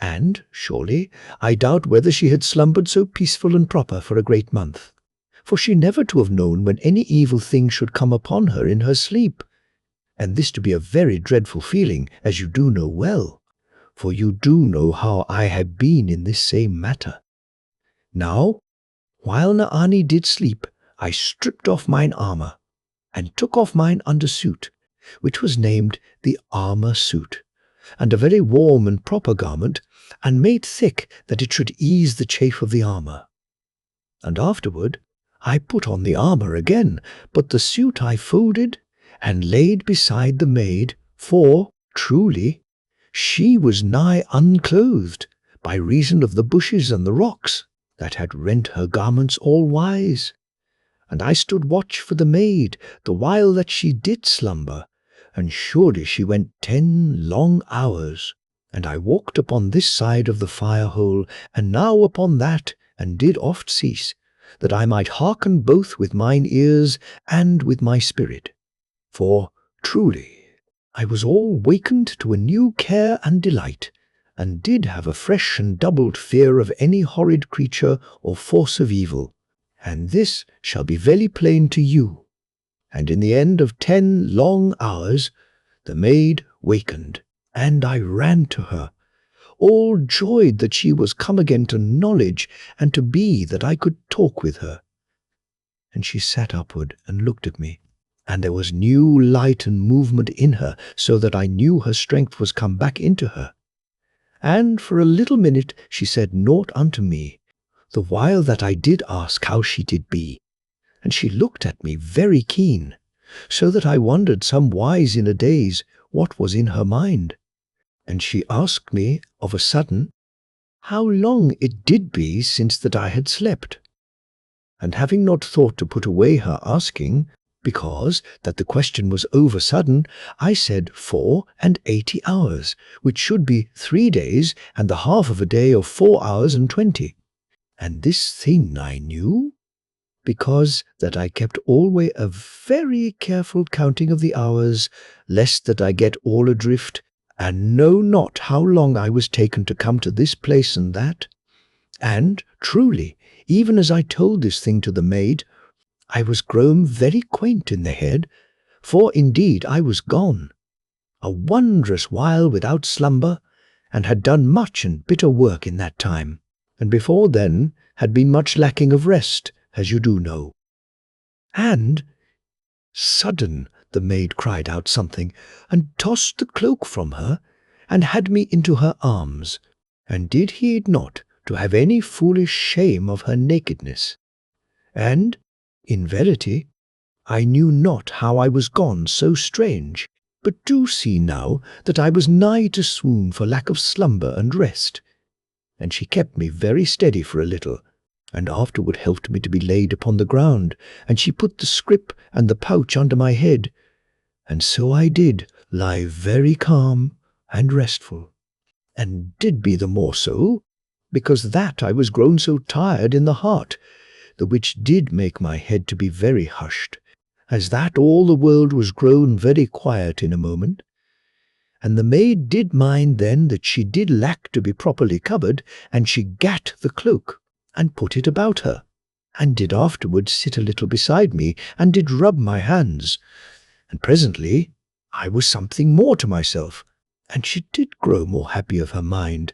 and surely I doubt whether she had slumbered so peaceful and proper for a great month, for she never to have known when any evil thing should come upon her in her sleep, and this to be a very dreadful feeling, as you do know well, for you do know how I have been in this same matter. Now, while Naani did sleep, I stripped off mine armour, and took off mine undersuit, which was named the armour suit, and a very warm and proper garment, and made thick that it should ease the chafe of the armour. And afterward I put on the armour again, but the suit I folded, and laid beside the maid, for, truly, she was nigh unclothed, by reason of the bushes and the rocks, that had rent her garments all wise. And I stood watch for the maid, the while that she did slumber, and surely she went 10 long hours. And I walked upon this side of the fire-hole, and now upon that, and did oft cease, that I might hearken both with mine ears and with my spirit. For, truly, I was all wakened to a new care and delight, and did have a fresh and doubled fear of any horrid creature or force of evil. And this shall be very plain to you. And in the end of 10 long hours, the maid wakened, and I ran to her, all joyed that she was come again to knowledge, and to be that I could talk with her. And she sat upward and looked at me, and there was new light and movement in her, so that I knew her strength was come back into her. And for a little minute she said naught unto me, the while that I did ask how she did be. And she looked at me very keen, so that I wondered somewise in a daze what was in her mind. And she asked me of a sudden how long it did be since that I had slept. And having not thought to put away her asking, because that the question was over sudden, I said 84 hours, which should be 3 days, and the half of a day of 4 hours and 20. And this thing I knew, because that I kept alway a very careful counting of the hours, lest that I get all adrift, and know not how long I was taken to come to this place and that. And, truly, even as I told this thing to the maid, I was grown very quaint in the head, for indeed I was gone a wondrous while without slumber, and had done much and bitter work in that time, and before then had been much lacking of rest, as you do know. And sudden the maid cried out something, and tossed the cloak from her, and had me into her arms, and did heed not to have any foolish shame of her nakedness. And, in verity, I knew not how I was gone so strange, but do see now that I was nigh to swoon for lack of slumber and rest. And she kept me very steady for a little, and afterward helped me to be laid upon the ground, and she put the scrip and the pouch under my head, and so I did lie very calm and restful, and did be the more so, because that I was grown so tired in the heart, the which did make my head to be very hushed, as that all the world was grown very quiet in a moment. And the maid did mind then that she did lack to be properly covered, and she gat the cloak, and put it about her, and did afterwards sit a little beside me, and did rub my hands. And presently I was something more to myself, and she did grow more happy of her mind,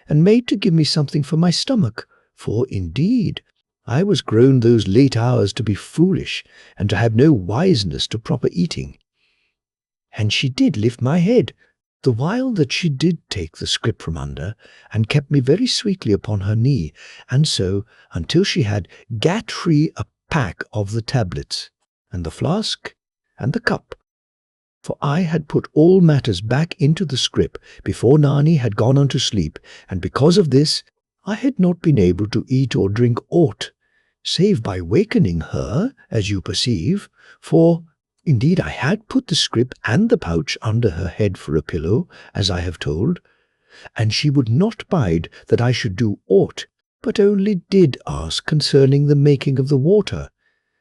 and made to give me something for my stomach, for indeed I was grown those late hours to be foolish, and to have no wiseness to proper eating. And she did lift my head, the while that she did take the scrip from under, and kept me very sweetly upon her knee, and so until she had gat free a pack of the tablets, and the flask, and the cup. For I had put all matters back into the scrip before Nani had gone unto sleep, and because of this I had not been able to eat or drink aught, save by wakening her, as you perceive, for indeed I had put the scrip and the pouch under her head for a pillow, as I have told, and she would not bide that I should do aught, but only did ask concerning the making of the water,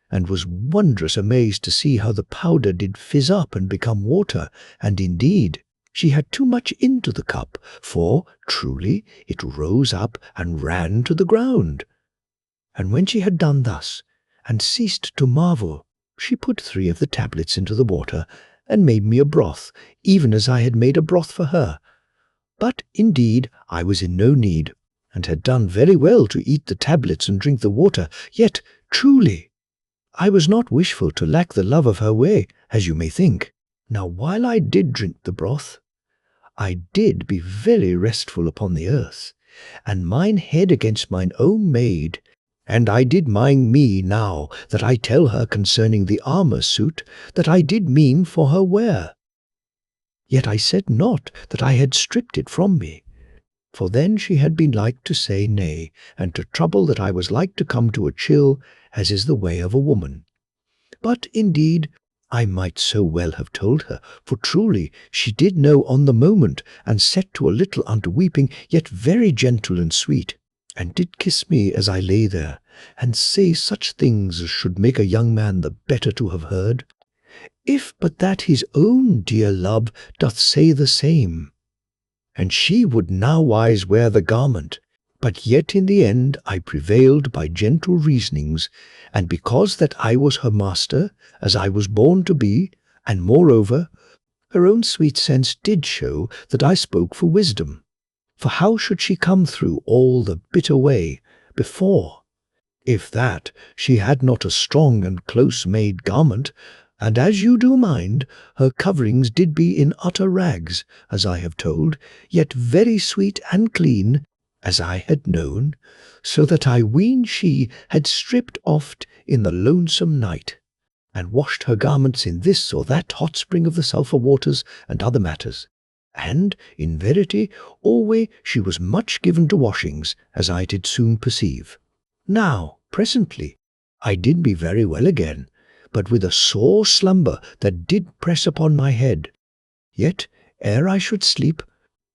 and was wondrous amazed to see how the powder did fizz up and become water, and indeed she had too much into the cup, for truly it rose up and ran to the ground. And when she had done thus, and ceased to marvel, she put 3 of the tablets into the water, and made me a broth, even as I had made a broth for her. But indeed I was in no need, and had done very well to eat the tablets and drink the water, yet truly I was not wishful to lack the love of her way, as you may think. Now while I did drink the broth, I did be very restful upon the earth, and mine head against mine own maid, and I did mind me now that I tell her concerning the armour suit that I did mean for her wear. Yet I said not that I had stripped it from me, for then she had been like to say nay, and to trouble that I was like to come to a chill, as is the way of a woman. But indeed I might so well have told her, for truly she did know on the moment, and set to a little unto weeping, yet very gentle and sweet, and did kiss me as I lay there, and say such things as should make a young man the better to have heard, if but that his own dear love doth say the same. And she would nowise wear the garment, but yet in the end I prevailed by gentle reasonings, and because that I was her master, as I was born to be, and moreover, her own sweet sense did show that I spoke for wisdom. For how should she come through all the bitter way before, if that she had not a strong and close-made garment, and as you do mind, her coverings did be in utter rags, as I have told, yet very sweet and clean, as I had known, so that I ween she had stripped oft in the lonesome night, and washed her garments in this or that hot spring of the sulphur waters and other matters. And, in verity, always she was much given to washings, as I did soon perceive. Now, presently, I did be very well again, but with a sore slumber that did press upon my head. Yet, ere I should sleep,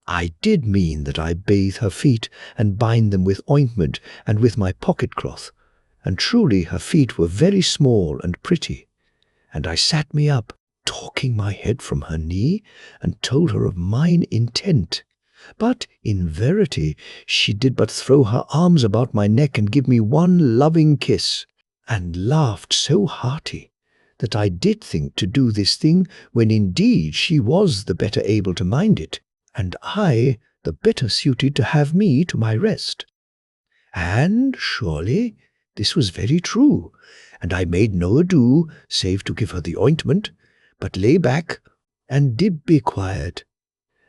I did mean that I bathe her feet, and bind them with ointment, and with my pocket-cloth, and truly her feet were very small and pretty. And I sat me up, talking my head from her knee, and told her of mine intent. But, in verity, she did but throw her arms about my neck and give me one loving kiss, and laughed so hearty, that I did think to do this thing, when indeed she was the better able to mind it, and I the better suited to have me to my rest. And surely this was very true, and I made no ado, save to give her the ointment, but lay back, and did be quiet.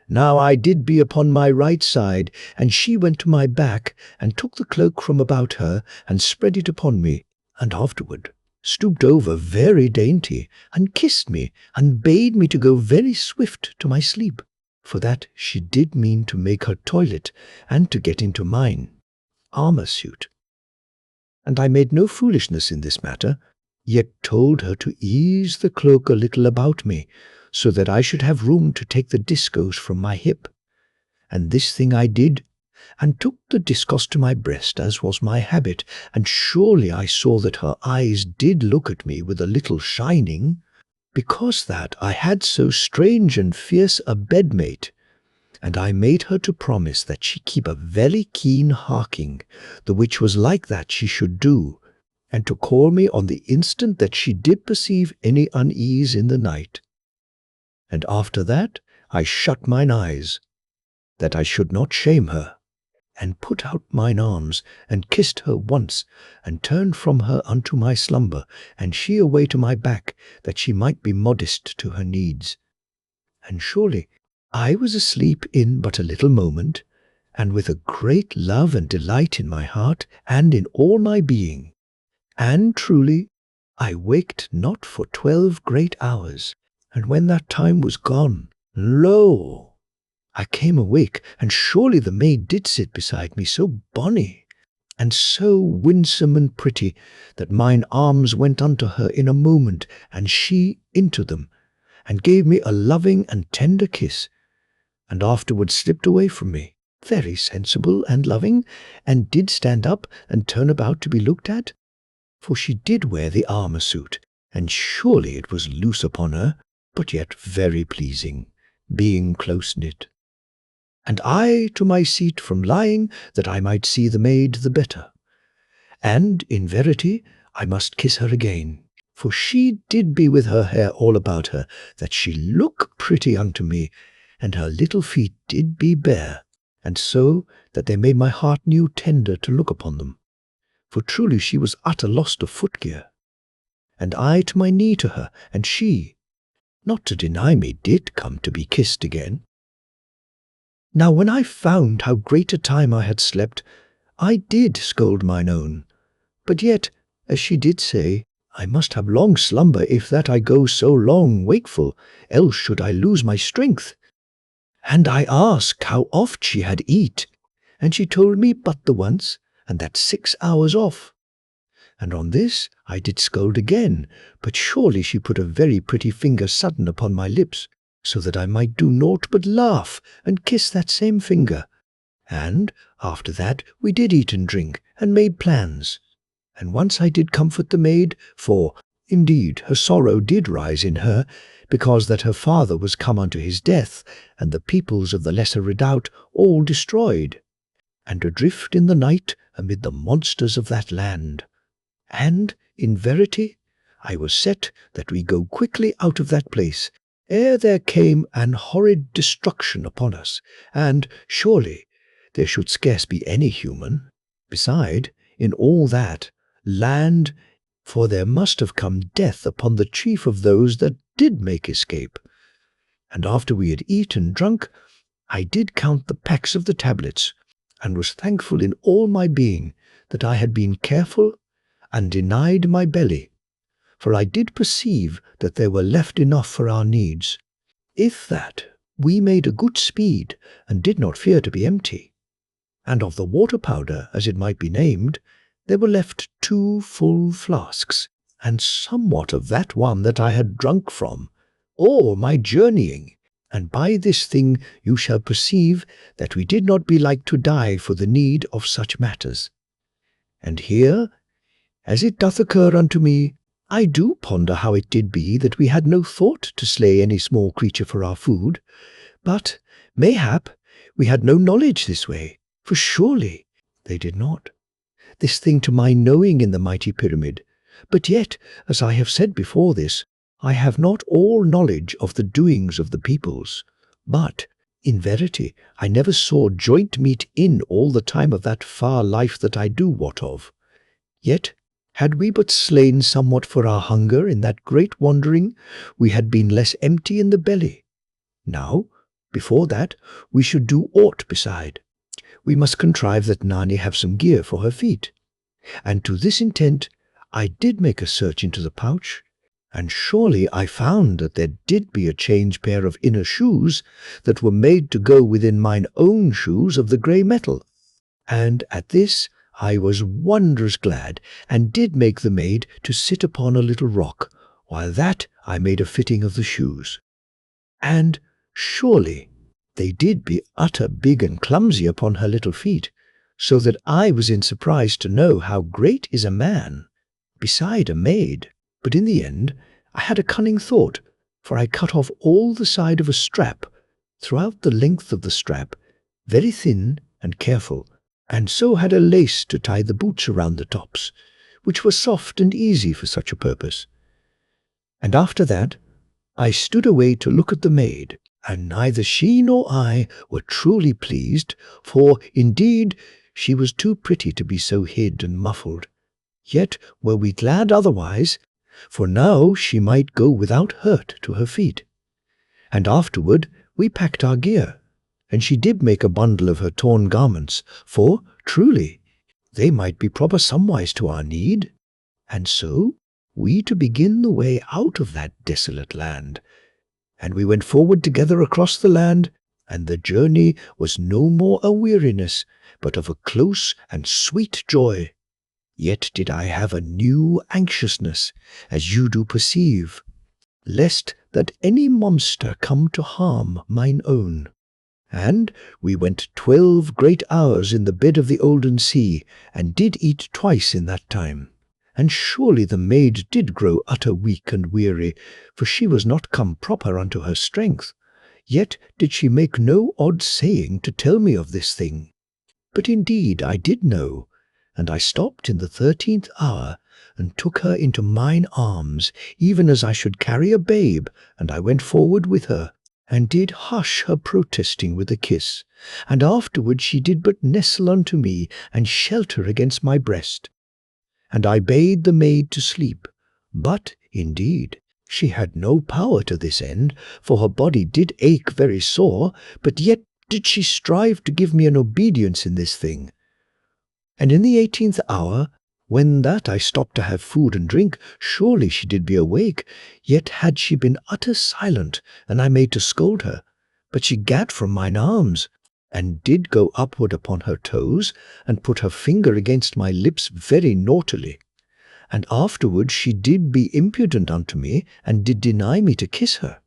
Now I did be upon my right side, and she went to my back, and took the cloak from about her, and spread it upon me, and afterward stooped over very dainty, and kissed me, and bade me to go very swift to my sleep, for that she did mean to make her toilet, and to get into mine armour suit. And I made no foolishness in this matter, yet told her to ease the cloak a little about me, so that I should have room to take the discos from my hip. And this thing I did, and took the discos to my breast, as was my habit, and surely I saw that her eyes did look at me with a little shining, because that I had so strange and fierce a bedmate, and I made her to promise that she keep a very keen harking, the which was like that she should do, and to call me on the instant that she did perceive any unease in the night. And after that I shut mine eyes, that I should not shame her, and put out mine arms, and kissed her once, and turned from her unto my slumber, and she away to my back, that she might be modest to her needs. And surely I was asleep in but a little moment, and with a great love and delight in my heart, and in all my being. And truly I waked not for 12 great hours, and when that time was gone, lo! I came awake, and surely the maid did sit beside me so bonny, and so winsome and pretty, that mine arms went unto her in a moment, and she into them, and gave me a loving and tender kiss, and afterwards slipped away from me, very sensible and loving, and did stand up and turn about to be looked at, for she did wear the armour suit, and surely it was loose upon her, but yet very pleasing, being close-knit. And I to my seat from lying, that I might see the maid the better. And in verity I must kiss her again, for she did be with her hair all about her, that she look pretty unto me, and her little feet did be bare, and so that they made my heart new tender to look upon them. For truly she was utter lost of footgear. And I to my knee to her, and she, not to deny me, did come to be kissed again. Now when I found how great a time I had slept, I did scold mine own, but yet, as she did say, I must have long slumber if that I go so long wakeful, else should I lose my strength. And I asked how oft she had eat, and she told me but the once, and that 6 hours off. And on this I did scold again, but surely she put a very pretty finger sudden upon my lips, so that I might do naught but laugh and kiss that same finger. And after that we did eat and drink, and made plans. And once I did comfort the maid, for indeed her sorrow did rise in her, because that her father was come unto his death, and the peoples of the lesser redoubt all destroyed, and adrift in the night amid the monsters of that land. And in verity I was set that we go quickly out of that place, ere there came an horrid destruction upon us, and surely there should scarce be any human, beside, in all that land, for there must have come death upon the chief of those that did make escape. And after we had eat and drunk, I did count the packs of the tablets, and was thankful in all my being that I had been careful and denied my belly, for I did perceive that there were left enough for our needs, if that we made a good speed, and did not fear to be empty. And of the water powder, as it might be named, there were left 2 full flasks, and somewhat of that one that I had drunk from, all my journeying. And by this thing you shall perceive that we did not be like to die for the need of such matters. And here, as it doth occur unto me, I do ponder how it did be that we had no thought to slay any small creature for our food, but mayhap we had no knowledge this way, for surely they did not. This thing to my knowing in the mighty pyramid, but yet, as I have said before this, I have not all knowledge of the doings of the peoples, but, in verity, I never saw joint meat in all the time of that far life that I do wot of. Yet, had we but slain somewhat for our hunger in that great wandering, we had been less empty in the belly. Now, before that, we should do aught beside. We must contrive that Nani have some gear for her feet. And to this intent I did make a search into the pouch, and surely I found that there did be a change pair of inner shoes that were made to go within mine own shoes of the grey metal. And at this I was wondrous glad, and did make the maid to sit upon a little rock, while that I made a fitting of the shoes. And surely they did be utter big and clumsy upon her little feet, so that I was in surprise to know how great is a man beside a maid. But in the end I had a cunning thought, for I cut off all the side of a strap, throughout the length of the strap, very thin and careful, and so had a lace to tie the boots around the tops, which was soft and easy for such a purpose. And after that I stood away to look at the maid, and neither she nor I were truly pleased, for indeed she was too pretty to be so hid and muffled. Yet were we glad otherwise, for now she might go without hurt to her feet. And afterward we packed our gear, and she did make a bundle of her torn garments, for, truly, they might be proper somewise to our need. And so we to begin the way out of that desolate land. And we went forward together across the land, and the journey was no more a weariness, but of a close and sweet joy. Yet did I have a new anxiousness, as you do perceive, lest that any monster come to harm mine own. And we went 12 great hours in the bed of the olden sea, and did eat twice in that time. And surely the maid did grow utter weak and weary, for she was not come proper unto her strength. Yet did she make no odd saying to tell me of this thing. But indeed I did know, and I stopped in the 13th hour, and took her into mine arms, even as I should carry a babe, and I went forward with her, and did hush her protesting with a kiss, and afterward she did but nestle unto me, and shelter against my breast. And I bade the maid to sleep, but, indeed, she had no power to this end, for her body did ache very sore, but yet did she strive to give me an obedience in this thing. And in the 18th hour, when that I stopped to have food and drink, surely she did be awake, yet had she been utter silent, and I made to scold her. But she gat from mine arms, and did go upward upon her toes, and put her finger against my lips very naughtily. And afterward she did be impudent unto me, and did deny me to kiss her.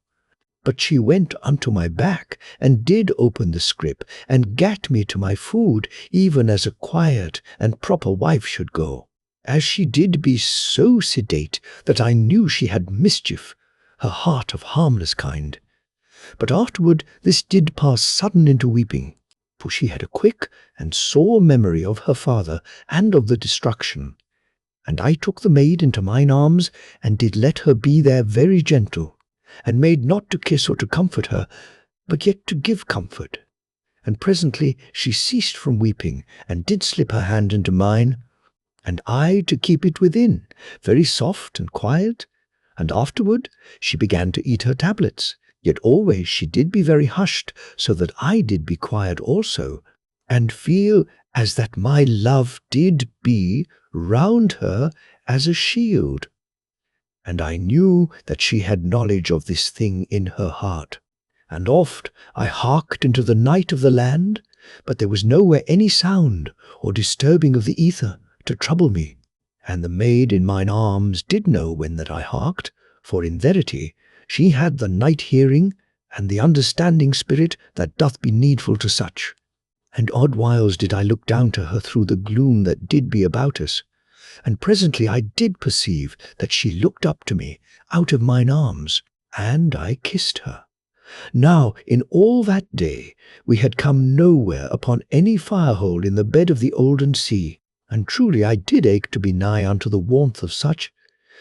But she went unto my back, and did open the scrip, and gat me to my food, even as a quiet and proper wife should go. As she did be so sedate, that I knew she had mischief, her heart of harmless kind. But afterward this did pass sudden into weeping, for she had a quick and sore memory of her father, and of the destruction. And I took the maid into mine arms, and did let her be there very gentle, and made not to kiss or to comfort her, but yet to give comfort. And presently she ceased from weeping, and did slip her hand into mine, and I to keep it within, very soft and quiet. And afterward she began to eat her tablets, yet always she did be very hushed, so that I did be quiet also, and feel as that my love did be round her as a shield. And I knew that she had knowledge of this thing in her heart. And oft I harked into the night of the land, but there was nowhere any sound or disturbing of the ether to trouble me. And the maid in mine arms did know when that I harked, for in verity she had the night hearing and the understanding spirit that doth be needful to such. And odd whiles did I look down to her through the gloom that did be about us. And presently I did perceive that she looked up to me out of mine arms, and I kissed her. Now in all that day we had come nowhere upon any fire-hole in the bed of the olden sea, and truly I did ache to be nigh unto the warmth of such,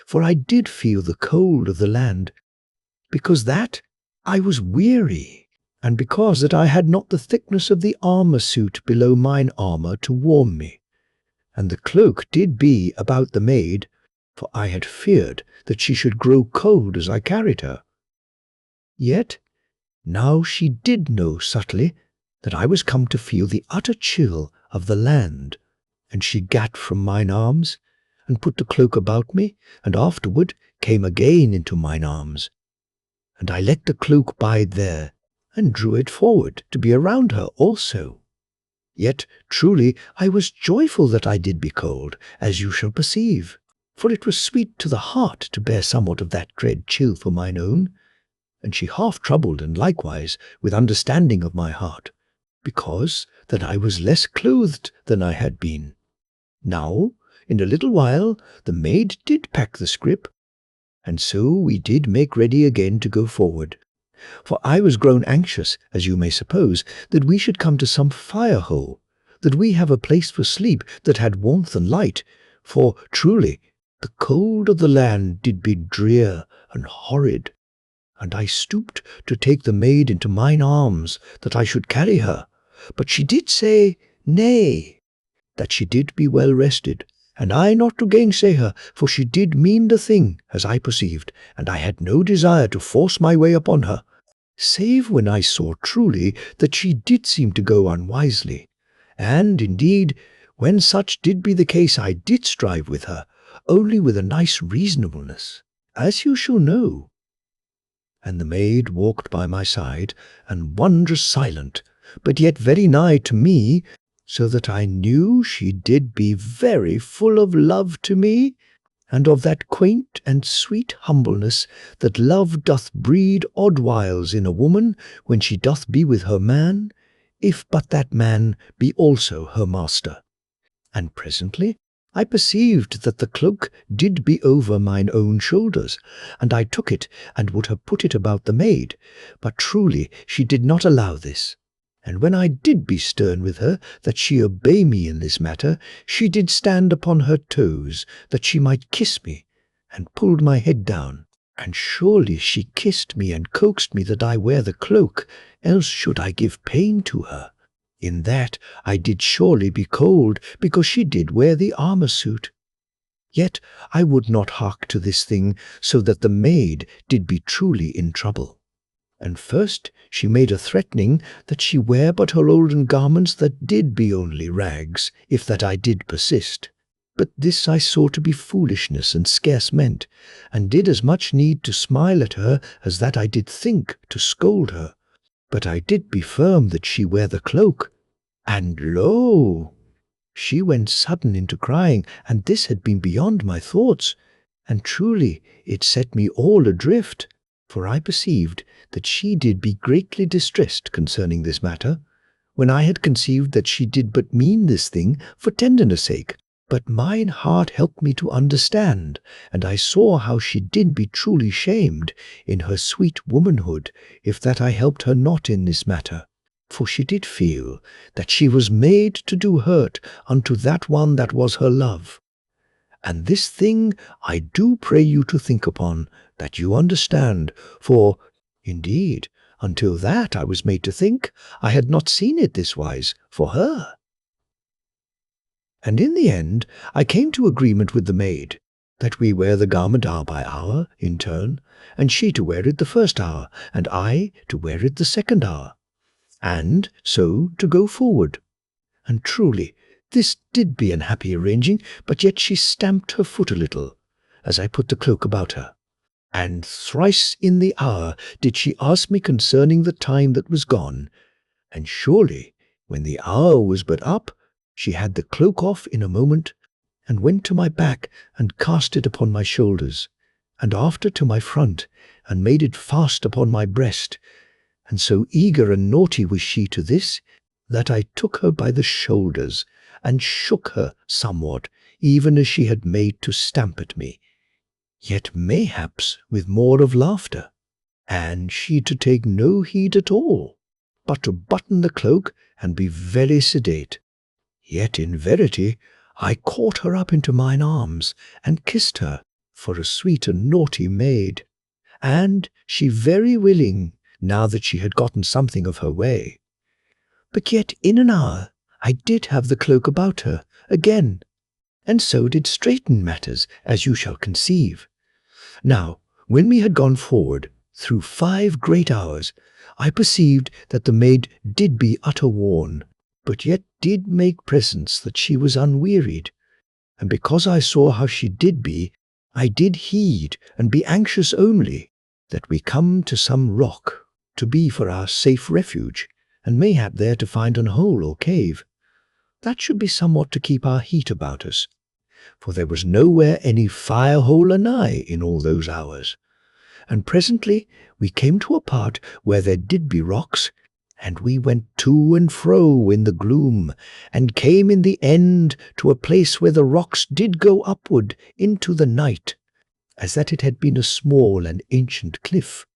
for I did feel the cold of the land, because that I was weary, and because that I had not the thickness of the armour suit below mine armour to warm me. And the cloak did be about the maid, for I had feared that she should grow cold as I carried her. Yet now she did know subtly that I was come to feel the utter chill of the land, and she gat from mine arms, and put the cloak about me, and afterward came again into mine arms. And I let the cloak bide there, and drew it forward to be around her also. Yet truly I was joyful that I did be cold, as you shall perceive, for it was sweet to the heart to bear somewhat of that dread chill for mine own. And she half troubled and likewise with understanding of my heart, because that I was less clothed than I had been. Now, in a little while, the maid did pack the scrip, and so we did make ready again to go forward. For I was grown anxious, as you may suppose, that we should come to some fire-hole, that we have a place for sleep that had warmth and light, for truly the cold of the land did be drear and horrid. And I stooped to take the maid into mine arms, that I should carry her, but she did say, nay, that she did be well rested, and I not to gainsay her, for she did mean the thing, as I perceived, and I had no desire to force my way upon her, save when I saw truly that she did seem to go unwisely. And, indeed, when such did be the case, I did strive with her, only with a nice reasonableness, as you shall know. And the maid walked by my side, and wondrous silent, but yet very nigh to me, so that I knew she did be very full of love to me, and of that quaint and sweet humbleness that love doth breed odd whiles in a woman when she doth be with her man, if but that man be also her master. And presently I perceived that the cloak did be over mine own shoulders, and I took it and would have put it about the maid, but truly she did not allow this. And when I did be stern with her that she obey me in this matter, she did stand upon her toes that she might kiss me, and pulled my head down. And surely she kissed me and coaxed me that I wear the cloak, else should I give pain to her. In that I did surely be cold, because she did wear the armour suit. Yet I would not hark to this thing, so that the maid did be truly in trouble. And first she made a threatening that she wear but her olden garments that did be only rags, if that I did persist. But this I saw to be foolishness and scarce meant, and did as much need to smile at her as that I did think to scold her. But I did be firm that she wear the cloak, and lo! She went sudden into crying, and this had been beyond my thoughts, and truly it set me all adrift, for I perceived that she did be greatly distressed concerning this matter, when I had conceived that she did but mean this thing for tenderness sake. But mine heart helped me to understand, and I saw how she did be truly shamed in her sweet womanhood, if that I helped her not in this matter. For she did feel that she was made to do hurt unto that one that was her love. And this thing I do pray you to think upon, that you understand, for, indeed, until that I was made to think, I had not seen it this wise for her. And in the end I came to agreement with the maid, that we wear the garment hour by hour, in turn, and she to wear it the first hour, and I to wear it the second hour, and so to go forward. And truly this did be an happy arranging, but yet she stamped her foot a little, as I put the cloak about her. And thrice in the hour did she ask me concerning the time that was gone, and surely, when the hour was but up, she had the cloak off in a moment, and went to my back, and cast it upon my shoulders, and after to my front, and made it fast upon my breast. And so eager and naughty was she to this, that I took her by the shoulders, and shook her somewhat, even as she had made to stamp at me, yet mayhaps with more of laughter, and she to take no heed at all, but to button the cloak and be very sedate. Yet in verity I caught her up into mine arms, and kissed her for a sweet and naughty maid, and she very willing, now that she had gotten something of her way. But yet in an hour I did have the cloak about her again, and so did straighten matters, as you shall conceive. Now, when we had gone forward through 5 great hours, I perceived that the maid did be utter worn, but yet did make presence that she was unwearied. and because I saw how she did be, I did heed and be anxious only that we come to some rock to be for our safe refuge, and mayhap there to find an hole or cave. That should be somewhat to keep our heat about us, for there was nowhere any fire-hole anigh in all those hours. And presently we came to a part where there did be rocks, and we went to and fro in the gloom, and came in the end to a place where the rocks did go upward into the night, as that it had been a small and ancient cliff.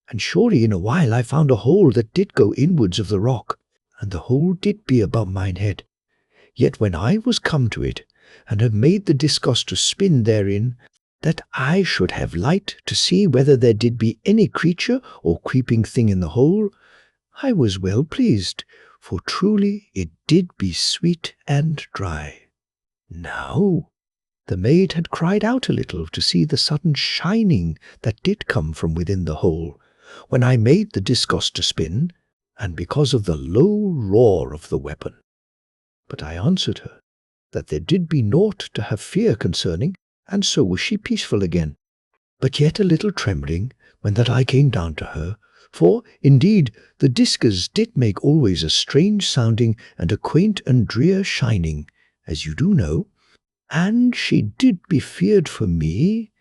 And surely in a while I found a hole that did go inwards of the rock, and the hole did be above mine head. Yet when I was come to it, and have made the discos to spin therein, that I should have light to see whether there did be any creature or creeping thing in the hole, I was well pleased, for truly it did be sweet and dry. Now the maid had cried out a little to see the sudden shining that did come from within the hole, when I made the discos to spin, and because of the low roar of the weapon. But I answered her that there did be naught to have fear concerning, and so was she peaceful again, but yet a little trembling when that I came down to her, for, indeed, the discos did make always a strange sounding and a quaint and drear shining, as you do know, and she did be feared for me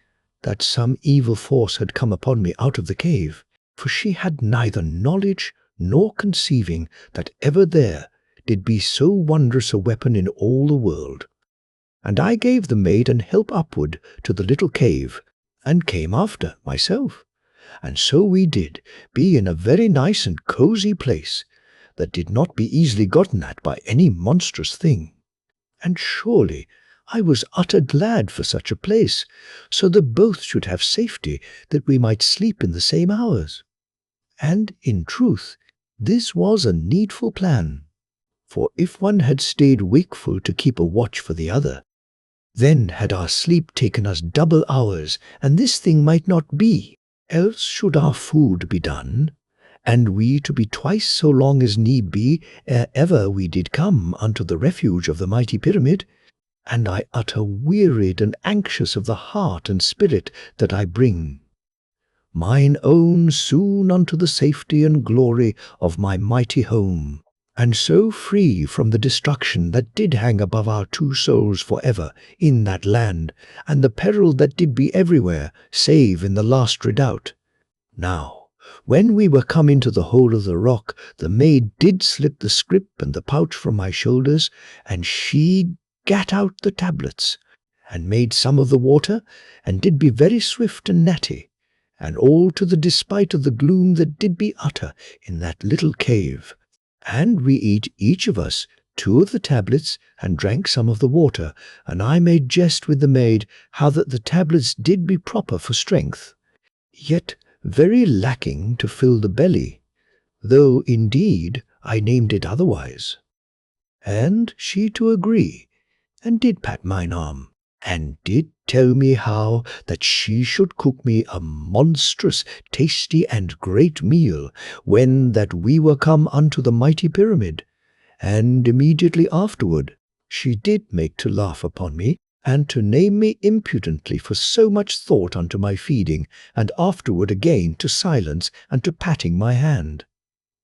that some evil force had come upon me out of the cave, for she had neither knowledge nor conceiving that ever there did be so wondrous a weapon in all the world. And I gave the maid an help upward to the little cave, and came after myself. And so we did be in a very nice and cosy place, that did not be easily gotten at by any monstrous thing. And surely I was utter glad for such a place, so that both should have safety, that we might sleep in the same hours. And in truth, this was a needful plan. For if one had stayed wakeful to keep a watch for the other, then had our sleep taken us double hours, and this thing might not be. Else should our food be done, and we to be twice so long as need be ere ever we did come unto the refuge of the mighty pyramid, and I utter wearied and anxious of the heart and spirit that I bring mine own soon unto the safety and glory of my mighty home, and so free from the destruction that did hang above our two souls for ever in that land, and the peril that did be everywhere, save in the last redoubt. Now, when we were come into the hole of the rock, the maid did slip the scrip and the pouch from my shoulders, and she gat out the tablets, and made some of the water, and did be very swift and natty, and all to the despite of the gloom that did be utter in that little cave. And we eat each of us 2 of the tablets, and drank some of the water, and I made jest with the maid how that the tablets did be proper for strength, yet very lacking to fill the belly, though indeed I named it otherwise. And she to agree, and did pat mine arm, and did tell me how that she should cook me a monstrous, tasty, and great meal, when that we were come unto the mighty pyramid. And immediately afterward she did make to laugh upon me, and to name me impudently for so much thought unto my feeding, and afterward again to silence and to patting my hand.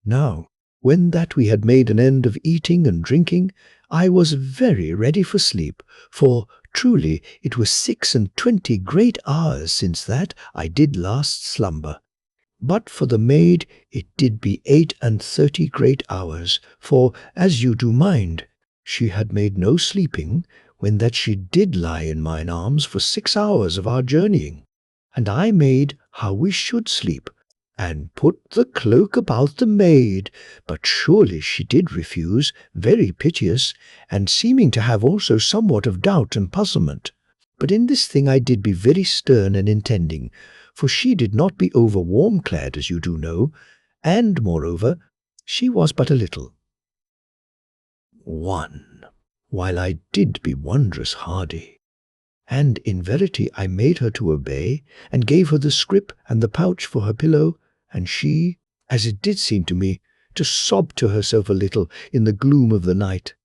Now, when that we had made an end of eating and drinking, I was very ready for sleep, for truly it was 26 great hours since that I did last slumber. But for the maid it did be 38 great hours, for, as you do mind, she had made no sleeping, when that she did lie in mine arms for 6 hours of our journeying. And I made how we should sleep, and put the cloak about the maid, but surely she did refuse, very piteous, and seeming to have also somewhat of doubt and puzzlement. But in this thing I did be very stern and intending, for she did not be over warm clad, as you do know, and, moreover, she was but a little one, while I did be wondrous hardy. And in verity I made her to obey, and gave her the scrip and the pouch for her pillow, and she, as it did seem to me, to sob to herself a little in the gloom of the night.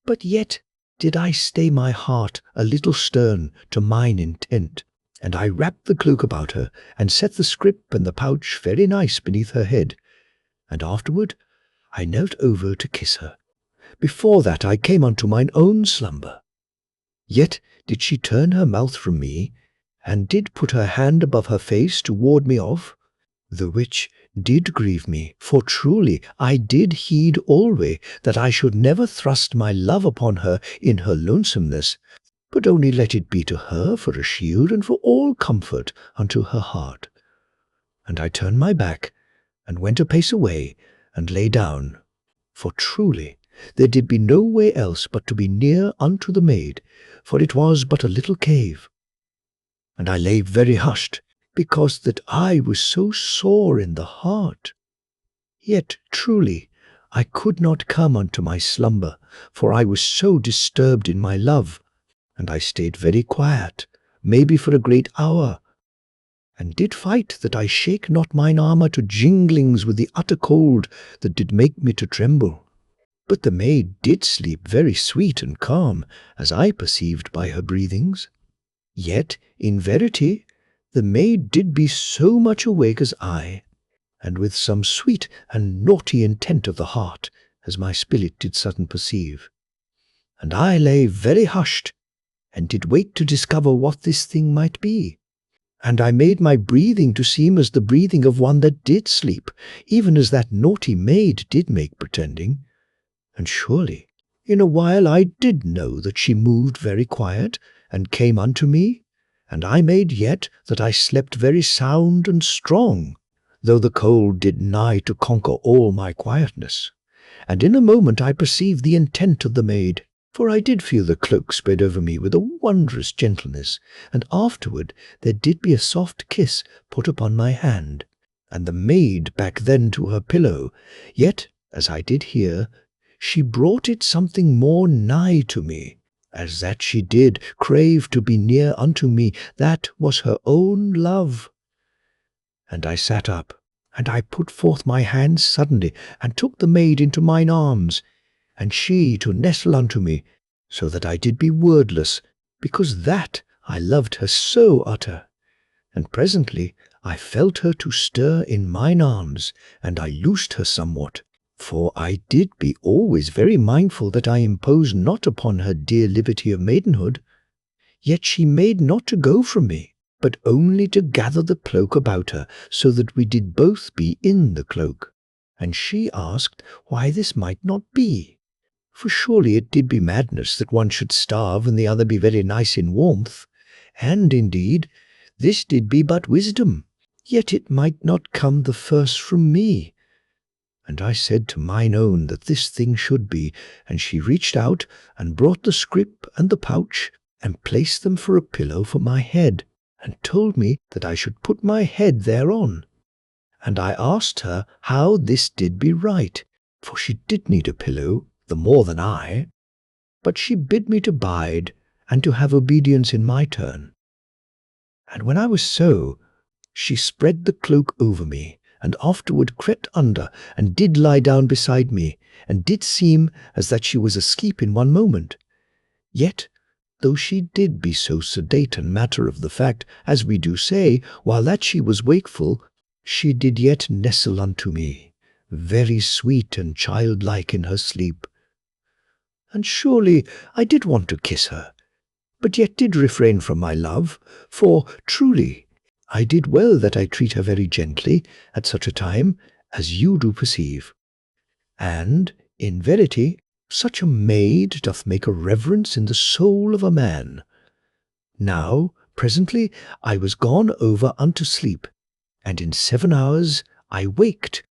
But yet did I stay my heart a little stern to mine intent, and I wrapped the cloak about her, and set the scrip and the pouch very nice beneath her head, and afterward I knelt over to kiss her. Before that I came unto mine own slumber. Yet did she turn her mouth from me, and did put her hand above her face to ward me off, the which did grieve me, for truly I did heed alway that I should never thrust my love upon her in her lonesomeness, but only let it be to her for a shield and for all comfort unto her heart. And I turned my back, and went a pace away, and lay down, for truly there did be no way else but to be near unto the maid, for it was but a little cave. And I lay very hushed, because that I was so sore in the heart. Yet truly I could not come unto my slumber, for I was so disturbed in my love, and I stayed very quiet, maybe for a great hour, and did fight that I shake not mine armour to jinglings with the utter cold that did make me to tremble. But the maid did sleep very sweet and calm, as I perceived by her breathings. Yet, in verity, the maid did be so much awake as I, and with some sweet and naughty intent of the heart, as my spirit did sudden perceive. And I lay very hushed, and did wait to discover what this thing might be. And I made my breathing to seem as the breathing of one that did sleep, even as that naughty maid did make pretending. And surely, in a while I did know that she moved very quiet, and came unto me, and I made yet that I slept very sound and strong, though the cold did nigh to conquer all my quietness. And in a moment I perceived the intent of the maid, for I did feel the cloak spread over me with a wondrous gentleness, and afterward there did be a soft kiss put upon my hand, and the maid back then to her pillow, yet, as I did hear, she brought it something more nigh to me, as that she did crave to be near unto me, that was her own love. And I sat up, and I put forth my hand suddenly, and took the maid into mine arms, and she to nestle unto me, so that I did be wordless, because that I loved her so utter. And presently I felt her to stir in mine arms, and I loosed her somewhat, for I did be always very mindful that I imposed not upon her dear liberty of maidenhood. Yet she made not to go from me, but only to gather the cloak about her, so that we did both be in the cloak. And she asked why this might not be, for surely it did be madness that one should starve and the other be very nice in warmth, and indeed this did be but wisdom, yet it might not come the first from me. And I said to mine own that this thing should be, and she reached out and brought the scrip and the pouch, and placed them for a pillow for my head, and told me that I should put my head thereon. And I asked her how this did be right, for she did need a pillow, the more than I. But she bid me to bide, and to have obedience in my turn. And when I was so, she spread the cloak over me, and afterward crept under, and did lie down beside me, and did seem as that she was asleep in one moment. Yet, though she did be so sedate and matter of the fact, as we do say, while that she was wakeful, she did yet nestle unto me, very sweet and childlike in her sleep. And surely I did want to kiss her, but yet did refrain from my love, for truly I did well that I treat her very gently at such a time, as you do perceive. And, in verity, such a maid doth make a reverence in the soul of a man. Now, presently, I was gone over unto sleep, and in 7 hours I waked,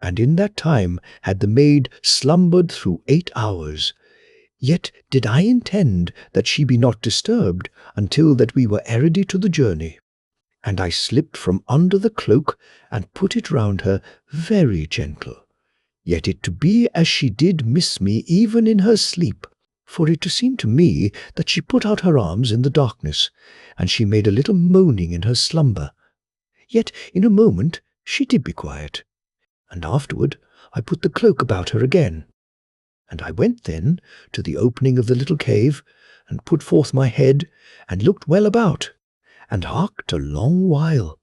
and in that time had the maid slumbered through 8 hours. Yet did I intend that she be not disturbed until that we were ready to the journey. And I slipped from under the cloak, and put it round her very gentle, yet it to be as she did miss me even in her sleep, for it to seem to me that she put out her arms in the darkness, and she made a little moaning in her slumber. Yet in a moment she did be quiet, and afterward I put the cloak about her again. And I went then to the opening of the little cave, and put forth my head, and looked well about, and harked a long while.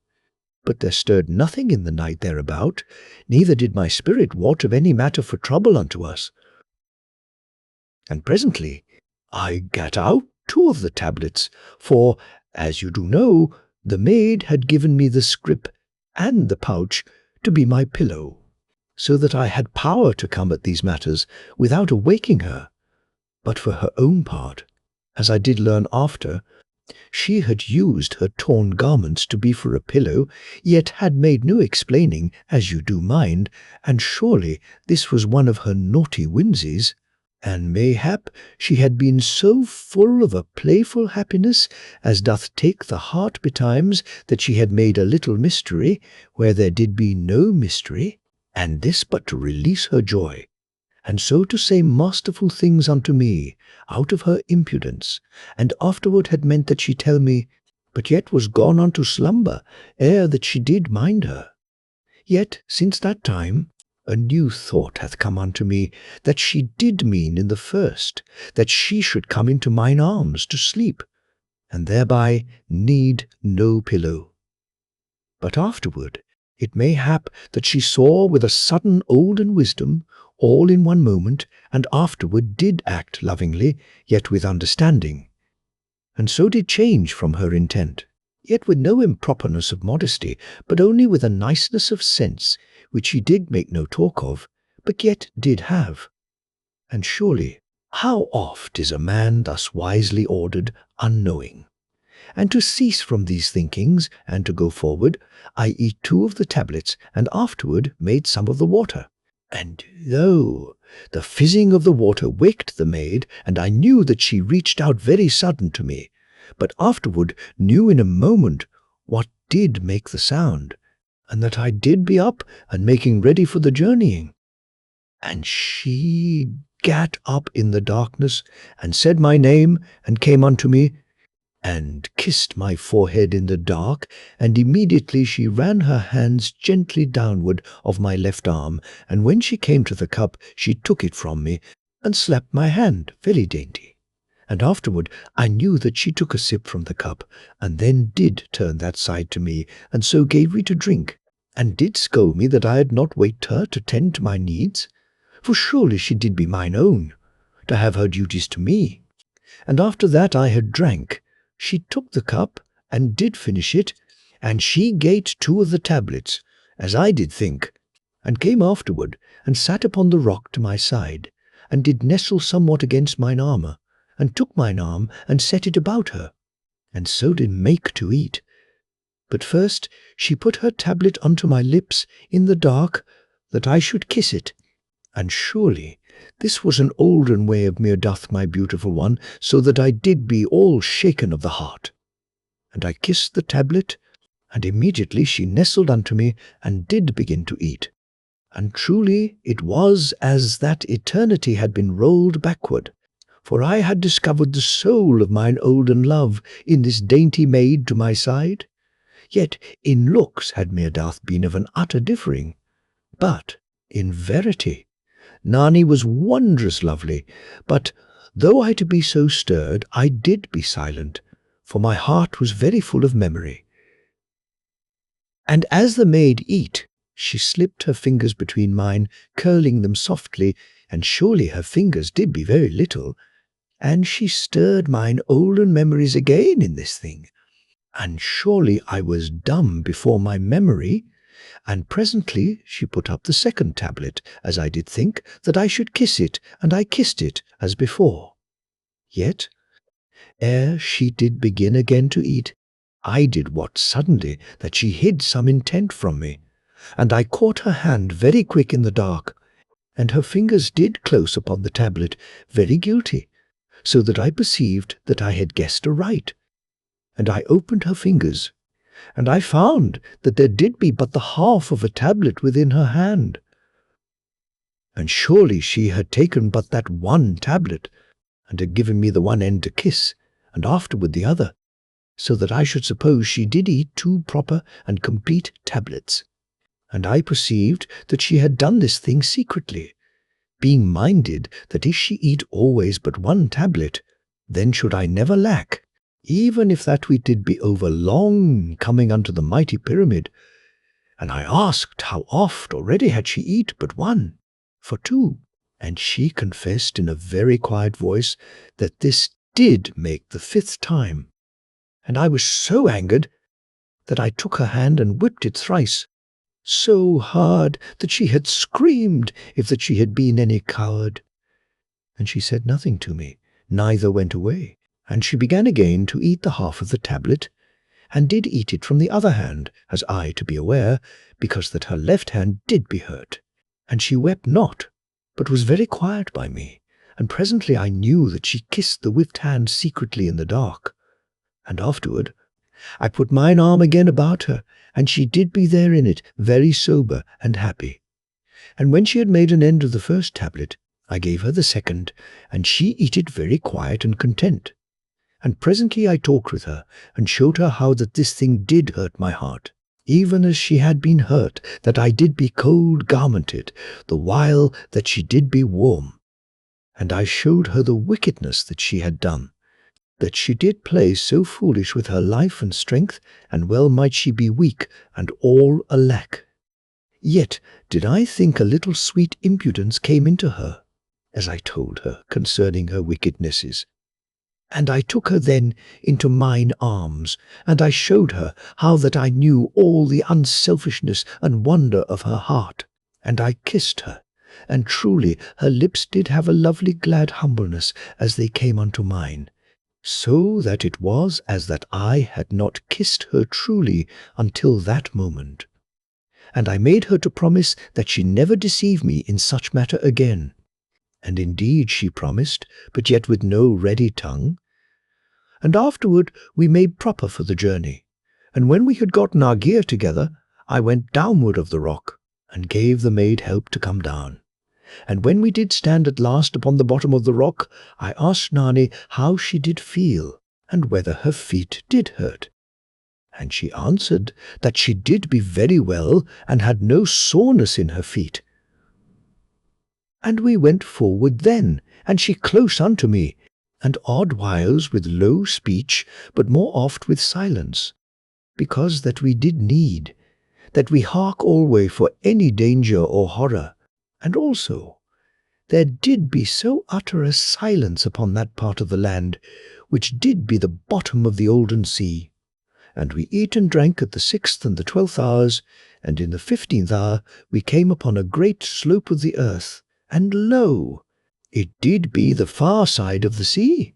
But there stirred nothing in the night thereabout, neither did my spirit wot of any matter for trouble unto us. And presently I gat out 2 of the tablets, for, as you do know, the maid had given me the scrip and the pouch to be my pillow, so that I had power to come at these matters without awaking her. But for her own part, as I did learn after, she had used her torn garments to be for a pillow, yet had made no explaining, as you do mind, and surely this was one of her naughty whimsies. And mayhap she had been so full of a playful happiness as doth take the heart betimes, that she had made a little mystery where there did be no mystery, and this but to release her joy, and so to say masterful things unto me out of her impudence, and afterward had meant that she tell me, but yet was gone unto slumber ere that she did mind her. Yet since that time a new thought hath come unto me, that she did mean in the first that she should come into mine arms to sleep, and thereby need no pillow. But afterward it may hap that she saw with a sudden olden wisdom, all in one moment, and afterward did act lovingly, yet with understanding, and so did change from her intent, yet with no improperness of modesty, but only with a niceness of sense, which she did make no talk of, but yet did have. And surely, how oft is a man thus wisely ordered, unknowing? And to cease from these thinkings, and to go forward, I eat 2 of the tablets, and afterward made some of the water. And though the fizzing of the water waked the maid, and I knew that she reached out very sudden to me, but afterward knew in a moment what did make the sound, and that I did be up and making ready for the journeying. And she gat up in the darkness, and said my name, and came unto me, and kissed my forehead in the dark, and immediately she ran her hands gently downward of my left arm, and when she came to the cup she took it from me, and slapped my hand very dainty. And afterward I knew that she took a sip from the cup, and then did turn that side to me, and so gave me to drink, and did scold me that I had not waked her to tend to my needs, for surely she did be mine own, to have her duties to me. And after that I had drank, she took the cup, and did finish it, and she gate 2 of the tablets, as I did think, and came afterward, and sat upon the rock to my side, and did nestle somewhat against mine armour, and took mine arm, and set it about her, and so did make to eat. But first she put her tablet unto my lips in the dark, that I should kiss it, and surely this was an olden way of me doth my beautiful one, so that I did be all shaken of the heart. And I kissed the tablet, and immediately she nestled unto me, and did begin to eat. And truly it was as that eternity had been rolled backward, for I had discovered the soul of mine olden love in this dainty maid to my side. Yet in looks had Meerdath been of an utter differing, but in verity Nani was wondrous lovely. But though I to be so stirred, I did be silent, for my heart was very full of memory. And as the maid eat, she slipped her fingers between mine, curling them softly, and surely her fingers did be very little, and she stirred mine olden memories again in this thing. And surely I was dumb before my memory, and presently she put up the second tablet, as I did think that I should kiss it, and I kissed it as before. Yet, ere she did begin again to eat, I did wot suddenly that she hid some intent from me, and I caught her hand very quick in the dark, and her fingers did close upon the tablet, very guilty, so that I perceived that I had guessed aright. And I opened her fingers, and I found that there did be but the half of a tablet within her hand. And surely she had taken but that one tablet, and had given me the one end to kiss, and afterward the other, so that I should suppose she did eat 2 proper and complete tablets. And I perceived that she had done this thing secretly, being minded that if she eat always but one tablet, then should I never lack, even if that we did be over long coming unto the mighty pyramid. And I asked how oft already had she eat but one, for two, and she confessed in a very quiet voice that this did make the 5th time. And I was so angered that I took her hand and whipped it thrice, so hard that she had screamed if that she had been any coward. And she said nothing to me, neither went away, and she began again to eat the half of the tablet, and did eat it from the other hand, as I to be aware, because that her left hand did be hurt. And she wept not, but was very quiet by me, and presently I knew that she kissed the whipped hand secretly in the dark. And afterward I put mine arm again about her, and she did be there in it, very sober and happy. And when she had made an end of the 1st tablet, I gave her the 2nd, and she eat it very quiet and content. And presently I talked with her, and showed her how that this thing did hurt my heart, even as she had been hurt, that I did be cold garmented, the while that she did be warm. And I showed her the wickedness that she had done, that she did play so foolish with her life and strength, and well might she be weak, and all alack. Yet did I think a little sweet impudence came into her, as I told her concerning her wickednesses. And I took her then into mine arms, and I showed her how that I knew all the unselfishness and wonder of her heart, and I kissed her, and truly her lips did have a lovely glad humbleness as they came unto mine, so that it was as that I had not kissed her truly until that moment. And I made her to promise that she never deceive me in such matter again. And indeed she promised, but yet with no ready tongue. And afterward we made proper for the journey, and when we had gotten our gear together, I went downward of the rock, and gave the maid help to come down. And when we did stand at last upon the bottom of the rock, I asked Nani how she did feel, and whether her feet did hurt. And she answered that she did be very well, and had no soreness in her feet. And we went forward then, and she close unto me, and odd whiles with low speech, but more oft with silence, because that we did need, that we hark alway for any danger or horror. And also, there did be so utter a silence upon that part of the land, which did be the bottom of the olden sea. And we eat and drank at the 6th and the 12th hours, and in the 15th hour we came upon a great slope of the earth, and lo, it did be the far side of the sea.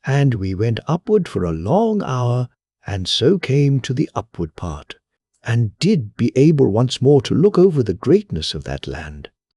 And we went upward for a long hour, and so came to the upward part, and did be able once more to look over the greatness of that land.